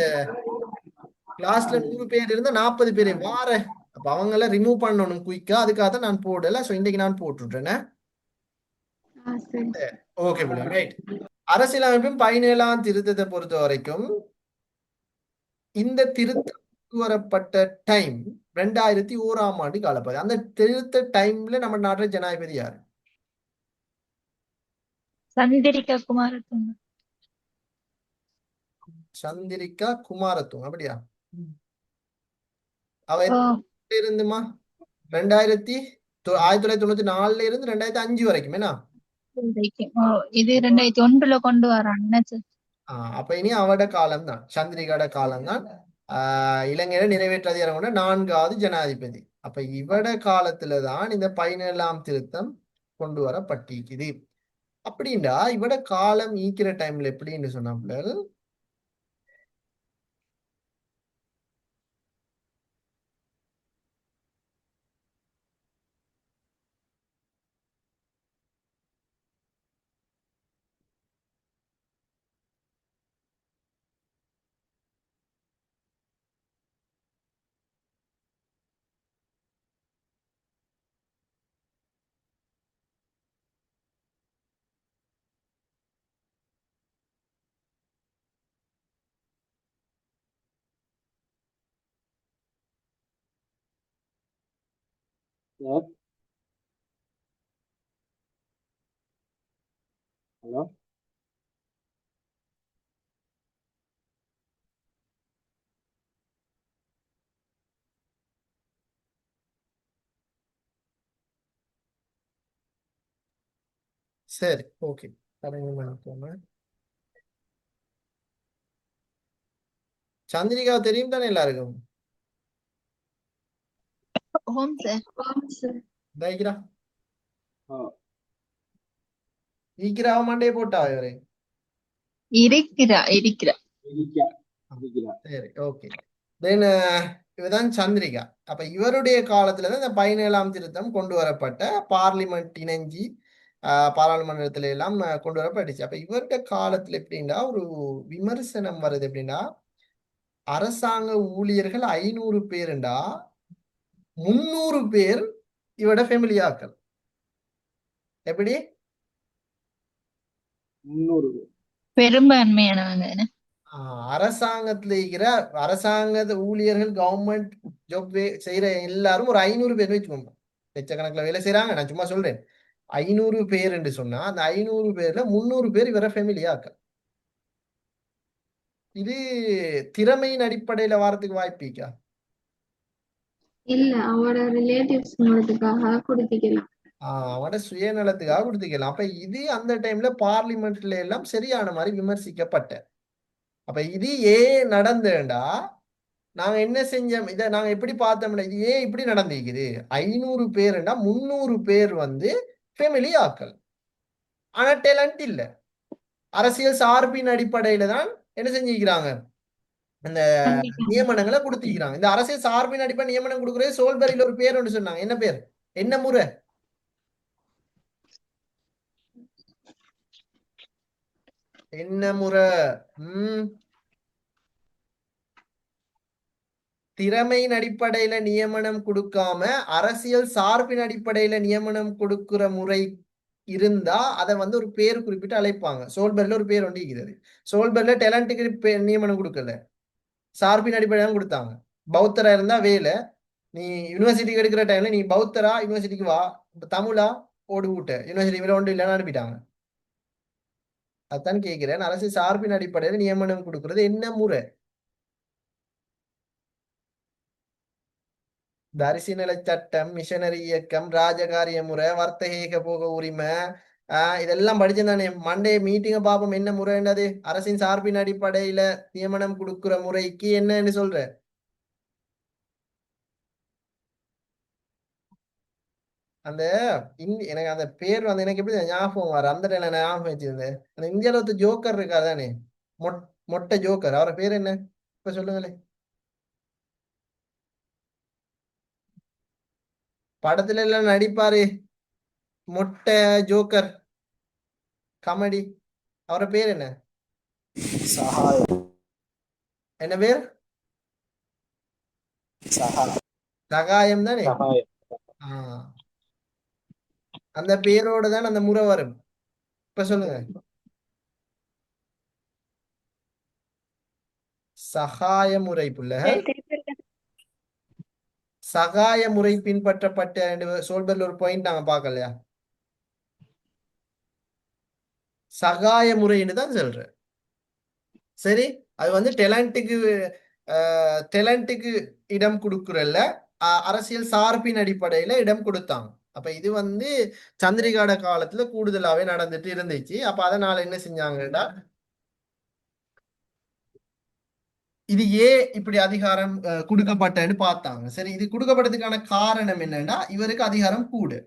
கிளாஸ்ல 100 பேர் இருந்தா 40 பேர் வார அப்ப அவங்கள ரிமூவ் பண்ணணும் குயிக்கா. அதுக்காக தான் நான் போடல. ஸோ இன்னைக்கு நான் போட்டுட்டேன். சரி. Okay right. அரசியலமைப்பின் 17ஆம் திருத்தத்தை பொறுத்த வரைக்கும் இந்த திருத்தம் கொண்டு வரப்பட்ட டைம் 2001ஆம் ஆண்டு காலப்பகுதி. அந்த திருத்த டைம்ல நம்ம நாட்டுல ஜனாதிபதி யாரு? சந்திரிகா குமாரதுங்க. சந்திரிகா குமாரதுங்க. அப்படியா? அவ ஓ எத்தனை இருந்துமா 1994 இருந்து 2005 வரைக்கும் என்ன? ஓ இது 2001 கொண்டு வராங்க சார். அப்ப இனி அவட காலம் தான், சந்திரிகாட காலம் தான். இலங்கையில நிறைவேற்று அதிகாரம் கொண்ட 4வது ஜனாதிபதி. அப்ப இவட காலத்துலதான் இந்த 17ஆம் திருத்தம் கொண்டு வரப்பட்டிருக்குது. அப்படின்டா இவட காலம் ஈக்கிற டைம்ல எப்படின்னு சொன்னாப்புல ஹலோ சரி ஓகே. சந்திரிகா தெரியும் தானே எல்லாருக்கும்? ஓம் சார். ஈக்கிறா ஈக்கிறா மண்டே போட்டா இவரே. இருக்கிறா. சரி ஓகே. தென் இவதான் சந்திரிகா. அப்ப இவருடைய காலத்துல தான் இந்த 17ஆம் திருத்தம் கொண்டு வரப்பட்ட பார்லிமெண்ட் இணைஞ்சி பாராளுமன்றத்துல எல்லாம் கொண்டு வரப்பட்டுச்சு. அப்ப இவருடைய காலத்துல எப்படின்னா ஒரு விமர்சனம் வருது. எப்படின்னா அரசாங்க ஊழியர்கள் 500 பேருண்டா 300 பேர் இவட ஃபேமிலியாக்கள். எப்படி? 300 பெரும்பான்மையானவங்க. அரசாங்கத்துல இருக்கிற அரசாங்க ஊழியர்கள் கவர்மெண்ட் ஜாப் செய்யற எல்லாரும் ஒரு 500 பேர் வச்சுக்கோங்க. லட்சக்கணக்கில் வேலை செய்யறாங்க. நான் சும்மா சொல்றேன். 500 பேர் என்று சொன்னா அந்த 500 பேர்ல 300 பேர் இவர ஃபேமிலியாக்கள். இது திறமையின் அடிப்படையில வாரத்துக்கு வாய்ப்பிக்கா? இல்ல, அவரோட ரிலேட்டிவ்ஸ் கொடுத்துக்கலாம். அவனோட சுயநலத்துக்காக கொடுத்துக்கலாம். அப்ப இது அந்த டைம்ல பார்லிமெண்ட்ல எல்லாம் சரியான மாதிரி விமர்சிக்கப்பட்ட. அப்ப இது ஏன் நடந்தேண்டா நாங்க என்ன செஞ்சோம், இதை நாங்க எப்படி பார்த்தோம்னா இது ஏன் இப்படி நடந்திருக்குது. 500 பேருண்டா 300 பேர் வந்து ஃபேமிலி ஆக்கள். ஆனா டேலண்ட் இல்ல. அரசியல் சார்பின் அடிப்படையில தான் என்ன செஞ்சிருக்கிறாங்க, அந்த நியமனங்களை கொடுத்திருக்கிறாங்க. இந்த அரசியல் சார்பின் அடிப்படை நியமனம் கொடுக்குறது சோல்பரியில ஒரு பேர் ஒன்று சொன்னாங்க. என்ன பேர்? என்ன முறை? என்ன முறை? திறமையின் அடிப்படையில நியமனம் கொடுக்காம அரசியல் சார்பின் அடிப்படையில நியமனம் கொடுக்கிற முறை இருந்தா அதை வந்து ஒரு பேர் குறிப்பிட்டு அழைப்பாங்க. சோல்பர்ல ஒரு பேர் ஒன்று இருக்கிறது. சோல்பர்ல டேலண்ட்டுக்கு நியமனம் கொடுக்கல, சார்பின் அடிப்படையில கொடுத்தாங்க. பௌத்தரா இருந்தா வேலை, நீ யூனிவர்சிட்டிக்கு எடுக்கிற டைம்ல நீ பௌத்தரா யூனிவர்சிட்டிக்கு வா, தமிழா ஓடு விட்ட யூனிவர்சிட்டி ஒன்று இல்லைன்னு அனுப்பிட்டாங்க. அதான் கேட்கிறேன், அரசியல் சார்பின் அடிப்படையில நியமனம் கொடுக்கறது என்ன முறை? தரிசிநில சட்டம், மிஷனரி இயக்கம், ராஜகாரிய முறை, வர்த்தக ஏகபோக உரிமை, இதெல்லாம் படிச்சிருந்தானே. மண்டே மீட்டிங்கை பார்ப்போம். என்ன முறை என்னது? அரசின் சார்பின் அடிப்படையில நியமனம் கொடுக்கிற முறைக்கு என்னன்னு சொல்ற? அந்த எனக்கு அந்த பேர் வந்து எனக்கு எப்படி ஞாபகம் வர அந்த டைம்ல நான் ஞாபகம் வச்சிருந்தேன். அந்த இந்தியாவில் ஒருத்தர் ஜோக்கர் இருக்காரு தானே, மொட்டை ஜோக்கர், அவரோட பேர் என்ன இப்ப சொல்லுங்களேன். படத்துல எல்லாம் நடிப்பாரு, மொட்டை ஜோக்கர் காமெடி, அவரோட பேர் என்ன? சகாயம் என்ன பேர்? சகாயம் சகாயம் தானே. சகாயம் ஆஹ் அந்த பேரோட தான் அந்த முறை வரும். இப்ப சொல்லுங்க. சகாய முறை புள்ள, சகாய முறை பின்பற்றப்பட்ட சோல்பர்ல ஒரு பாயிண்ட் நாங்க பார்க்கலையா? சகாய முறைன்னு தான் சொல்றேன். சரி, அது வந்து டேலண்ட்டுக்கு இடம் கொடுக்குறல்ல, அரசியல் சார்பின் அடிப்படையில இடம் கொடுத்தாங்க. அப்ப இது வந்து சந்திரிகாட காலத்துல கூடுதலாவே நடந்துட்டு இருந்துச்சு. அப்ப அதனால என்ன செஞ்சாங்கன்னா, இது ஏன் இப்படி அதிகாரம் கொடுக்கப்பட்டன்னு பார்த்தாங்க. சரி, இது கொடுக்கப்பட்டதுக்கான காரணம் என்னன்னா, இவருக்கு அதிகாரம் கூடு,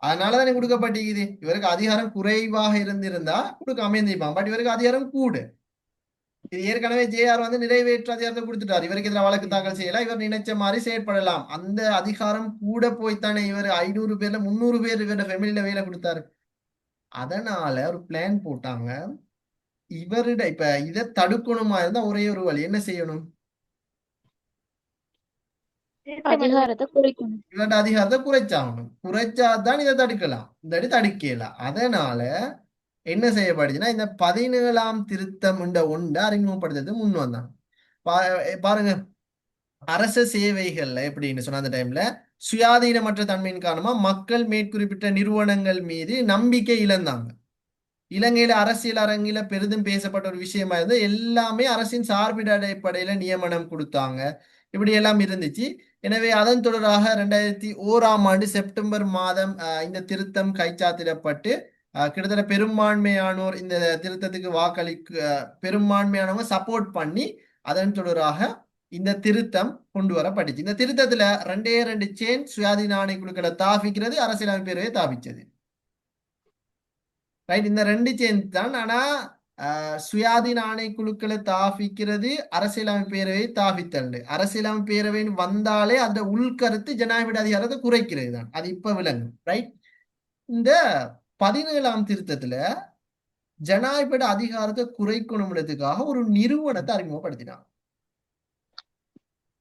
அதனாலதானே கொடுக்கப்பட்டிருக்குது. இவருக்கு அதிகாரம் குறைவாக இருந்திருந்தா கொடுக்காம இருந்திருப்பான். பட் இவருக்கு அதிகாரம் கூடு. இது ஏற்கனவே ஜேஆர் வந்து நிறைவேற்று அதிகாரத்தை கொடுத்துட்டார். இவருக்கு எதிராக வழக்கு தாக்கல் செய்யலாம், இவர் நினைச்ச மாதிரி செயற்படலாம். அந்த அதிகாரம் கூட போய்த்தானே இவர் 500 பேர்ல 300 பேர் இவர ஃபேமிலியில வேலை கொடுத்தாரு. அதனால ஒரு பிளான் போட்டாங்க. இவருட இப்ப இதை தடுக்கணுமா இருந்தா ஒரே ஒரு வழி, என்ன செய்யணும்? அதிகாரத்தை குறைக்கணும். இவரோட அதிகாரத்தை குறைச்சாகணும். குறைச்சாதான் இதை தடுக்கலாம், இந்த தடுக்கலாம். அதனால என்ன செய்யப்படுச்சுன்னா, இந்த 17ஆம் திருத்தம் ஒன்றை அறிமுகப்படுத்துறது முன் வந்தாங்க. பாருங்க, அரச சேவைகள்ல எப்படின்னு சொன்ன அந்த டைம்ல சுயாதீனமற்ற தன்மையின் காரணமா மக்கள் மேற்குறிப்பிட்ட நிறுவனங்கள் மீது நம்பிக்கை இழந்தாங்க. இலங்கையில அரசியல் அரங்கில பெரிதும் பேசப்பட்ட ஒரு விஷயமா இருந்து எல்லாமே அரசின் சார்பிட அடிப்படையில நியமனம் கொடுத்தாங்க. இப்படி எல்லாம் இருந்துச்சு. எனவே அதன் தொடராக 2001ஆம் ஆண்டு செப்டம்பர் மாதம் இந்த திருத்தம் கைச்சாத்திடப்பட்டு கிட்டத்தட்ட பெரும்பான்மையானோர் இந்த திருத்தத்துக்கு பெரும்பான்மையானவங்க சப்போர்ட் பண்ணி அதன் தொடராக இந்த திருத்தம் கொண்டு வரப்பட்டுச்சு. இந்த திருத்தத்துல 2 சேஞ்ச், சுயாதீன ஆணைக்குழுக்களை தாபிக்கிறது, அரசியலமைப்பு பேரவையை தாபிச்சது. ரைட், இந்த 2 சேஞ்ச் தான். ஆனா சுயாதீன ஆணைக்குழுக்களை தாபிக்கிறது, அரசியலமைப்பு பேரவையை தாபித்தல். அரசியலமைப்பு பேரவைன்னு வந்தாலே அந்த உள்கருத்து ஜனாதிபதி அதிகாரத்தை குறைக்கிறது தான். அது இப்ப விளங்கும். ரைட், இந்த 17ஆம் திருத்தத்துல ஜனாதிபதி அதிகாரத்தை குறைக்கணும்ன்றதுக்காக ஒரு நிறுவனத்தை அறிமுகப்படுத்தினாங்க.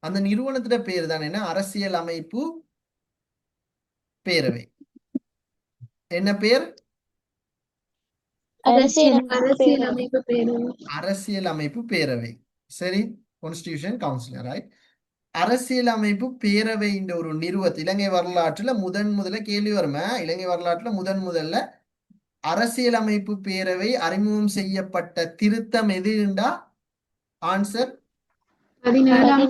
அந்த நிறுவனத்துல பேர் தான் என்ன? அரசியல் அமைப்பு பேரவை. என்ன பேர்? அரசியலமைப்பு பேரவை. அரசியல் அமைப்பு பேரவை. சரி, கான்ஸ்டிடியூஷன் கவுன்சில். ரைட், அரசியல் அமைப்பு பேரவை என்ற ஒரு நிறுவனத்தை இலங்கை வரலாற்றுல முதல்ல கேள்வி வருமே, இலங்கை வரலாற்றுல முதல்ல அரசியலமைப்பு பேரவை அறிமுகம் செய்யப்பட்ட திருத்தம் எதுண்டா? ஆன்சர் 17ஆம்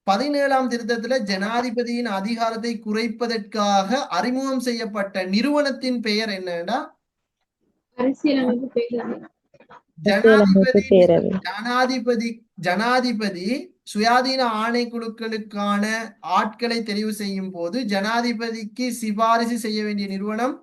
17ஆம் திருத்தத்துல ஜனாதிபதியின் அதிகாரத்தை குறைப்பதற்காக அறிமுகம் செய்யப்பட்ட நிறுவனத்தின் பெயர் என்னடா? அரசியலமைப்பு பேரவை. ஜனாதிபதி சுயாதீன ஆணைக்குழுக்களுக்கான ஆட்களை தெரிவு செய்யும் போது ஜனாதிபதிக்கு சிபாரிசு செய்ய வேண்டிய நிறுவனம்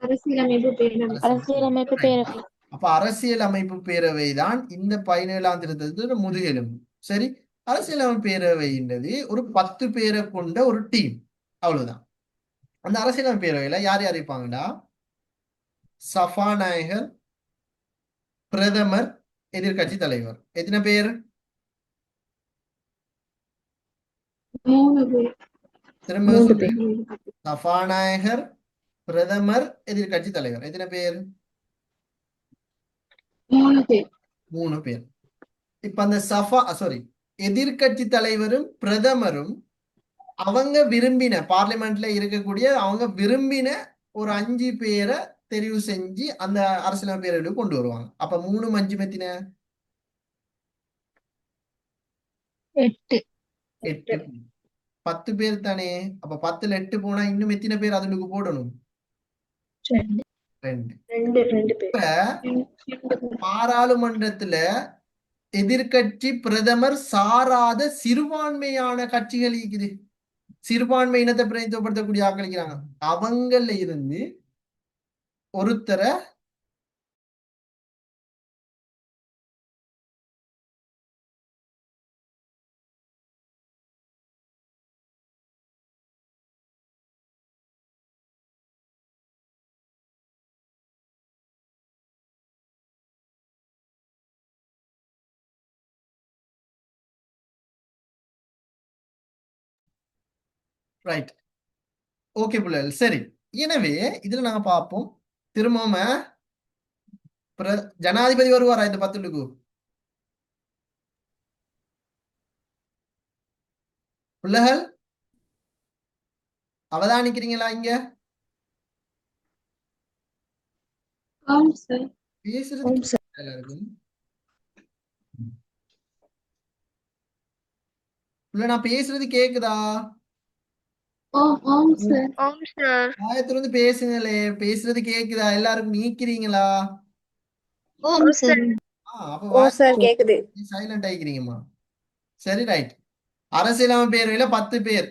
அரசியலமைப்பு பேரவை. அப்ப அரசியல் அமைப்பு பேரவை தான் இந்த 17ஆம் திருத்தத்தோட முதுகெலும்பு. சரி, அரசியலமைப்பு பேரவைன்றது ஒரு 10 பேரை கொண்ட ஒரு டீம், அவ்வளவுதான். அந்த அரசியலமைப்பு பேரவையில யார் யார் இருப்பாங்கடா? சபாநாயகர், பிரதமர், எதிர்கட்சி தலைவர். எத்தனை பேர்? 3 பேர். திரும்ப சபாநாயகர், பிரதமர், எதிர்கட்சி தலைவர். எத்தனை பேர்? 3 பேர். 3 பேர். இப்ப அந்த எதிர்கட்சி தலைவரும் பிரதமரும் அவங்க விரும்பின பார்லிமெண்ட்ல இருக்கக்கூடிய அவங்க விரும்பின ஒரு 5 பேரை தெரிவு செஞ்சு அந்த அரசியலமைப்பு பேரவையில் கொண்டு வருவாங்க. அப்ப 3 5 மெத்தின 8. 8 10 பேர் தானே. அப்ப 10ல 8 போனா இன்னும் எத்தனை பேர் அதுக்கு போடணும்? 2. 2. ரெண்டு பேர். இப்ப பாராளுமன்றத்துல எதிர்க்கட்சி பிரதமர் சாராத சிறுபான்மையான கட்சிகள் இருக்குது. சிறுபான்மை இனத்தை பிரதிநிதித்துவப்படுத்தக்கூடிய ஆட்கள் இருக்கிறாங்க. அவங்கள்ல இருந்து ஒருத்தரை ரைட். ஓகே பிள்ளைகள், சரி. எனவே இதுல நாங்க பார்ப்போம் திரும்பவும் ஜனாதிபதி வருவாரா இந்த 10க்கு? பிள்ளைகள் அவதானிக்கிறீங்களா? இங்க ஆம் சார். பேசுறது எல்லாருக்கும் இல்ல, நான் பேசுறது கேக்குதா? ஆம் சார். ஆம் சார். ஆயத்துல பேசுங்களே, பேசுறது கேக்குதா? எல்லாருக்கும் நீக்கிறீங்களா? ஓம் சார். அப்ப ஓ சார் கேக்குது. சைலண்ட் ஆகிக்கிறீங்கம்மா. சரி, ரைட். அரசியலமைப்பு பேரவையில 10 பேர்,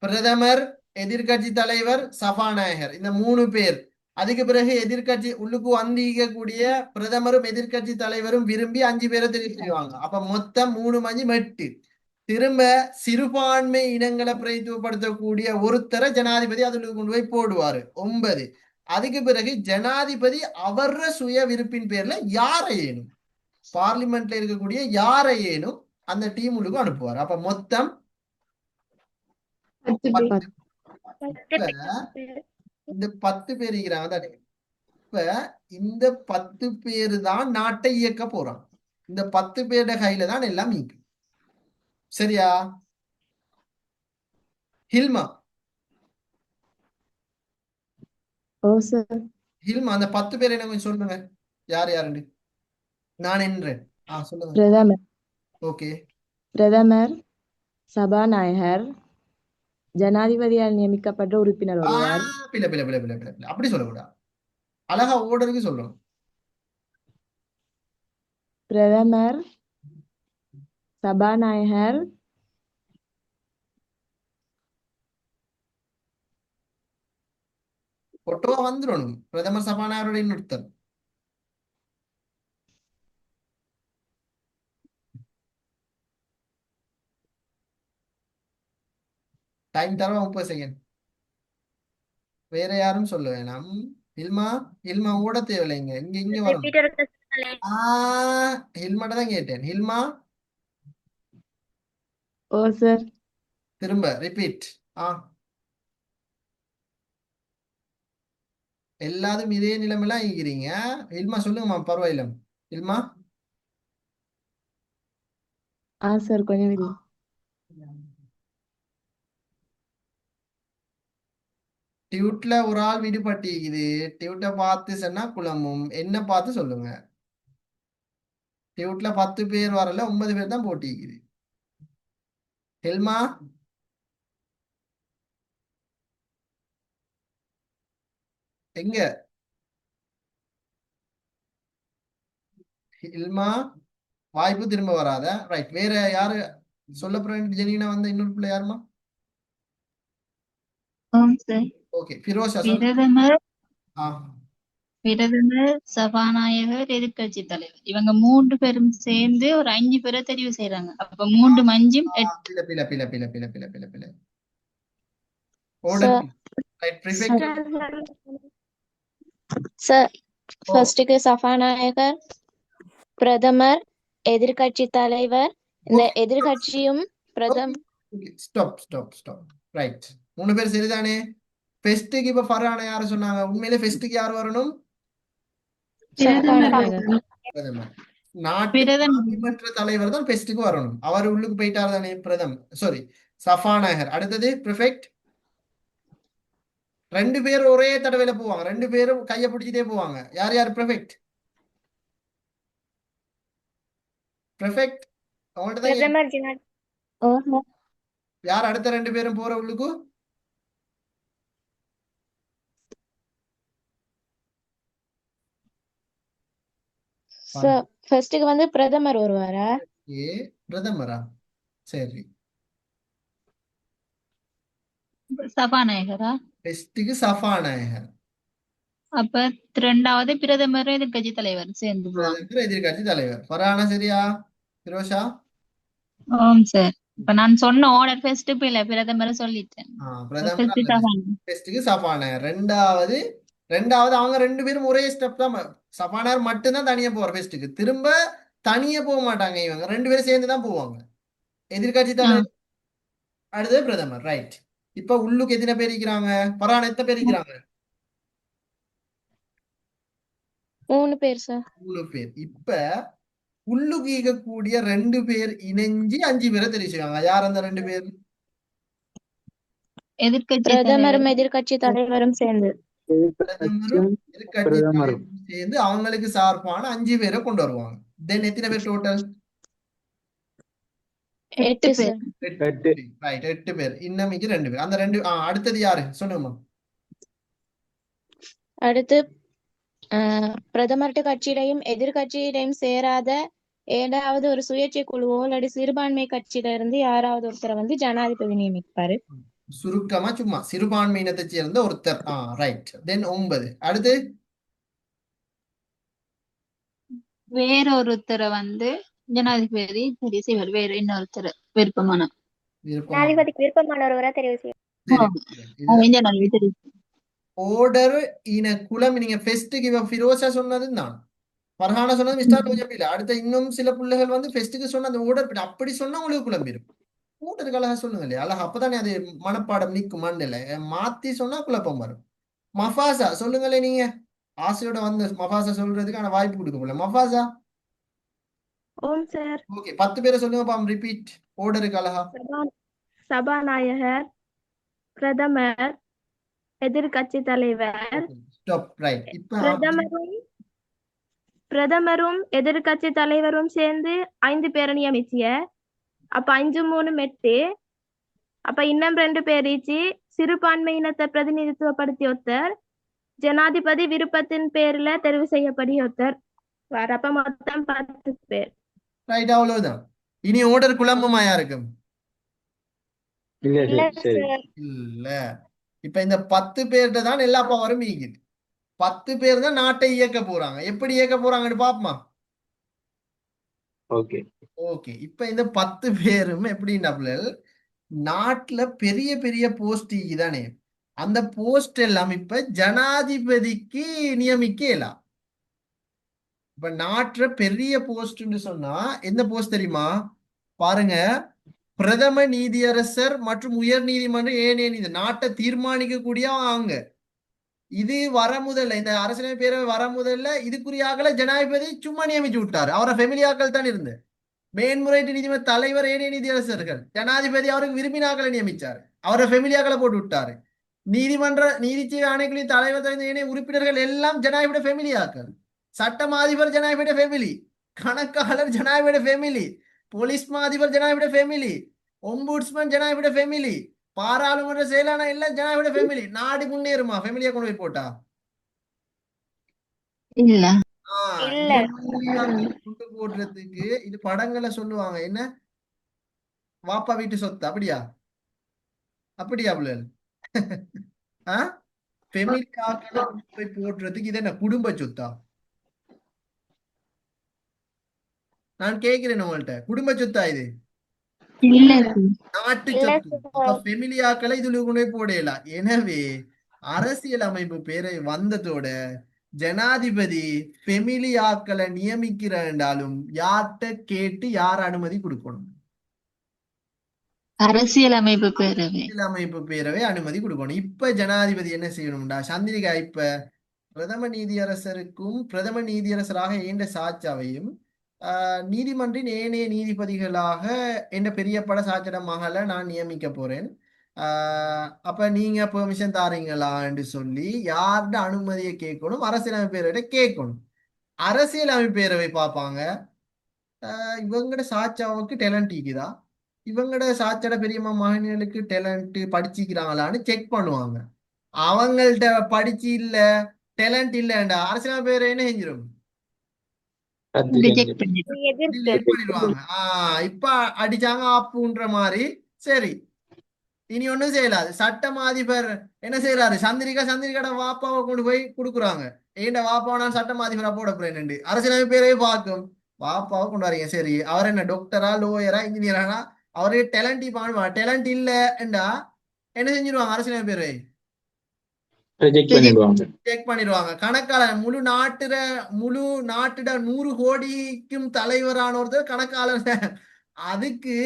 பிரதமர், எதிர்க்கட்சி தலைவர், சபாநாயகர், இந்த 3 பேர். அதுக்கு பிறகு எதிர்க்கட்சி உள்ளுக்கு வந்திக்கக்கூடிய பிரதமரும் எதிர்க்கட்சி தலைவரும் விரும்பி 5 பேரை தெரிவு செய்வாங்க. அப்ப மொத்தம் 3 5 8. திரும்ப சிறுபான்மை இனங்களை பிரதித்துவப்படுத்தக்கூடிய ஒருத்தரை ஜனாதிபதி அதுல கொண்டு போய் போடுவாரு, 9. அதுக்கு பிறகு ஜனாதிபதி அவர சுய விருப்பின் பேர்ல யாரையேனும் பார்லிமெண்ட்ல இருக்கக்கூடிய யாரையேனும் அந்த டீம் உள்ளுக்கு அனுப்புவார். அப்ப மொத்தம் 10 பேர். இந்த 10 பேர் இருக்கிறாங்க. இப்ப இந்த 10 பேரு தான் நாட்டை இயக்க போறாங்க. இந்த 10 பேருட கையில தான் எல்லாம் இருக்கு. சரியா? ஹில்மா, ஓ சார். ஹில்மா, அந்த 10 பேர் என்ன கொஞ்சம் சொல்லுங்க, யார் யாருன்னு. நான் என்றேன். சொல்லுங்க. பிரதமர் ஓகே. பிரதமர், சபாநாயகர், ஜனாதிபதியால் நியமிக்கப்பட்ட உறுப்பினர் ஒருவர். பிள்ளை பிள்ளை பிள்ளை பிள்ளை பிள்ளை அப்படி சொல்லக்கூடாது. அழகா ஓர்டருக்கு சொல்லணும். பிரதமர், சபாநாயகர், ஒட்டுவா வந்துடணும். பிரதமர், சபாநாயகரோட இன்னொருத்தர். டைம் தரவா 30 செகண்ட். வேற யாரும் சொல்ல வேணாம். இல்மா, இல்மா ஓட தேவையில்லைங்க, இங்க இங்க வரும். ஹில்மாட்ட தான் கேட்டேன். ஹில்மா, ஓ சார். திரும்ப ரிப்பீட். எல்லாரும் இதே நிலைமையெல்லாம் இருக்கிறீங்க. இல்மா சொல்லுங்கம்மா, பரவாயில்ல. இல்மா. சார் கொஞ்சம் இரு. டியூட்ல ஒரு ஆள் விடுபட்டிக்குது. டியூட்டை பார்த்து சொன்னா குழம்பும். என்ன பார்த்து சொல்லுங்க. டியூட்ல 10 பேர் வரல, 9 பேர் தான் போட்டிக்குது. ஹெல்மா, எங்க? ஹில்மா, வாய்ப்பு திரும்ப வராத. ரைட். வேற யாரு சொல்ல போறேன்? ஜெனினா வந்து இன்னொரு பிள்ளை யாருமா? ஆம் சார். ஓகே, ஃபிரோஷா. பிரதமர், ஆ பிரதமர், சபாநாயகர், எதிர்க்கட்சி தலைவர், இவங்க 3 பேரும் சேர்ந்து ஒரு 5 பேரை தெரிவு செய்யறாங்க. அப்ப 3 5 8. பிள்ளை பிள்ளை பிள்ளை பிள்ளை பிள்ளை பிள்ளை பிள்ளை பிள்ளை ஓட. ரைட். பிரிஃபெக்ட். சார், ஃபர்ஸ்ட்டுக்கு சபாநாயகர், பிரதமர், எதிர்க்கட்சி தலைவர். இந்த எதிர்க்கட்சியும் ஸ்டாப். ரைட். 3 பேர் சரிதானே? ஃபெஸ்ட்டுக்கு இப்ப ஃபர்ஹானா யார சொன்னாங்க? உண்மையிலே ஃபெஸ்ட்டுக்கு யார் வரணும்? பிரதமர். நாட்டு பார்லிமெண்ட் தலைவர் தான் ஃபெஸ்ட்டுக்கு வரணும். அவர் உள்ளுக்கு போயிட்டார் தானே பிரதமர், சாரி சபாநாயகர். அடுத்தது பிரிஃபெக்ட். 2 பேர் ஒரே தடவையில போவாங்க. 2 பேரும் கையை பிடிச்சிட்டே போவாங்க. யார் யார் பிரிஃபெக்ட்? பிரிஃபெக்ட் அவங்கள்ட்ட தான். ஓ சார். யார் அடுத்த 2 பேரும் போற உள்ளுக்கு? சார் ஃபர்ஸ்ட்டுக்கு வந்து பிரதமர் வருவாரா? ஏ பிரதமரா? சரி. சபாநாயகரா? ஃபெஸ்ட்டுக்கு சபாநாயகர், அப்ப 2வது பிரதமர் எதிர்க்கட்சி தலைவர் சேர்ந்து போவாங்க. பிரதமர், எதிர்க்கட்சி தலைவர். ஃபரானா சரியா? ஃபிரோஷா? ஆம் சார். இப்ப நான் சொன்ன ஆர்டர் ஃபர்ஸ்ட் இல்ல பிரதமர் சொல்லிட்டேன். பிரதமர் ஃபர்ஸ்ட் சபாநாயகர். ஃபெஸ்ட்டுக்கு சபாநாயகர். ரெண்டாவது அவங்க 2 பேரும் ஒரே ஸ்டெப் தான். சபாநாயகர் மட்டும்தான் தனியா போவார் ஃபெஸ்ட்டுக்கு. திரும்ப தனியா போக மாட்டாங்க, இவங்க 2 பேரும் சேர்ந்து தான் போவாங்க. எதிர்க்கட்சி தலைவர் அடுத்தது பிரதமர். ரைட். இப்ப உள்ளுக்கு எத்தனை பேர் இருக்கிறாங்க? ஃபரானா எத்தனை பேர் இருக்கிறாங்க? 3 பேர் சார். 3 பேர். இப்ப உள்ளுக்கு இருக்கக்கூடிய 2 பேர் இணைஞ்சு 5 பேரை தெரிவு செய்வாங்க. யார் அந்த 2 பேர்? எதிர்க்கட்சி தலைவர். பிரதமரும் எதிர்க்கட்சி தலைவரும் சேர்ந்து. பிரதமரும் எதிர்க்கட்சி தலைவரும் சேர்ந்து அவங்களுக்கு சார்பான 5 பேரை கொண்டு வருவாங்க. தென் எத்தனை பேர் டோட்டல்? 8 சார். 8. ரைட், 8 பேர். இன்னமைக்கு 2 பேர். அந்த 2 அடுத்தது யாரு சொல்லுங்கம்மா. அடுத்து பிரதமர்கிட்ட கட்சியிலையும் எதிர்க்கட்சியிலையும் சேராத ஏதாவது ஒரு சுயேட்சை குழுவோ இல்லாட்டி சிறுபான்மை கட்சியில இருந்து யாராவது ஒருத்தரை வந்து ஜனாதிபதி நியமிப்பாரு. சுருக்கமா சும்மா சிறுபான்மையினத்தை சேர்ந்த ஒருத்தர். ரைட். தென் 9. அடுத்து வேறொருத்தரை வந்து ஜனாதிபதி தெரிவு செய்வார். வேற இன்னொருத்தர் விருப்பமான ஜனாதிபதிக்கு விருப்பமான ஒருவரை தெரிவு செய்யும். ஜனாதிபதி தெரிவு செய்வார். ஓர்டர் இன குலம். நீங்க ஃபெஸ்ட்டுக்கு இவ ஃபிரோசா சொன்னது தான், ஃபர்ஹானா சொன்னது மிஸ்டர் கொஞ்சம் இல்ல. அடுத்த இன்னும் சில பிள்ளைகள் வந்து ஃபெஸ்ட்டுக்கு சொன்ன அந்த ஓர்டர் அப்படி சொன்னா உங்களுக்கு குழம்பிடும். ஓர்டருக்கு அழகா சொல்லுங்க இல்லையா, அழகா அப்பதானே அது மனப்பாடம் நிற்கும் மண்ணில. மாத்தி சொன்னா குழப்பம் வரும். மஃபாசா சொல்லுங்களே, நீங்க ஆசையோட வந்து மஃபாசா சொல்றதுக்கான வாய்ப்பு கொடுக்க மஃபாசா. ஓம் சார். ஓகே, 10 பேரை சொல்லுங்க பாம். ரிப்பீட் ஓர்டருக்கு அழகா. சபாநாயகர், பிரதமர், எதிர்க்கட்சி தலைவர். ஸ்டாப். ரைட். இப்ப பிரதமரும் எதிர்க்கட்சி தலைவரும் சேர்ந்து 5 பேரை நியமிச்சிய. அப்ப 5 3 8. அப்ப இன்னும் 2 பேர் ஈச்சி சிறுபான்மையினத்தை பிரதிநிதித்துவப்படுத்தி ஒருத்தர் ஜனாதிபதி விருப்பத்தின் பேர்ல தெரிவு செய்யப்படிய ஒருத்தர் வர. அப்ப மொத்தம் 10 பேர். ரைட், அவ்வளவுதான். இனி ஓர்டர் குழம்புமா யாருக்கும்? இல்ல. இப்ப இந்த 10 பேர்கிட்ட தான் எல்லா பவரும் ஈகுது. 10 பேர் தான் நாட்டை இயக்க போறாங்க. எப்படி இயக்க போறாங்கன்னு பாப்போமா? ஓகே. இப்ப இந்த 10 பேரும் எப்படின்னா, நாட்டுல பெரிய பெரிய போஸ்ட் தானே, அந்த போஸ்ட் எல்லாம் இப்ப ஜனாதிபதிக்கு நியமிக்கலாம். இப்ப நாட்டுல பெரிய போஸ்ட்னு சொன்னா எந்த போஸ்ட் தெரியுமா? பாருங்க, பிரதம நீதியரசர் மற்றும் உயர் நீதிமன்ற ஏனைய நீதி நாட்டை தீர்மானிக்கக்கூடிய அவங்க. இது வர முதல்ல, இந்த அரசியல் பேரவை வர முதல்ல இதுக்குரிய ஆக்களை ஜனாதிபதி சும்மா நியமிச்சு விட்டாரு. அவரை ஃபெமிலியாக்கள் தான் இருந்து மேன்முறையீட்டு நீதிமன்ற தலைவர் ஏனைய நீதியரசர்கள். ஜனாதிபதி அவருக்கு விரும்பினாக்களை நியமிச்சாரு, அவரை ஃபெமிலியாக்களை போட்டு விட்டாரு. நீதிச்சேவை ஆணைக்குழுவின் தலைவர் ஏனைய உறுப்பினர்கள் எல்லாம் ஜனாதிபதி ஃபெமிலியாக்கள். சட்டம் அதிபர் ஜனாதிபதி ஃபேமிலி, கணக்காளர் ஜனாதிபதி ஃபேமிலி, போலீஸ் அதிபர் ஜனாதிபதி ஃபேமிலி, ஒம்புட்ஸ்மேன் ஜனாதிபதி ஃபேமிலி, பாராளுமன்ற செயலாளர் எல்லாம் ஜனாதிபதி ஃபேமிலி. நாடு முன்னேறுமா ஃபேமிலியா கொண்டு போய் போட்டா? இல்ல. கொண்டு போடுறதுக்கு இது படங்களை சொல்லுவாங்க, என்ன வாப்பா வீட்டு சொத்து அப்படியா? அப்படியா பிள்ளைகள்? ஃபெமிலியாக்களை போய் போடுறதுக்கு இது என்ன குடும்ப சொத்தா? நான் கேட்கிறேன் உங்கள்ட்ட, குடும்ப சொத்தா இது? நாட்டு சொத்து. அப்ப ஃபெமிலியாக்களை இதுல கொண்டு போய் போடலாம். எனவே அரசியல் அமைப்பு பேரை வந்ததோட ஜனாதிபதி ஃபெமிலியாக்களை நியமிக்கிற என்றாலும் யார்கிட்ட கேட்டு யார் அனுமதி கொடுக்கணும்? அரசியலமைப்பு பேரவை அனுமதி கொடுக்கணும். இப்ப ஜனாதிபதி என்ன செய்யணும்டா சந்திரிகா, இப்ப பிரதம நீதியரசருக்கும் பிரதம நீதியரசராக ஏண்ட சாட்சாவையும் நீதிமன்றின் ஏனைய நீதிபதிகளாக என்ற பெரியப்பட சாச்சட மகளை நான் நியமிக்க போறேன். அப்ப நீங்க பெர்மிஷன் தாரீங்களா என்று சொல்லி யார்ட அனுமதியை கேட்கணும்? அரசியலமைப்பு பேரவை கேட்கணும். அரசியலமைப்பு பேரவை பார்ப்பாங்க, இவங்கட சாட்சாவுக்கு டேலண்ட் இருக்குதா, இவங்களோட சாச்சட பெரியம்மா மகன்களுக்கு டேலண்ட் படிச்சிக்கிறாங்களான்னு செக் பண்ணுவாங்க. அவங்கள்ட்ட படிச்சு இல்ல டேலண்ட் இல்லைண்டா அரசியல் பேர் என்ன செஞ்சிடும்? ரிஜெக்ட் பண்ணிடும். delete பண்ணிடுவாங்க. இப்ப அடிச்சாங்க ஆப்புன்ற மாதிரி. சரி, இனி ஒண்ணும் செய்யலாது. சட்டம் அதிபர் என்ன செய்யறாரு? சந்திரிகாட வாப்பாவை கொண்டு போய் கொடுக்குறாங்க. ஏண்ட வாப்பாவை நான் சட்டம் அதிபரா போட போறேன். அரசியலமைப்பு பேரே பார்க்கும். வாப்பாவை கொண்டு வரீங்க. சரி, அவர் என்ன டாக்டரா, லோயரா, இன்ஜினியரா? அவரு டேலண்ட் பண்ணுவா. டேலண்ட் இல்லைண்டா என்ன செஞ்சிருவாங்க? அரசியலமைப்பு பேரை செக் பண்ணிடுவாங்க. கணக்கால முழு நாட்டுட 100 கோடிக்கும் தலைவரான ஒருத்தர் கணக்காளர். அதுக்கு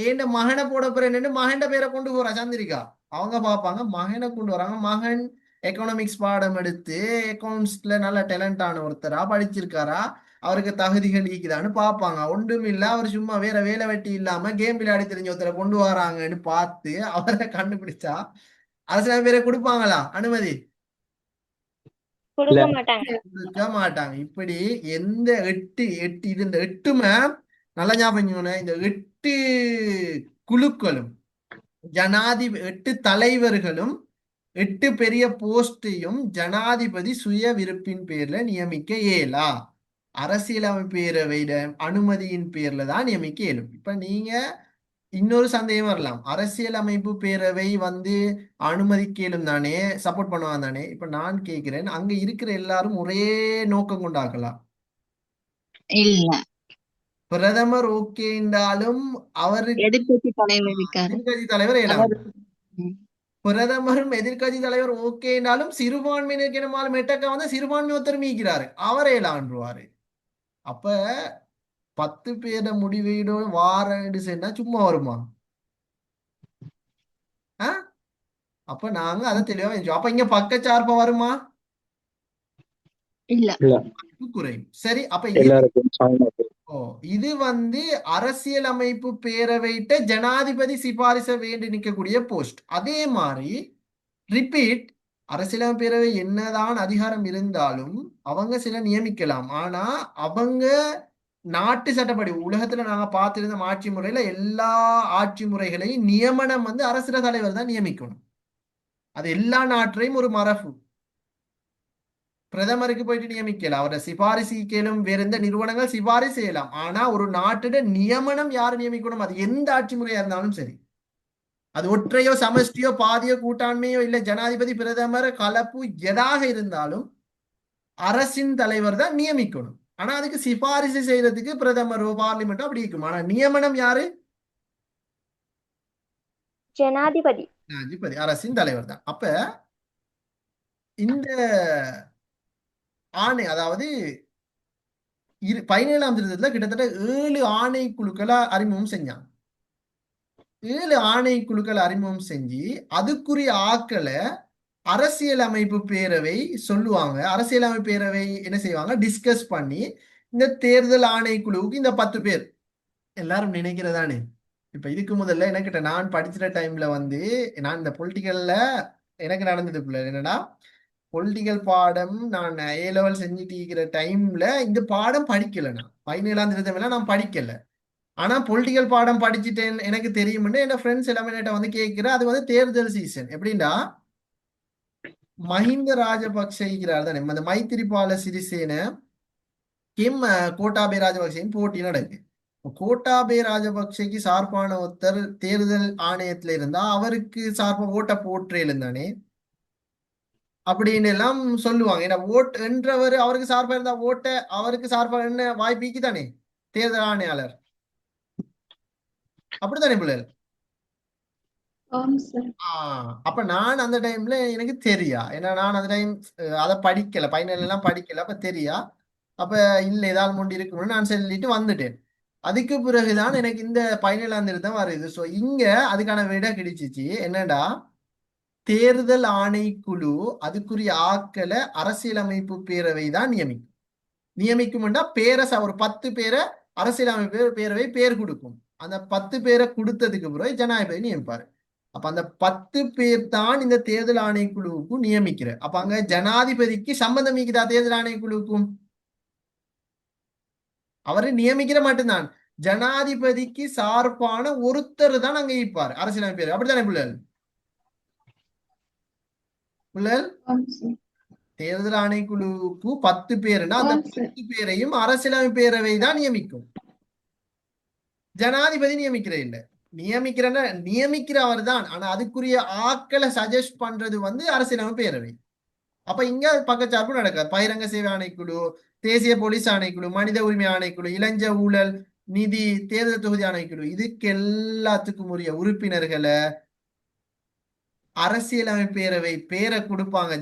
ஏண்ட மகனை போட போறேன்னு மகன்ட பேரை கொண்டு போறா சந்திரிகா. அவங்க பார்ப்பாங்க, மகனை கொண்டு வராங்க. மகன் எக்கனாமிக்ஸ் பாடம் எடுத்து அக்கௌண்ட்ஸ்ல நல்ல டேலண்டான ஒருத்தரா படிச்சிருக்காரா, அவருக்கு தகுதிகள் ஈக்குதான்னு பார்ப்பாங்க. ஒன்றும் இல்ல, அவர் சும்மா வேற வேலை வெட்டி இல்லாம கேம் விளையாடி தெரிஞ்ச ஒருத்தரை கொண்டு வராங்கன்னு பார்த்து அவரை கண்டுபிடிச்சா அரசியல் பேரை கொடுப்பாங்களா அனுமதி? கொடுக்க மாட்டாங்க. கொடுக்க மாட்டாங்க. இப்படி எந்த 8 இது இந்த 8மே நல்லா ஞாபகம், இந்த 8 குழுக்களும் 8 தலைவர்களும் 8 பெரிய போஸ்டையும் ஜனாதிபதி சுய விருப்பின் பேர்ல நியமிக்க இயலா. அரசியலமைப்பு பேரவையிட அனுமதியின் பேர்ல தான் நியமிக்க இயலும். இப்ப நீங்க இன்னொரு சந்தேகம் வரலாம், அரசியலமைப்பு பேரவை அனுமதிக்கலும் தானே, சப்போர்ட் பண்ணுவாங்க தானே? இப்ப நான் கேட்கிறேன், அங்க இருக்கிற எல்லாரும் ஒரே நோக்கம் கொண்டாக்கலாம்? இல்ல, பிரதமர் ஓகே என்றாலும் அவருக்கு எதிர்கட்சி தலைவர் இருக்காரு. எதிர்கட்சி தலைவர் அவர் ஏலாம். பிரதமரும் எதிர்கட்சி தலைவர் ஓகே என்றாலும் சிறுபான்மையினருக்கு என்னமாலும் மெட்டக்க சிறுபான்மை ஒருத்தர் மீக்கிறாரு, அவர் ஏலான்றுவாரு. அப்ப 10 பேர முடிவீடோ வாரண்டு சொன்னா சும்மா வருமா? அப்ப நாங்க அதை தெளிவா வச்சோம். அப்ப இங்க பக்கச்சார்பா வருமா? இல்ல, குறையும். சரி, அப்ப இது அரசியலமைப்பு பேரவையிட்ட ஜனாதிபதி சிபாரிச வேண்டி நிற்கக்கூடிய போஸ்ட். அதே மாதிரி ரிப்பீட், அரசியலமைப்பு பேரவை என்னதான் அதிகாரம் இருந்தாலும் அவங்க சில நியமிக்கலாம். ஆனா அவங்க நாட்டு சட்டப்படி உலகத்துல நாங்க பார்த்திருந்த ஆட்சி முறையில எல்லா ஆட்சி முறைகளையும் நியமனம் அரசியல் தலைவர் தான் நியமிக்கணும். அது எல்லா நாட்டிலையும் ஒரு மரபு. பிரதமருக்கு போயிட்டு நியமிக்கலாம், அவரை சிபாரிசு கேளும். வேற எந்த நிறுவனங்கள் சிபாரிசு செய்யலாம். ஆனா ஒரு நாட்டிட நியமனம் யாரு நியமிக்கணும், அது எந்த ஆட்சி முறையா இருந்தாலும் சரி, அது ஒற்றையோ சமஷ்டியோ பாதியோ கூட்டாண்மையோ இல்ல ஜனாதிபதி பிரதமர் கலப்பு எதாக இருந்தாலும் அரசின் தலைவர் தான் நியமிக்கணும். ஆனா அதுக்கு சிபாரிசு செய்யறதுக்கு பிரதமரோ பார்லிமெண்டோ அப்படி இருக்கும். ஆனா நியமனம் யாரு? ஜனாதிபதி. அரசின் தலைவர் தான். அப்ப இந்த ஆணை, அதாவது 17ஆம் திருத்தத்துல கிட்டத்தட்ட 7 ஆணை குழுக்களை அறிமுகம் செஞ்சாங்க. 7 ஆணை குழுக்களை அறிமுகம் செஞ்சு அதுக்குரிய ஆக்களை அரசியலமைப்பு பேரவை சொல்லுவாங்க. அரசியலமைப்பு பேரவை என்ன செய்வாங்க, டிஸ்கஸ் பண்ணி இந்த தேர்தல் ஆணைக்குழுவுக்கு இந்த 10 பேர் எல்லாரும் நினைக்கிறதானே. இப்ப இதுக்கு முதல்ல எனக்கிட்ட நான் படிச்சுற டைம்ல நான் இந்த பொலிட்டிக்கல்ல எனக்கு நடந்தது என்னன்னா, பொலிட்டிக்கல் பாடம் நான் A லெவல் செஞ்சுட்டு இருக்கிற டைம்ல இந்த பாடம் படிக்கல. நான் 17ஆம் திருத்தம் நான் படிக்கல. ஆனா பொலிட்டிக்கல் பாடம் படிச்சுட்டேன், எனக்கு தெரியும்னு என் ஃப்ரெண்ட்ஸ் எல்லாமே கேட்கிற. அது தேர்தல் சீசன். எப்படின்னா, மஹிந்த ராஜபக்ச தானே, அந்த மைத்திரிபால சிறிசேன கிம் கோட்டாபே ராஜபக்சேன்னு போட்டி நடக்கு. கோட்டாபே ராஜபக்சேக்கு சார்பான ஒருத்தர் தேர்தல் ஆணையத்துல இருந்தா அவருக்கு சார்பா ஓட்ட போற்றேலும் தானே அப்படின்னு எல்லாம் சொல்லுவாங்க. ஏன்னா ஓட் என்றவர் அவருக்கு சார்பா இருந்தா ஓட்ட அவருக்கு சார்பா என்ன வாய்ப்பிக்கு தானே தேர்தல் ஆணையாளர். அப்படித்தானே பிள்ளைகள்? அப்ப நான் அந்த டைம்ல எனக்கு தெரியா, ஏன்னா நான் அந்த டைம் அதை படிக்கல, பைனல் எல்லாம் படிக்கல. அப்ப தெரியா, அப்ப இல்ல ஏதாவது முண்டி இருக்கணும்னு நான் சொல்லிட்டு வந்துட்டேன். அதுக்கு பிறகுதான் எனக்கு இந்த 17ஆம் திருத்தம் வருது. ஸோ இங்க அதுக்கான விட கிடைச்சிச்சு. என்னடா, தேர்தல் ஆணைக்குழு அதுக்குரிய ஆக்களை அரசியலமைப்பு பேரவை தான் நியமிக்கும்டா ஒரு 10 பேரை அரசியலமைப்பு பேரவை பேர் கொடுக்கும். அந்த 10 பேரை கொடுத்ததுக்கு பிறகு ஜனாதிபதி நியமிப்பாரு. அப்ப அந்த 10 பேர் தான் இந்த தேர்தல் ஆணைக்குழுவுக்கும் நியமிக்கிற. அப்ப அங்க ஜனாதிபதிக்கு சம்பந்தம் இருக்குதா தேர்தல் ஆணைக்குழுவுக்கும்? அவரு நியமிக்கிற மட்டும்தான். ஜனாதிபதிக்கு சார்பான ஒருத்தர் தான் அங்க இருப்பார் அரசியலமைப்பு பேரவை. அப்படித்தானே பிள்ளைகள்? பிள்ளைகள் ஆம் சார். தேர்தல் ஆணைக்குழுவுக்கு 10 பேருன்னா அந்த ஆம் சார். 10 பேரையும் அரசியலமைப்பு பேரவை தான் நியமிக்கும். ஜனாதிபதி நியமிக்கிற இல்ல. நியமிக்கிற அவர் தான். ஆனா அதுக்குரிய ஆட்களை சஜஸ்ட் பண்றது வந்து அரசியலமைப்பு பேரவை. அப்ப இங்க பக்கச்சார்பு நடக்காது. பகிரங்க சேவை ஆணைக்குழு, தேசிய போலீஸ் ஆணைக்குழு, மனித உரிமை ஆணைக்குழு, இளஞ்ச ஊழல் நிதி, தேர்தல் தொகுதி ஆணைக்குழு, இதுக்கு எல்லாத்துக்கும் உரிய உறுப்பினர்களை அரசியலமைப்பு பேரவை பேரை கொடுப்பாங்க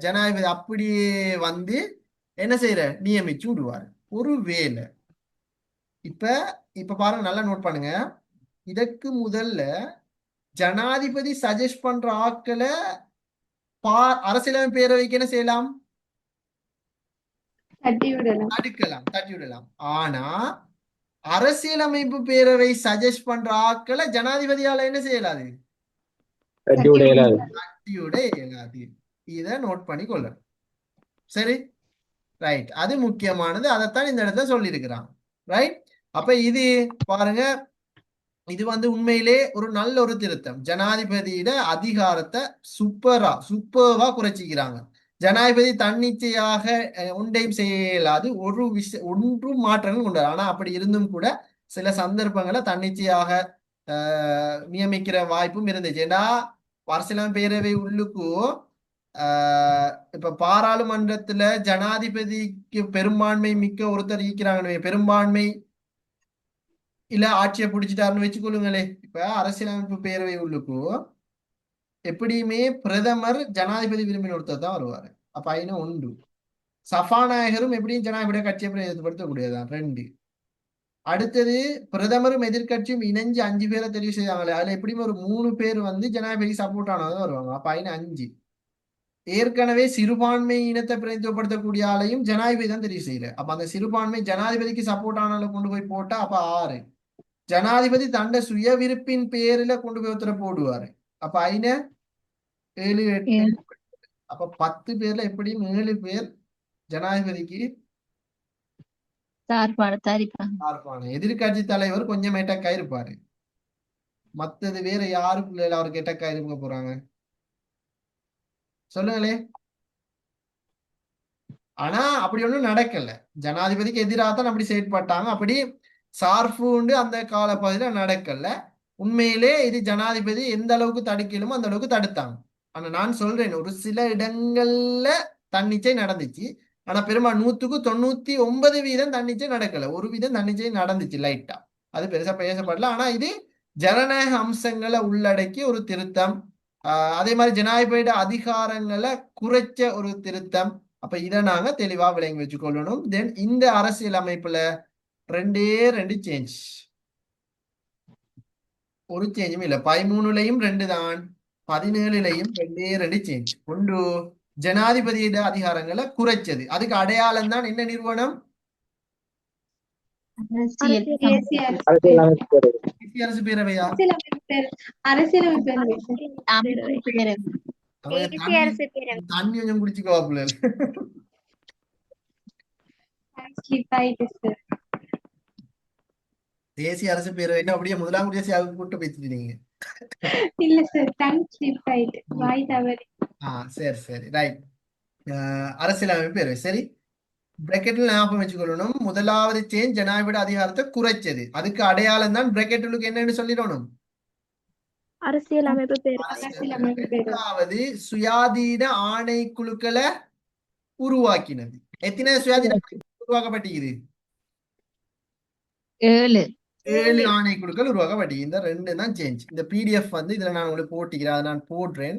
ஜனாதிபதி அப்படியே வந்து என்ன செய்யற நியமிச்சு விடுவார். ஒருவேளை இப்ப பாருங்க, நல்லா நோட் பண்ணுங்க. இதற்கு முதல்ல ஜனாதிபதி சஜஸ்ட் பண்ற ஆட்களை அரசியலமைப்பு பேரவைக்கு என்ன செய்யலாம்? தட்டி விடலாம். ஆனா அரசியலமைப்பு பேரவை சஜஸ்ட் பண்ற ஆட்களை ஜனாதிபதியால என்ன செய்யலாது? தட்டி விட இயலாது. இத நோட் பண்ணி கொள்ளணும். சரி, ரைட். அது முக்கியமானது. அதைத்தான் இந்த இடத்துல சொல்லி இருக்கிறான். ரைட். அப்ப இது பாருங்க, இது வந்து உண்மையிலே ஒரு நல்ல ஒரு திருத்தம். ஜனாதிபதியோட அதிகாரத்தை சூப்பர்வா குறைச்சிக்கிறாங்க. ஜனாதிபதி தன்னிச்சையாக ஒன்றையும் செய்யலாது, ஒன்றும் மாற்றங்கள் கொண்டு. ஆனா அப்படி இருந்தும் கூட சில சந்தர்ப்பங்களை தன்னிச்சையாக நியமிக்கிற வாய்ப்பும் இருந்துச்சு. ஏன்னா அரசியலமைப்பு பேரவை உள்ளுக்கு இப்ப பாராளுமன்றத்துல ஜனாதிபதிக்கு பெரும்பான்மை மிக்க ஒருத்தர் இருக்கிறாங்க. பெரும்பான்மை இல்ல ஆட்சியை பிடிச்சிட்டாருன்னு வச்சுக்கொள்ளுங்களே. இப்ப அரசியலமைப்பு பேரவை உள்ளுக்கு எப்படியுமே பிரதமர் ஜனாதிபதி விரும்பின ஒருத்தர் தான் வருவாரு. அப்ப ஐநா உண்டு. சபாநாயகரும் எப்படியும் ஜனாதிபதி கட்சியை பிரதிநிதித்துவப்படுத்தக்கூடியதான் 2. அடுத்தது பிரதமரும் எதிர்கட்சியும் இணைஞ்சு 5 பேரை தெரிவு செய்வாங்களே, அதுல எப்படியும் ஒரு 3 பேர் வந்து ஜனாதிபதி சப்போர்ட் ஆனதான் வருவாங்க. அப்ப ஐநா 5. ஏற்கனவே சிறுபான்மை இனத்தை பிரதிநிதித்துவப்படுத்தக்கூடிய ஆளையும் ஜனாதிபதி தான் தெரிவு செய்யல. அப்ப அந்த சிறுபான்மை ஜனாதிபதிக்கு சப்போர்ட் ஆனால கொண்டு போய் போட்டா அப்ப 6. ஜனாதிபதி தண்ட சுய விருப்பின் பேரில கொண்டு போய் ஒருத்தர போடுவாரு. அப்ப ஐநா 7, 8. அப்ப 10 பேர்ல எப்படியும் 7 பேர் ஜனாதிபதிக்கு சார்பான. எதிர்கட்சி தலைவர் கொஞ்சம் எட்டக்கா இருப்பாரு. மத்தது வேற யாரு பிள்ளைல அவருக்கு எட்டக்கா இருக்க போறாங்க சொல்லுங்களே. ஆனா அப்படி ஒண்ணும் நடக்கல. ஜனாதிபதிக்கு எதிராக தான் அப்படி செயற்பட்டாங்க. அப்படி சார்பு உண்டு அந்த காலப்பகுதியில நடக்கல. உண்மையிலே இது ஜனாதிபதி எந்த அளவுக்கு தடுக்கலுமோ அந்த அளவுக்கு தடுத்தாங்க. ஆனா நான் சொல்றேன், ஒரு சில இடங்கள்ல தன்னிச்சை நடந்துச்சு. ஆனா பெரும்பாலும் 100க்கு 99% தன்னிச்சை நடக்கல. 1% தன்னிச்சை நடந்துச்சு லைட்டா. அது பெருசா பேசப்படல. ஆனா இது ஜனநாயக அம்சங்களை உள்ளடக்கி ஒரு திருத்தம். அதே மாதிரி ஜனாதிபதியோட அதிகாரங்களை குறைச்ச ஒரு திருத்தம். அப்ப இதை நாங்க தெளிவா விளங்கி வச்சுக்கொள்ளணும். தென் இந்த அரசியல் அமைப்புல 2 சேஞ்ச், ஒரு சேஞ்சும் இல்ல. 13லயும் 2 தான், 17லயும் 2 சேஞ்ச். ஒன்று ஜனாதிபதியோட அதிகாரங்களை குறைச்சது. அதுக்கு அடையாளம் தான் என்ன நிறுவனம்? அரசு பேரவையா? தண்ணி கொஞ்சம் குடிச்சுக்கோ பிள்ளை. தேசிய அரசு பேரவைன்னா அப்படியே முதலாம் தேசியாவுக்கு கூட்டு பேசிட்டீங்க. இல்ல சார், டங் ஸ்லிப் ஆயிட்டு, வாய் தவறி. சரி ரைட். அரசியலமைப்பு பேரவை. சரி, பிராக்கெட்ல ஞாபகம் வச்சுக்கொள்ளணும். முதலாவது சேஞ்ச் ஜனாதிபதி அதிகாரத்தை குறைச்சது. அதுக்கு அடையாளம் தான் பிராக்கெட்டுக்கு என்னன்னு சொல்லிடணும், அரசியலமைப்பு பேரவை. இரண்டாவது சுயாதீன ஆணைக்குழுக்களை உருவாக்கினது. எத்தனை சுயாதீன உருவாக்கப்பட்டிருக்குது? 7 ஆணைக்குழுக்கள் உருவாக்கப்பட்டி. இந்த 2 தான் சேஞ்ச். இந்த PDF வந்து இதுல நான் உங்களுக்கு போட்டிக்கிறேன், அதை நான் போடுறேன்.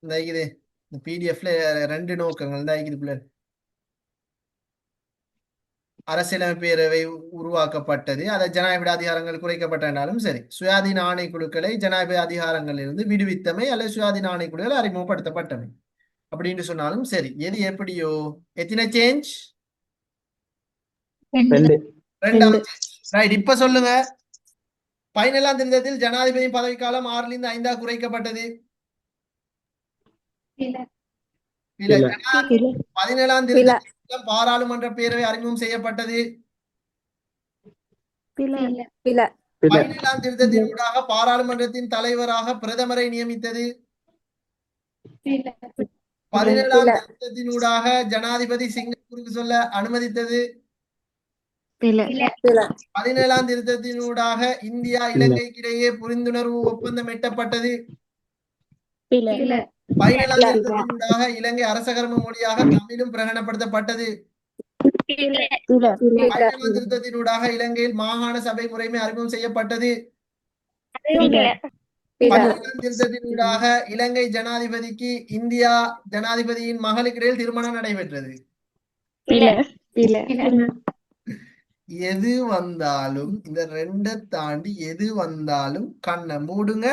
இந்த PDFல 2 நோக்கங்கள் தான் இருக்குது. அரசியலமைப்பு பேரவை உருவாக்கப்பட்டது, அதை ஜனாதிபதி அதிகாரங்கள் குறைக்கப்பட்டனாலும் சரி. சுயாதீன ஆணைக்குழுக்களை ஜனாதிபதி அதிகாரங்களில் இருந்து விடுவித்தமை அல்லது சுயாதீன ஆணைக்குழுக்கள் அறிமுகப்படுத்தப்பட்டமை அப்படின்னு சொன்னாலும் சரி. எது எப்படியோ எத்தனை சேஞ்ச்? 2. ரைட். இப்ப சொல்லுங்க, 17ஆம் திருத்தத்தில் ஜனாதிபதி பதவிக்காலம் 6 இருந்து 5 குறைக்கப்பட்டது. 17ஆம் திருத்தத்தில் பாராளுமன்ற பேரவை அறிமுகம் செய்யப்பட்டது. பிழை. பிழை. 17ஆம் திருத்தத்தினூடாக பாராளுமன்றத்தின் தலைவராக பிரதமரை நியமித்தது. 17ஆம் திருத்தத்தினூடாக ஜனாதிபதி சிங்கப்பூருக்கு சொல்ல அனுமதித்தது. பிழை. 17ஆம் திருத்தத்தினூடாக இந்தியா இலங்கைக்கிடையே புரிந்துணர்வு ஒப்பந்தம் எட்டப்பட்டது. பிழை. 17ஆம் திருத்தத்தினூடாக இலங்கை அரசகர்ம மொழியாக தமிழும் பிரகடனப்படுத்தப்பட்டது. பிழை. 17ஆம் திருத்தத்தினூடாக இலங்கையில் மாகாண சபை முறைமை அறிமுகம் செய்யப்பட்டது. பிழை. 17ஆம் திருத்தத்தினூடாக இலங்கை ஜனாதிபதிக்கு இந்தியா ஜனாதிபதியின் மகளுக்கிடையில் திருமணம் நடைபெற்றது. பிழை. எது வந்தாலும் இந்த ரெண்டை தாண்டி எது வந்தாலும் கண்ணை மூடுங்க.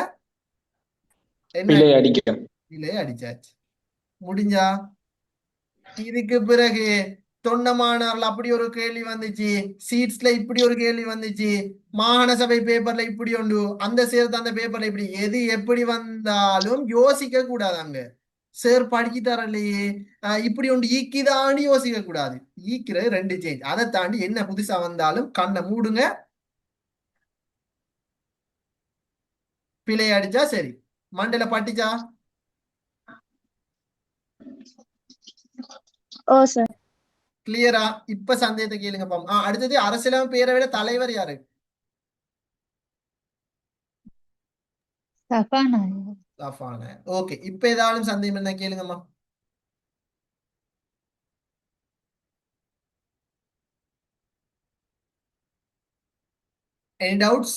என்ன பிழை அடிக்கும். பிழை அடிச்சாச்சு, முடிஞ்சா. இதுக்கு பிறகு தொண்டமானார்ல அப்படி ஒரு கேள்வி வந்துச்சு, சீட்ஸ்ல இப்படி ஒரு கேள்வி வந்துச்சு, மாகாண சபை பேப்பர்ல இப்படி உண்டு, அந்த சேர்த்து அந்த பேப்பர்ல இப்படி, எது எப்படி வந்தாலும் யோசிக்க கூடாது. அங்க சார் படிச்சு தரலையே இப்படி ஒன்று ஈக்கிதாண்டி யோசிக்க கூடாது. ஈக்கிறது ரெண்டு சேஞ்ச், அதை தாண்டி என்ன புதுசா வந்தாலும் கண்ணை மூடுங்க. பிழை அடிச்சா சரி, மண்டையில பட்டிச்சா ஓ சார். கிளியரா? இப்ப சந்தேகத்தை கேளுங்க பாம். அடுத்தது அரசியலமைப்பு பேரவையோட தலைவர் யாரு? சபாநாயகர். சபாநாயகர். ஓகே, இப்ப ஏதாவது சந்தேகம் என்ன கேளுங்கம்மா. Any doubts?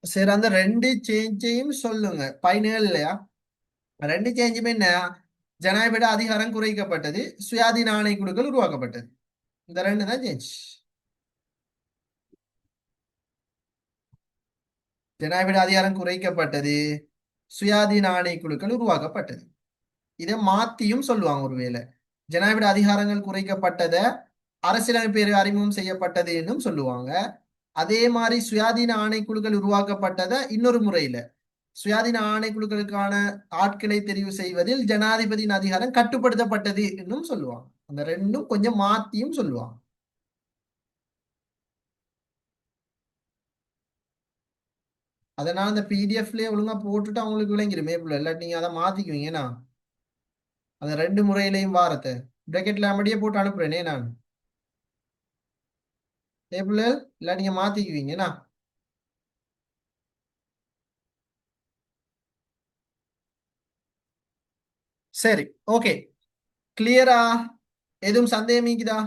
சரி, அந்த ரெண்டு சேஞ்சையும் சொல்லுங்க. 17 இல்லையா? ரெண்டு சேஞ்சுமே என்ன? ஜனாதிபதி அதிகாரம் குறைக்கப்பட்டது, சுயாதீன ஆணைக்குழுக்கள் உருவாக்கப்பட்டது. இந்த ரெண்டு தான் சேஞ்ச். ஜனாதிபதி அதிகாரம் குறைக்கப்பட்டது, சுயாதீன ஆணைக்குழுக்கள் உருவாக்கப்பட்டது. இதை மாத்தியும் சொல்லுவாங்க. ஒருவேளை ஜனாதிபதி அதிகாரங்கள் குறைக்கப்பட்டத அரசியலமைப்பு அறிமுகம் செய்யப்பட்டது என்னும் சொல்லுவாங்க. அதே மாதிரி சுயாதீன ஆணைக்குழுக்கள் உருவாக்கப்பட்டத இன்னொரு முறையில சுயாதீன ஆணைக்குழுக்களுக்கான ஆட்களை தெரிவு செய்வதில் ஜனாதிபதியின் அதிகாரம் கட்டுப்படுத்தப்பட்டது என்னும் சொல்லுவாங்க. அந்த ரெண்டும் கொஞ்சம் மாத்தியும் சொல்லுவாங்க. அதனால இந்த பிடிஎஃப்லயே ஒழுங்கா போட்டுட்டு அவங்களுக்கு விளங்கிடும் மேப்ல. இல்லாட்டி நீங்க அதை மாத்திக்குவீங்கன்னா அந்த ரெண்டு முறையிலையும் வாரத்தை பிராக்கெட்ல அப்படியே போட்டு அனுப்புறேனே நான் டேபிள். இல்ல நீங்க மாத்திக்குவீங்கண்ணா. சரி, ஓகே, கிளியரா? எதுவும் சந்தேகம் இருக்குதா?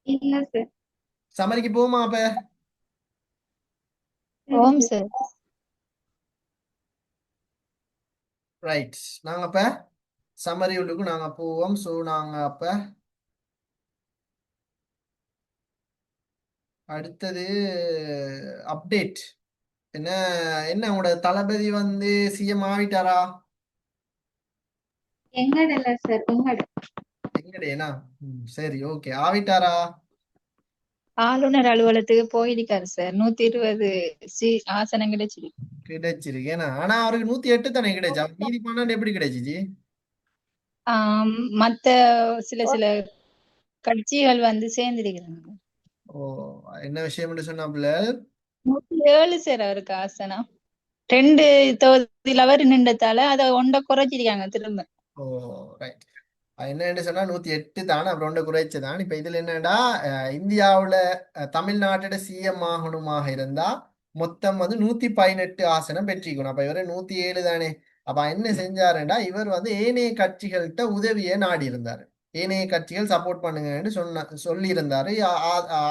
இல்ல சார். சமரிக்கு போமா அப்ப? ஓம் சார். ரைட், நாங்க அப்ப சமரி உள்ளுக்கு நாங்க போவோம். ஸோ நாங்க அப்ப அடுத்தது அப்டேட் என்ன? என்ன உங்களோட தளபதி வந்து சிஎம் ஆவிட்டாரா? எங்கட இல்ல சார், உங்கட. எங்கடேனா? சரி, ஓகே, ஆவிட்டாரா? ஆளுநர் அலுவலகத்துக்கு போயிருக்காரு சார். 120 ஆசனம் கிடைச்சிருக்கு. கிடைச்சிருக்கேனா? ஆனா அவருக்கு 108 தானே கிடைச்சா, மீதி 12 எப்படி கிடைச்சிச்சு? மத்த சில கட்சிகள் வந்து சேர்ந்திருக்கிறாங்க. ஓ, என்ன விஷயம்னு சொன்னாப்புல? 107 சார் அவருக்கு ஆசனம். 2 தொகுதியில் அவர் நின்றதால அதை ஒன்றை குறைச்சிருக்காங்க திரும்ப. ஓ, ரைட். என்னன்னு சொன்னா 108 தானே, அப்புறம் ஒன்றை குறைச்சதான். இப்ப இதுல என்னடா, இந்தியாவுல தமிழ்நாட்டோட சிஎம் ஆகணுமாக இருந்தா மொத்தம் வந்து 118 ஆசனம் பெற்றிக்கணும். அப்ப இவரு 107 தானே. அப்ப என்ன செஞ்சாருண்டா, இவர் வந்து ஏனைய கட்சிகள்கிட்ட உதவியை நாடி இருந்தாரு. ஏனைய கட்சிகள் சப்போர்ட் பண்ணுங்கன்னு சொல்லி இருந்தாரு,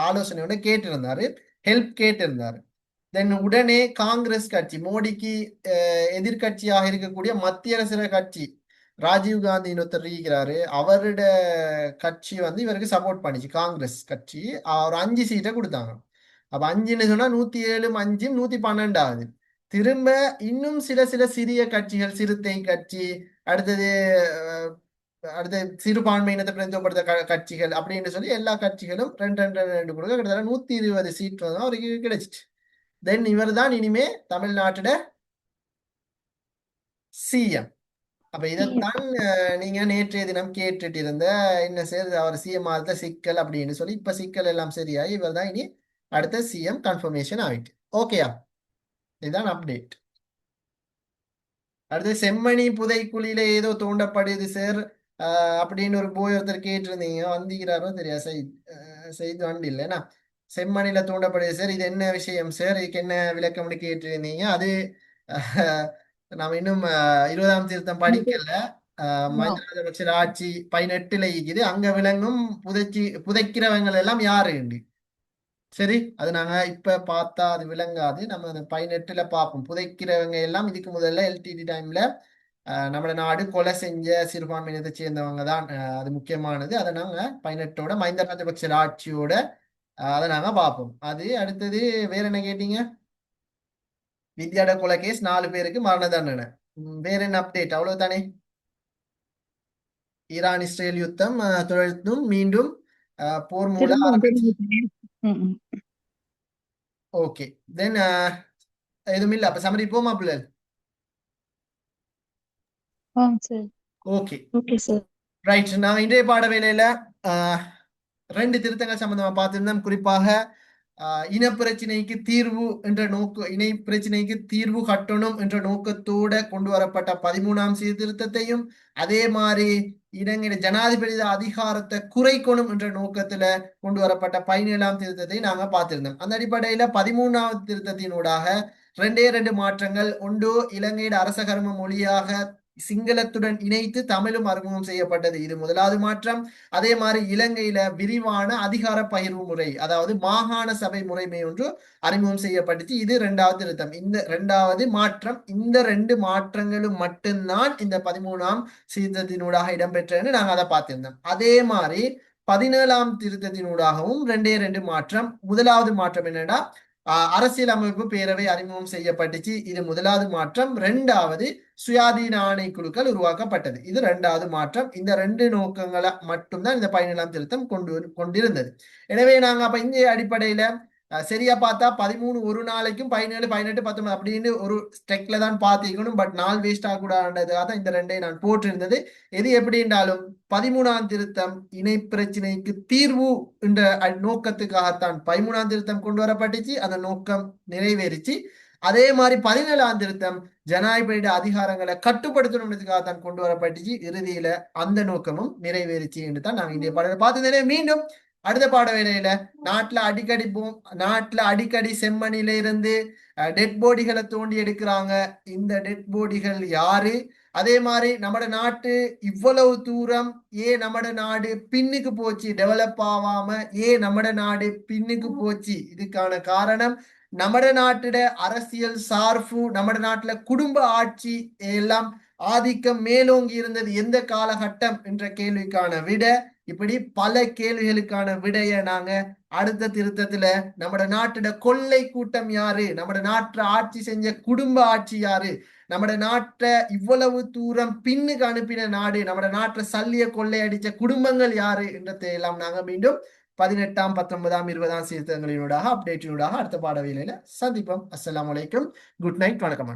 ஆலோசனையோட கேட்டிருந்தாரு, ஹெல்ப் கேட்டிருந்தாரு. தென் உடனே காங்கிரஸ் கட்சி, மோடிக்கு எதிர்கட்சியாக இருக்கக்கூடிய மத்திய அரசு கட்சி ராஜீவ் காந்தி ஒருத்தர் இருக்கிறாரு, அவரோட கட்சி வந்து இவருக்கு சப்போர்ட் பண்ணிச்சு. காங்கிரஸ் கட்சி ஒரு 5 சீட்டை கொடுத்தாங்க. அப்ப 5ன்னு சொன்னா 107 5 112 ஆகுது. திரும்ப இன்னும் சில சிறிய கட்சிகள், சிறுத்தை கட்சி, அடுத்தது சிறுபான்மையினத்தை பிரதிநிதித்துவப்படுத்த கட்சிகள் அப்படின்னு சொல்லி எல்லா கட்சிகளும் 2 கொடுக்க கிட்டத்தட்ட 120 சீட் வந்து அவருக்கு கிடைச்சிட்டு. தென் இவர் தான் இனிமே தமிழ்நாட்டோட சிஎம். அப்ப இதைத்தான் நீங்க நேற்றைய தினம் கேட்டுட்டு இருந்த என்ன சார் அவர் சிஎம் ஆகிறத சிக்கல் அப்படின்னு சொல்லி இப்ப சிக்கல் எல்லாம் சரியாகி இவர் தான் இனி அடுத்த சிஎம் கன்ஃபர்மேஷன் ஆயிட்டு. ஓகேயா, இதுதான் அப்டேட். அடுத்து செம்மணி புதைக்குழியில ஏதோ தோண்டப்படுது சார் அப்படின்னு ஒரு போய் ஒருத்தர் கேட்டிருந்தீங்க, வந்திக்கிறாரோ தெரியா செய்து வண்டி இல்லைன்னா செம்மணில தோண்டப்படுது சார், இது என்ன விஷயம் சார், இதுக்கு என்ன விளக்கம்னு கேட்டிருந்தீங்க. அது நாம இன்னும் 20ஆம் திருத்தம் படிக்கல. மஹிந்த ராஜபக்ச ஆட்சி 18ல இருக்குது, அங்க விளங்கும் புதைக்கிறவங்க எல்லாம் யாரு சரி. அது நாங்க இப்ப பார்த்தா அது விளங்காது, நம்ம அந்த 18ல பார்ப்போம். புதைக்கிறவங்க எல்லாம் இதுக்கு முதல்ல எல்டிடி டைம்ல நம்ம நாடு கொலை செஞ்ச சிறுபான்மையினத்தை சேர்ந்தவங்க தான். அது முக்கியமானது. அதை நாங்க 18ஓட மஹிந்த ராஜபக்ச ஆட்சியோட அதை நாங்க பார்ப்போம். அது அடுத்தது வேற என்ன கேட்டீங்க? வித்யாட கொலை கேஸ் 4 பேருக்கு மரண தண்டனை. வேற என்ன அப்டேட்? அவ்வளவுதானே. ஈரான் இஸ்ரேல் யுத்தம் தொடர்ந்தும் மீண்டும் போர் மூலம் ஓகே. தென் எதுவும் இல்ல. அப்ப சமரி போமா பிள்ளை. Okay okay sir. ரைட். நான் இன்றைய பாட வேலையில 2 திருத்தங்கள் சம்பந்தமா பார்த்திருந்தோம். குறிப்பாக இனப்பிரச்சனைக்கு தீர்வு என்ற இணை பிரச்சனைக்கு தீர்வு கட்டணும் என்ற நோக்கத்தோட கொண்டு வரப்பட்ட 13ஆம் சீர்திருத்தத்தையும், அதே மாதிரி இடங்களில் ஜனாதிபதி அதிகாரத்தை குறைக்கணும் என்ற நோக்கத்துல கொண்டு வரப்பட்ட 17ஆம் திருத்தத்தை நாங்க பார்த்திருந்தோம். அந்த அடிப்படையில 13ஆவது திருத்தத்தினூடாக 2 மாற்றங்கள். ஒன்று, இலங்கையின் அரசகர்ம மொழியாக சிங்களத்துடன் இணைத்து தமிழும் அறிமுகம் செய்யப்பட்டது. இது முதலாவது மாற்றம். அதே மாதிரி இலங்கையில விரிவான அதிகார பகிர்வு முறை, அதாவது மாகாண சபை முறைமை ஒன்று அறிமுகம் செய்யப்பட்டுச்சு. இது 2வது திருத்தம். இந்த 2வது மாற்றம். இந்த 2 மாற்றங்களும் மட்டும்தான் இந்த 13ஆம் சீர்திருத்தத்தினூடாக இடம்பெற்றன்னு நாங்க அதை பார்த்திருந்தோம். அதே மாதிரி 17ஆம் திருத்தத்தினூடாகவும் 2 மாற்றம். முதலாவது மாற்றம் என்னன்னா அரசியலமைப்பு பேரவை அறிமுகம் செய்யப்பட்டுச்சு. இது முதலாவது மாற்றம். 2வது சுயாதீன ஆணைக்குழுக்கள் உருவாக்கப்பட்டது. இது 2வது மாற்றம். இந்த 2 நோக்கங்களை மட்டும்தான் இந்த 17ஆம் திருத்தம் கொண்டிருந்தது. எனவே நாங்க அப்ப இந்த அடிப்படையில சரியா பார்த்தா 13 ஒரு நாளைக்கும் 17, 18, 19 அப்படின்னு ஒரு ஸ்டெக்ல தான் பார்த்திக்கணும். பட் நாள் வேஸ்ட் ஆகக்கூடாதுக்காக தான் இந்த 2ஐ நான் போட்டிருந்தது. எது எப்படி என்றாலும் 13ஆம் திருத்தம் இணை பிரச்சனைக்கு தீர்வு என்ற நோக்கத்துக்காகத்தான் 13ஆம் திருத்தம் கொண்டு வரப்பட்டுச்சு. அந்த நோக்கம் நிறைவேறிச்சு. அதே மாதிரி 17ஆம் திருத்தம் ஜனாதிபதி அதிகாரங்களை கட்டுப்படுத்தணும்ன்றதுக்காகத்தான் கொண்டு வரப்பட்டுச்சு. இறுதியில அந்த நோக்கமும் நிறைவேறிச்சு என்று தான் நாங்க இந்திய பாடலை பார்த்து மீண்டும் அடுத்த பாட வேலையில நாட்டுல அடிக்கடி செம்மணில இருந்து டெட் பாடிகளை தோண்டி எடுக்கிறாங்க. இந்த டெட் பாடிகள் யாரு? அதே மாதிரி நம்ம நாட்டு இவ்வளவு தூரம் ஏன் நம்ம நாடு பின்னுக்கு போச்சு, டெவலப் ஆகாம ஏன் நம்ம நாடு பின்னுக்கு போச்சு? இதுக்கான காரணம் நம்ம நாட்டுட அரசியல் சார்பு, நம்ம நாட்டுல குடும்ப ஆட்சி எல்லாம் ஆதிக்கம் மேலோங்கி இருந்தது எந்த காலகட்டம் என்ற கேள்விக்கான விட, இப்படி பல கேள்விகளுக்கான விடைய நாங்க அடுத்த திருத்தத்துல நம்ம நாட்டுட கொள்ளை கூட்டம் யாரு, நம்ம நாட்டுல ஆட்சி செஞ்ச குடும்ப ஆட்சி யாரு, நம்ம நாட்டை இவ்வளவு தூரம் பின்னுக்கு அனுப்பின நாடு, நம்ம நாட்டுல சல்லிய கொள்ளை அடிச்ச குடும்பங்கள் யாரு என்றதை எல்லாம் நாங்க மீண்டும் 18ஆம் 19ஆம் 20ஆம் சீர்திருத்தங்களினூடாக அப்டேட்டினூடாக அடுத்த பாடவியலையில சந்திப்போம். அஸ்ஸலாமு அலைக்கும். Good night. வணக்கம்.